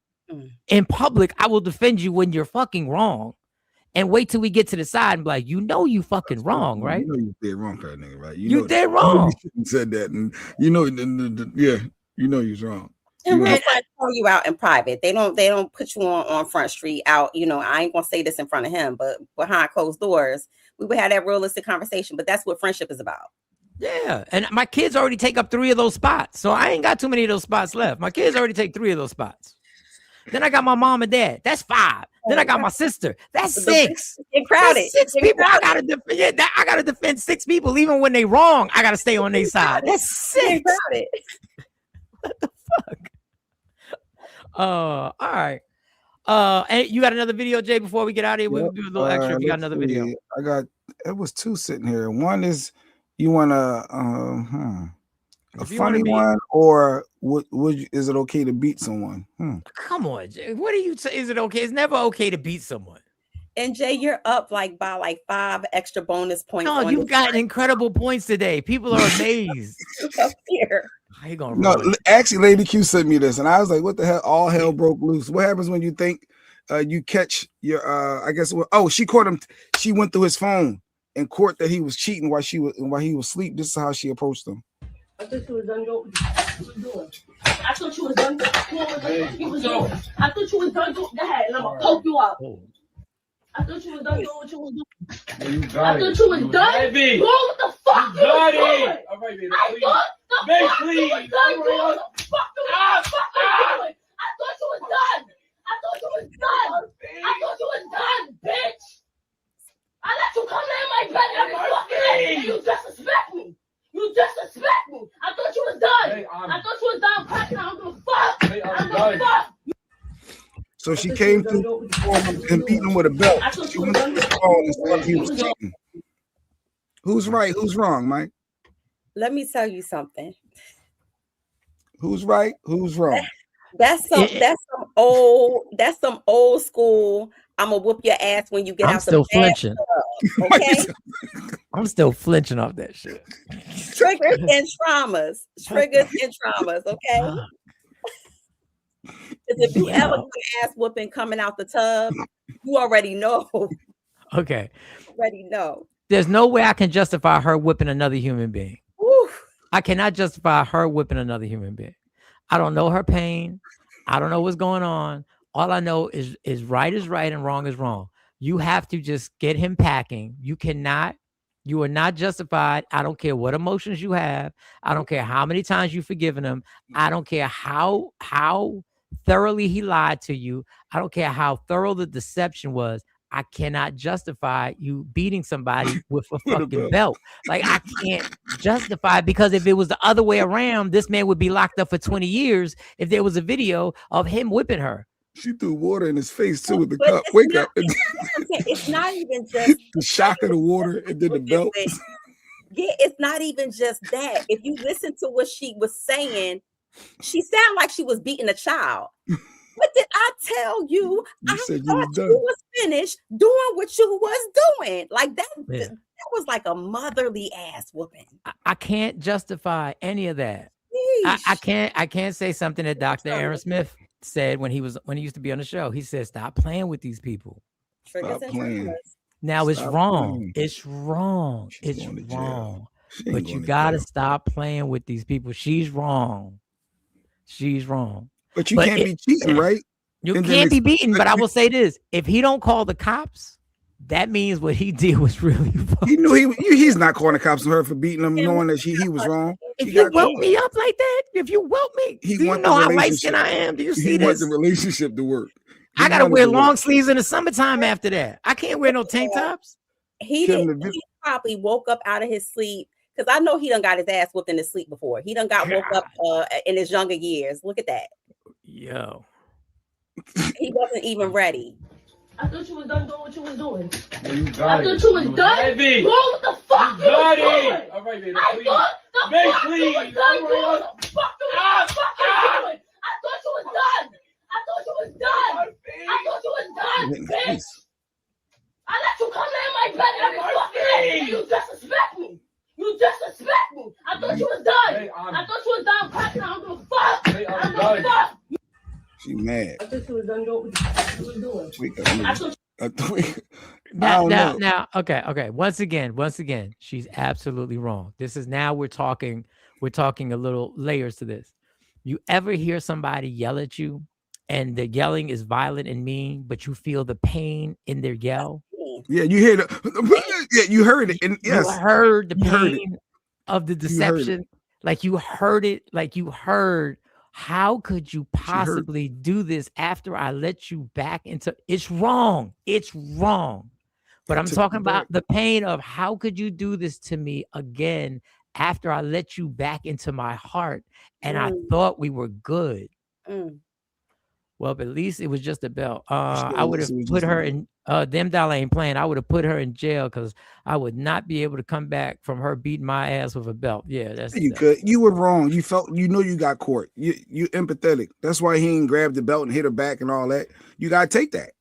In public, I will defend you when you're fucking wrong. And wait till we get to the side and be like, you know you fucking wrong, right? You know you did wrong, kind of nigga, right? You did wrong. You said that, and you know, you know you're wrong. And they call you out in private. They don't put you on Front Street out. You know, I ain't gonna say this in front of him, but behind closed doors, we would have that realistic conversation. But that's what friendship is about. Yeah, and my kids already take up 3 of those spots, so I ain't got too many of those spots left. My kids already take 3 of those spots. Then I got my mom and dad. That's 5. Then I got my sister. That's 6. Get crowded. That's 6 people. I gotta defend. I gotta defend 6 people, even when they wrong. I gotta stay on their side. That's 6. What the fuck? All right. And you got another video, Jay? Before we get out of here, we'll do a little extra. If you got another video, it was 2 sitting here. One is you want a funny one, or is it okay to beat someone? Come on, Jay. What are you say? Is it okay? It's never okay to beat someone. And Jay, you're up by 5 extra bonus points. No, you've got incredible points today. People are amazed. Up here. How you gonna actually, Lady Q sent me this, and I was like, "What the hell? All hell broke loose." What happens when you think you catch your? I guess. She caught him. She went through his phone in court that he was cheating while he was asleep. This is how she approached him. I thought you was done doing. I thought you was done doing what you was doing. I thought you was done doing. Go ahead, and I'm gonna poke you up. I thought you was done doing what you was doing. I thought you was done doing what the fuck you was doing. I thought you was done doing what the fuck you was doing. I thought you was done. I thought you was done. I thought you was done, bitch. I let you come in my bed every fucking day and you disrespect me. You disrespect me. I thought you was done. Hey, I thought you was done cracking. I don't give a fuck. Hey, I don't give a fuck. So she came through and beat him with a belt. She went to the phone and said he was cheating. Who's right? Who's wrong, Mike? Let me tell you something. Who's right? Who's wrong? That's some old school. I'm gonna whoop your ass when you get out the flinching. Okay. I'm still flinching off that shit. Triggers and traumas. Okay. If you ever get ass whooping coming out the tub, you already know. Okay. Already know. There's no way I can justify her whipping another human being. Woo. I cannot justify her whipping another human being. I don't know her pain. I don't know what's going on. All I know is right and wrong is wrong. You have to just get him packing. You are not justified. I don't care what emotions you have. I don't care how many times you've forgiven him. I don't care how thoroughly he lied to you. I don't care how thorough the deception was. I cannot justify you beating somebody with a fucking belt. Like, I can't justify, because if it was the other way around, this man would be locked up for 20 years if there was a video of him whipping her. She threw water in his face too with the cup. Wake up. It's not even just the shock of the water and then the belt. Yeah, it's not even just that. If you listen to what she was saying, she sounded like she was beating a child. What did I tell you? I thought you was finished doing what you was doing. Like that, that was like a motherly ass whooping. I can't justify any of that. I can't say something that Dr. Aaron Smith said when he used to be on the show. He said, "Stop playing with these people. Stop playing." Now it's wrong. It's wrong. It's wrong. But you gotta stop playing with these people. She's wrong. She's wrong. But you can't be cheating, right? You can't be beaten. But I will say this: if he don't call the cops, that means what he did was really wrong. He knew he's not calling the cops on her for beating him, knowing that he was wrong. If you welt me up like that, if you welt me, do you know how light skinned I am? Do you see this? He wants the relationship to work. I gotta wear long sleeves in the summertime after that. I can't wear no tank tops. He probably woke up out of his sleep, because I know he done got his ass whooped in his sleep before. He done got woke up in his younger years. Look at that. Yo. He wasn't even ready. I thought you was done doing what you was doing. I thought you was done doing what the fuck you was doing. All right, baby, I thought the fuck you was done doing what the fuck you was doing. I thought you was done. I thought you was done. I thought you was done, bitch. I let you come in my bed every fucking day and you disrespect me. You disrespect me. I thought you was done. I thought you was done cracking. I don't give a fuck. I don't give a fuck. She mad. I thought you was done doing what you was doing. Now, okay. Once again, she's absolutely wrong. This is now we're talking a little layers to this. You ever hear somebody yell at you and the yelling is violent and mean, but you feel the pain in their yell? Yeah, you hear you heard it. And yes, you heard the pain of the deception. Like you heard it, like you heard. How could you possibly do this after I let you back into? It's wrong. It's wrong. But I'm talking about the pain of how could you do this to me again after I let you back into my heart and I thought we were good. Well, but at least it was just a belt. I would have put her in them dollar ain't playing. I would have put her in jail because I would not be able to come back from her beating my ass with a belt. Yeah, that's you could. You were wrong. You felt you got caught. You empathetic. That's why he ain't grabbed the belt and hit her back and all that. You gotta take that.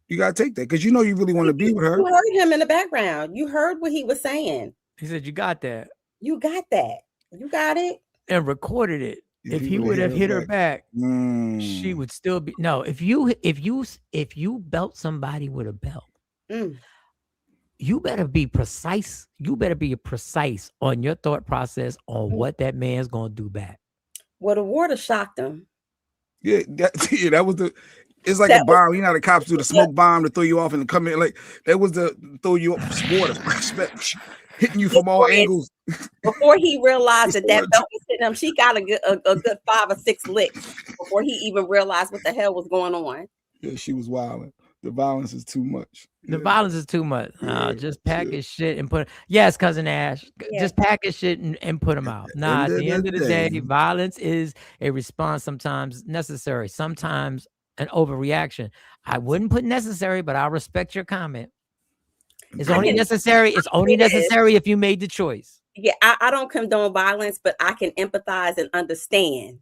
You gotta take that because you really want to be with her. You heard him in the background. You heard what he was saying. He said, "You got that. You got that. You got it." And recorded it. If he would have hit her back, she would still be. No, if you belt somebody with a belt, you better be precise. You better be precise on your thought process on what that man's gonna do back. Well, the water shocked him. Yeah, that was the. It's like a bomb. You know how the cops do the smoke bomb to throw you off and come in. Like that was the throw you up water, hitting you from all angles. Before he realized that belt was hitting him, she got a good 5 or 6 licks before he even realized what the hell was going on. Yeah, she was wilding. The violence is too much. The violence is too much. Just pack his shit and put. Yes, cousin Ash. Just pack his shit and put him out. Nah, at the end of the day, violence is a response. Sometimes necessary. Sometimes an overreaction. I wouldn't put necessary, but I respect your comment. It's only necessary. It's only necessary if you made the choice. Yeah, I don't condone violence, but I can empathize and understand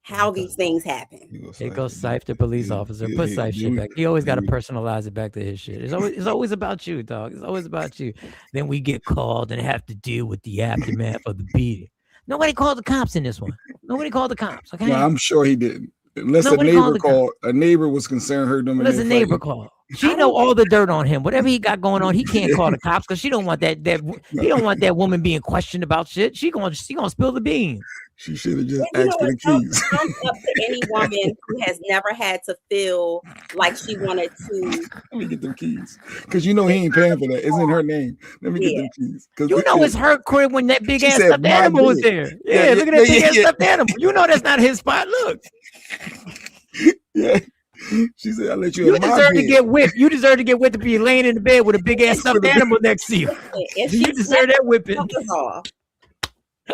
how these things happen. It goes Sife the police officer. Put Sife shit back. He always got to personalize it back to his shit. It's always about you, dog. It's always about you. Then we get called and have to deal with the aftermath of the beating. Nobody called the cops in this one. Nobody called the cops. Okay, no, I'm sure he didn't. Unless a neighbor called. A neighbor was concerned. Heard them. Unless a neighbor called. She know all the dirt on him. Whatever he got going on, he can't call the cops because she don't want that he don't want that woman being questioned about shit. She gonna spill the beans. She should have just asked for the keys. Comes up to any woman who has never had to feel like she wanted to. Let me get them keys, because you know he ain't paying for that. It's in her name. Let me get them keys. You know it's her crib when that big ass stuffed animal was there. Yeah, look at that big ass stuffed animal. You know that's not his spot. Look. Yeah. She said, "I'll let you." You deserve to get whipped. You deserve to get whipped to be laying in the bed with a big ass stuffed animal next to you. You deserve that whipping.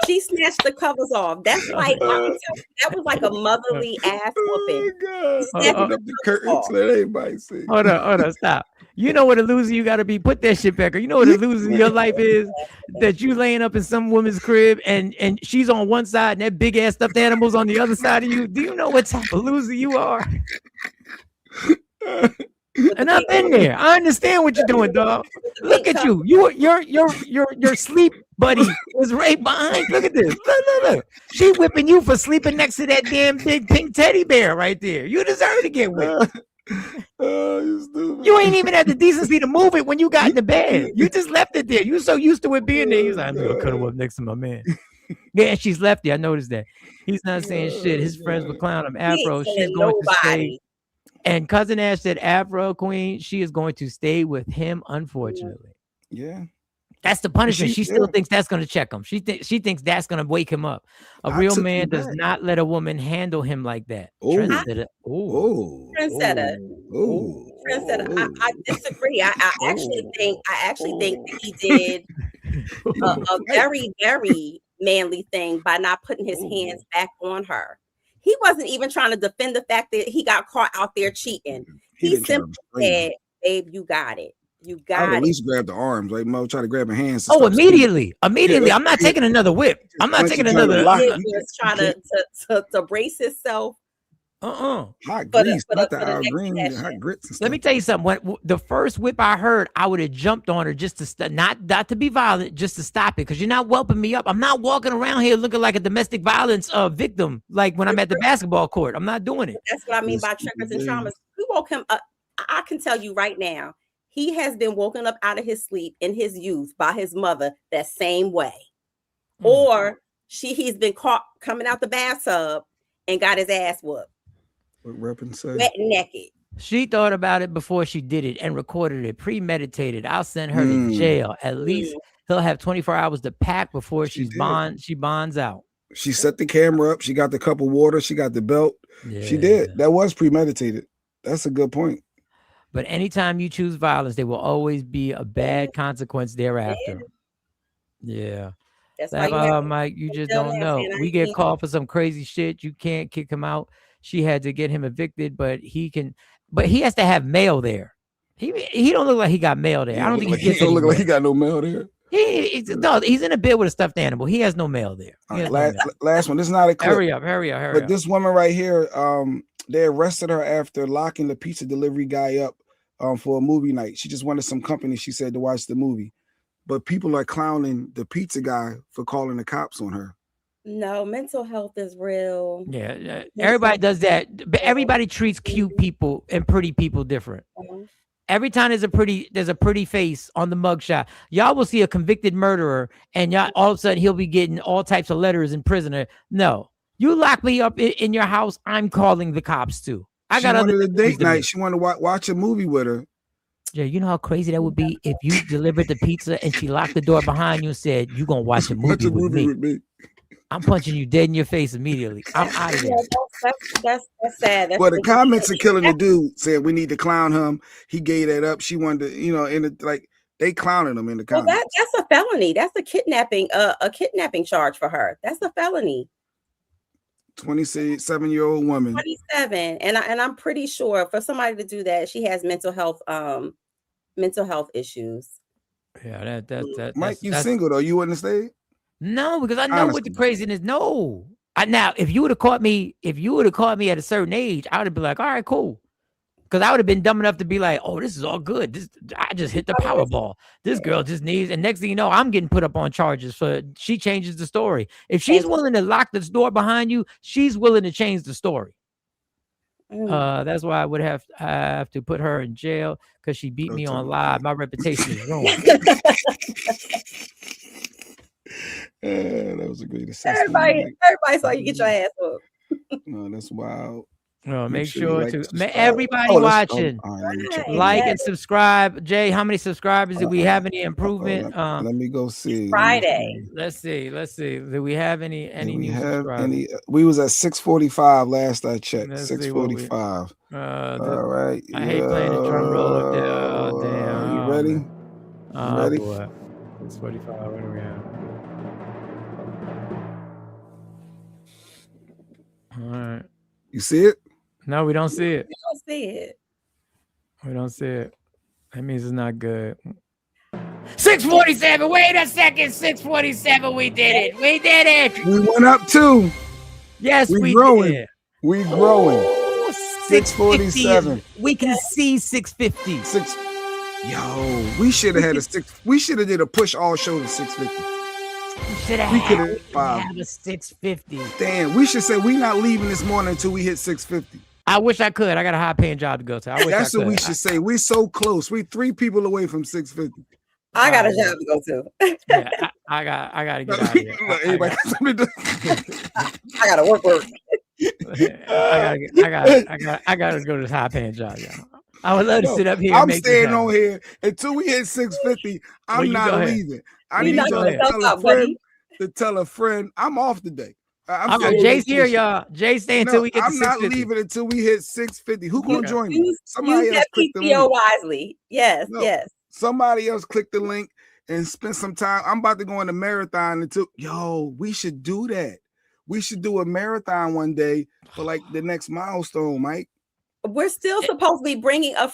She snatched the covers off. That's like that was like a motherly ass whooping. Open up the curtains, let everybody see. Hold on, stop. You know what a loser you gotta be. Put that shit back. You know what a loser in your life is? That you laying up in some woman's crib and she's on one side and that big ass stuffed animal's on the other side of you. Do you know what type of loser you are? And I've been there. I understand what you're doing, dog. Look at you. Your sleep buddy is right behind. Look at this. Look. She whipping you for sleeping next to that damn big pink teddy bear right there. You deserve to get whipped. You ain't even had the decency to move it when you got in the bed. You just left it there. You so used to it being there. He's like, I'm gonna cuddle up next to my man. Yeah, and she's left there. I noticed that. He's not saying shit. His friends would clown him. Afro, she's going to stay. And cousin Ash said, Afro Queen, she is going to stay with him, unfortunately. Yeah. That's the punishment. She still thinks that's going to check him. She thinks that's going to wake him up. A real man does not let a woman handle him like that. Trendsetter. I disagree. I actually think that he did a very, very manly thing by not putting his hands back on her. He wasn't even trying to defend the fact that he got caught out there cheating. He simply said, "Babe, you got it. You got it." At least grab the arms, like Mo, try to grab her hands. Oh, immediately. Yeah, I'm not taking another whip. I'm not taking another. He was trying to brace himself. Hot grease, not the hot green, hot grits and stuff. Let me tell you something. When the first whip I heard, I would have jumped on her just to not to be violent, just to stop it. Because you're not whelping me up. I'm not walking around here looking like a domestic violence victim, like when I'm at the basketball court. I'm not doing it. That's what I mean by triggers and traumas. We woke him up. I can tell you right now, he has been woken up out of his sleep in his youth by his mother that same way, or he's been caught coming out the bathtub and got his ass whooped. Wet naked. She thought about it before she did it and recorded it, premeditated. I'll send her to jail. At least he'll have 24 hours to pack before she bonds out. She set the camera up. She got the cup of water. She got the belt. Yeah. She did. That was premeditated. That's a good point. But anytime you choose violence, there will always be a bad consequence thereafter. Yeah. That's why Mike, you just don't know. We get called for some crazy shit. You can't kick him out. She had to get him evicted, but he has to have mail there. He don't look like he got mail there. I don't think he don't look like he got no mail there. He's in a bed with a stuffed animal. He has no mail there. Last one. This is not a clip. Hurry up. But this woman right here, they arrested her after locking the pizza delivery guy up for a movie night. She just wanted some company, she said, to watch the movie. But people are clowning the pizza guy for calling the cops on her. No, mental health is real. Yeah, everybody does that. But everybody treats cute people and pretty people different. Every time there's a pretty face on the mugshot, y'all will see a convicted murderer, and y'all all of a sudden he'll be getting all types of letters in prison. No, you lock me up in your house, I'm calling the cops too. I got other a date night. She wanted to watch a movie with her. Yeah, you know how crazy that would be if you delivered the pizza and she locked the door behind you and said, "You gonna watch a movie, with me." I'm punching you dead in your face immediately. I'm out of there. That's sad. Well, the comments are killing the dude. Said we need to clown him. He gave that up. She wanted to, they clowning him in the comments. Well, that's a felony. That's a kidnapping charge for her. That's a felony. 27-year-old woman. 27, and I'm pretty sure for somebody to do that, she has mental health issues. Yeah, that. Mike, you single though? You wouldn't stay? No, because I know what the craziness. No, now if you would have caught me at a certain age, I would have been like, all right, cool. Because I would have been dumb enough to be like, oh, this is all good. I just hit the Powerball. This girl just needs, and next thing you know, I'm getting put up on charges for. She changes the story. If she's willing to lock this door behind you, she's willing to change the story. That's why I would have to put her in jail because she beat me on live. My reputation is ruined. That was a great assessment. Everybody saw you get your ass up. No, that's wild. No, make sure to everybody watching like and subscribe. Jay, how many subscribers did we have? Any improvement? Let me go see. Friday. Let's see. Do we have any new subscribers? We was at 645 last I checked. 645. All right. I hate playing the drum roll up there. Oh, damn. You ready? Ready? Boy. 645. What do we have? All right. You see it? No, we don't see it. We don't see it. We don't see it. That means it's not good. 647. Wait a second. 647. We did it. We did it. We went up too. Yes, we growing. did. We growing. 647. We can see 650. Yo, we should have had a 6. We should have did a push all show to 650. We could have a 650. Damn, we should say we not leaving this morning until we hit 650. I wish I could. I got a high paying job to go to. That's what we should say. We're so close. We 3 people away from 650. I got a job to go to. Yeah, I got to get out of here. Everybody got something to do. I got to work. I got to go to this high paying job, y'all. I would love to sit up here. I'm staying on here until we hit 650. I'm not leaving. I need to tell a friend I'm off today. Jay's here, y'all. Jay's staying until we get to 650. I'm not leaving until we hit 650. Who gonna join me? Somebody else click the link. Wisely. Yes. Somebody else click the link and spend some time. I'm about to go on a marathon we should do that. We should do a marathon one day for like the next milestone, Mike. We're still supposed to be bringing a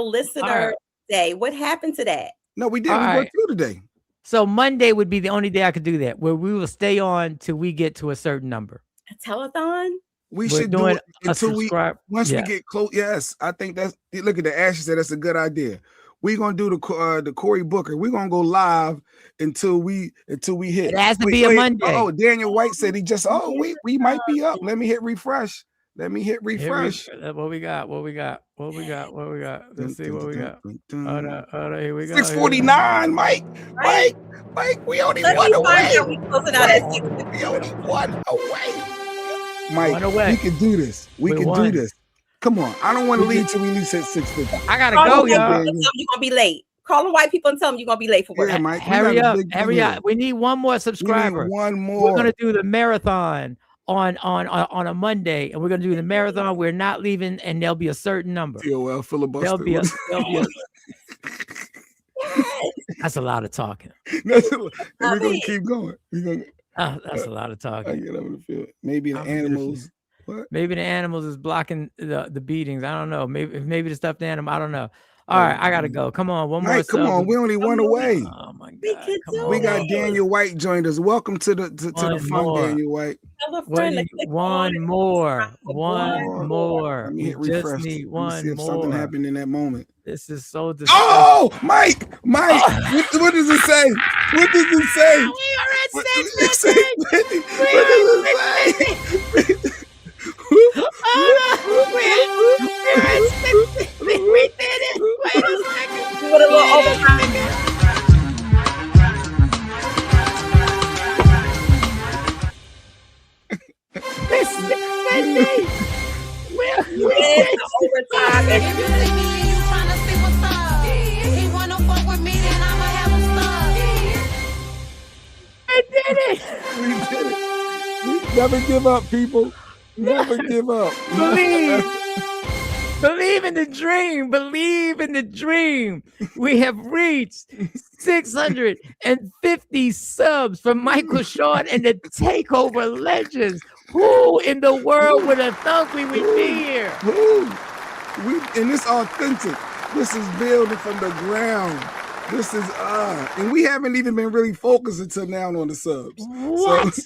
listener day. What happened to that? No, we didn't. We went through today. So Monday would be the only day I could do that, where we will stay on till we get to a certain number. A telethon? We should do it until we get close. Yes, I think that's. Look at the Ashley said that's a good idea. We're gonna do the Cory Booker. We're gonna go live until we hit. It has to be a Monday. Oh, Daniel White said he just. Oh, we might be up. Let me hit refresh. What we got? Let's see what we got. Hold on, here we go. 649, Mike. We only one away. We only one away. Mike, we can do this. We can do this. Come on. I don't want to leave till we leave at 650. I gotta go, y'all. You're gonna be late. Call the white people and tell them you're gonna be late for work. Yeah, Mike, hurry up. We need one more subscriber. One more. We're gonna do the marathon on a Monday, and we're gonna do the marathon. We're not leaving, and there'll be a certain number. TOL filibuster. There'll be a That's a lot of talking. We're gonna keep going. That's a lot of talking. I get over the field. Maybe the animals. What? Maybe the animals is blocking the beatings. I don't know. Maybe the stuffed animal. I don't know. All right, I gotta go. Come on, one more. Come on, we only one away. Oh my God! We got Daniel White joined us. Welcome to the fun, Daniel White. One more. Let me hit refresh. Just need one see if more. something happened in that moment. This is so disgusting. Oh, Mike! What does it say? What does it say? We are at 650. What does it say? We did it. Overtime. If you see me and you tryna see what's up, he wanna fuck with me, then I'ma have him stuck. I did it. We did it. Never give up, people. Never give up. Believe in the dream. Believe in the dream. We have reached 650 subs from Michael Sean and the Takeover Legends. Who in the world would have thought we would be here? And it's authentic. This is building from the ground. This is and we haven't even been really focused until now on the subs. What? So,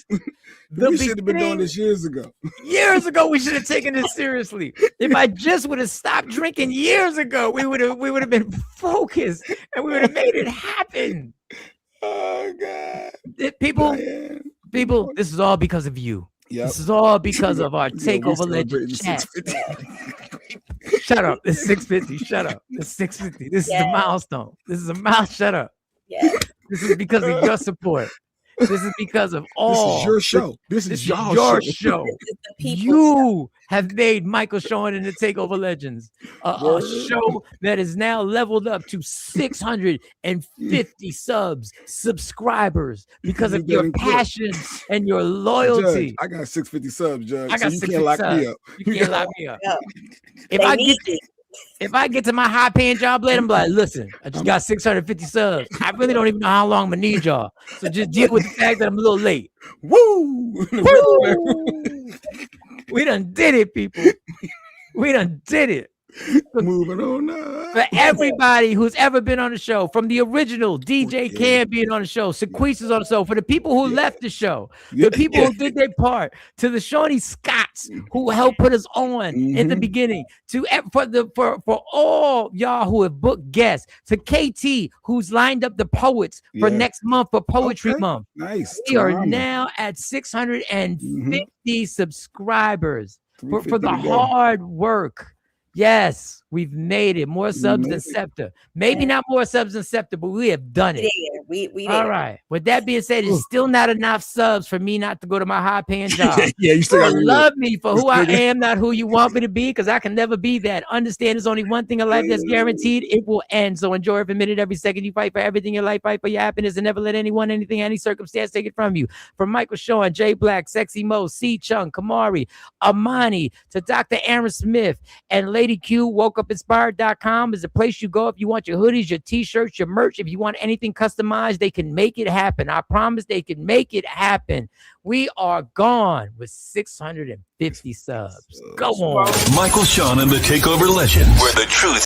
we should have been doing this years ago. Years ago, we should have taken this seriously. If I just would have stopped drinking years ago, we would have been focused and we would have made it happen. Oh God. People, this is all because of you. Yep. This is all because of our Takeover Legend chat. Shut up. It's 650. Shut up. It's 650. This is a milestone. This is a milestone. Shut up. Yes. This is because of your support. This is because of all. This is your show. This is your show. You have made Michael Sean and the Takeover Legends a show that is now leveled up to 650 subscribers because of your passion and your loyalty. Judge, I got 650 subs, Judge. I got so you 650 can't lock subs. me up. You can't lock me up. If I get to my high paying job later, I'm like, listen, I just got 650 subs. I really don't even know how long I'm gonna need y'all. So just deal with the fact that I'm a little late. Woo! We done did it, people. We done did it. Moving on now. For everybody who's ever been on the show, from the original DJ Cam being on the show, Sequeez's on the show, for the people who left the show, the people who did their part, to the Shawnee Scotts who helped put us on in the beginning, for all y'all who have booked guests, to KT who's lined up the poets for next month for Poetry Month. Nice. We are now at 650 subscribers for the hard work. Yes, we've made it. More subs than Scepter. Maybe not more subs than Scepter, but we have done it. We did. All right. With that being said, it's still not enough subs for me not to go to my high-paying job. Yeah, you still got to love me for who I am, not who you want me to be, because I can never be that. Understand there's only one thing in life that's guaranteed. It will end. So enjoy every minute, every second. You fight for everything in your life, fight for your happiness, and never let anyone, anything, any circumstance take it from you. From Michael Sean, Jay Black, Sexy Mo, C. Chung, Kamari, Amani, to Dr. Aaron Smith, and Lady Q, WokeUpInspired.com is a place you go if you want your hoodies, your t-shirts, your merch. If you want anything customized, they can make it happen. I promise they can make it happen. We are gone with 650 subs. Go on. Michael Sean and the Takeover Legends, where the truth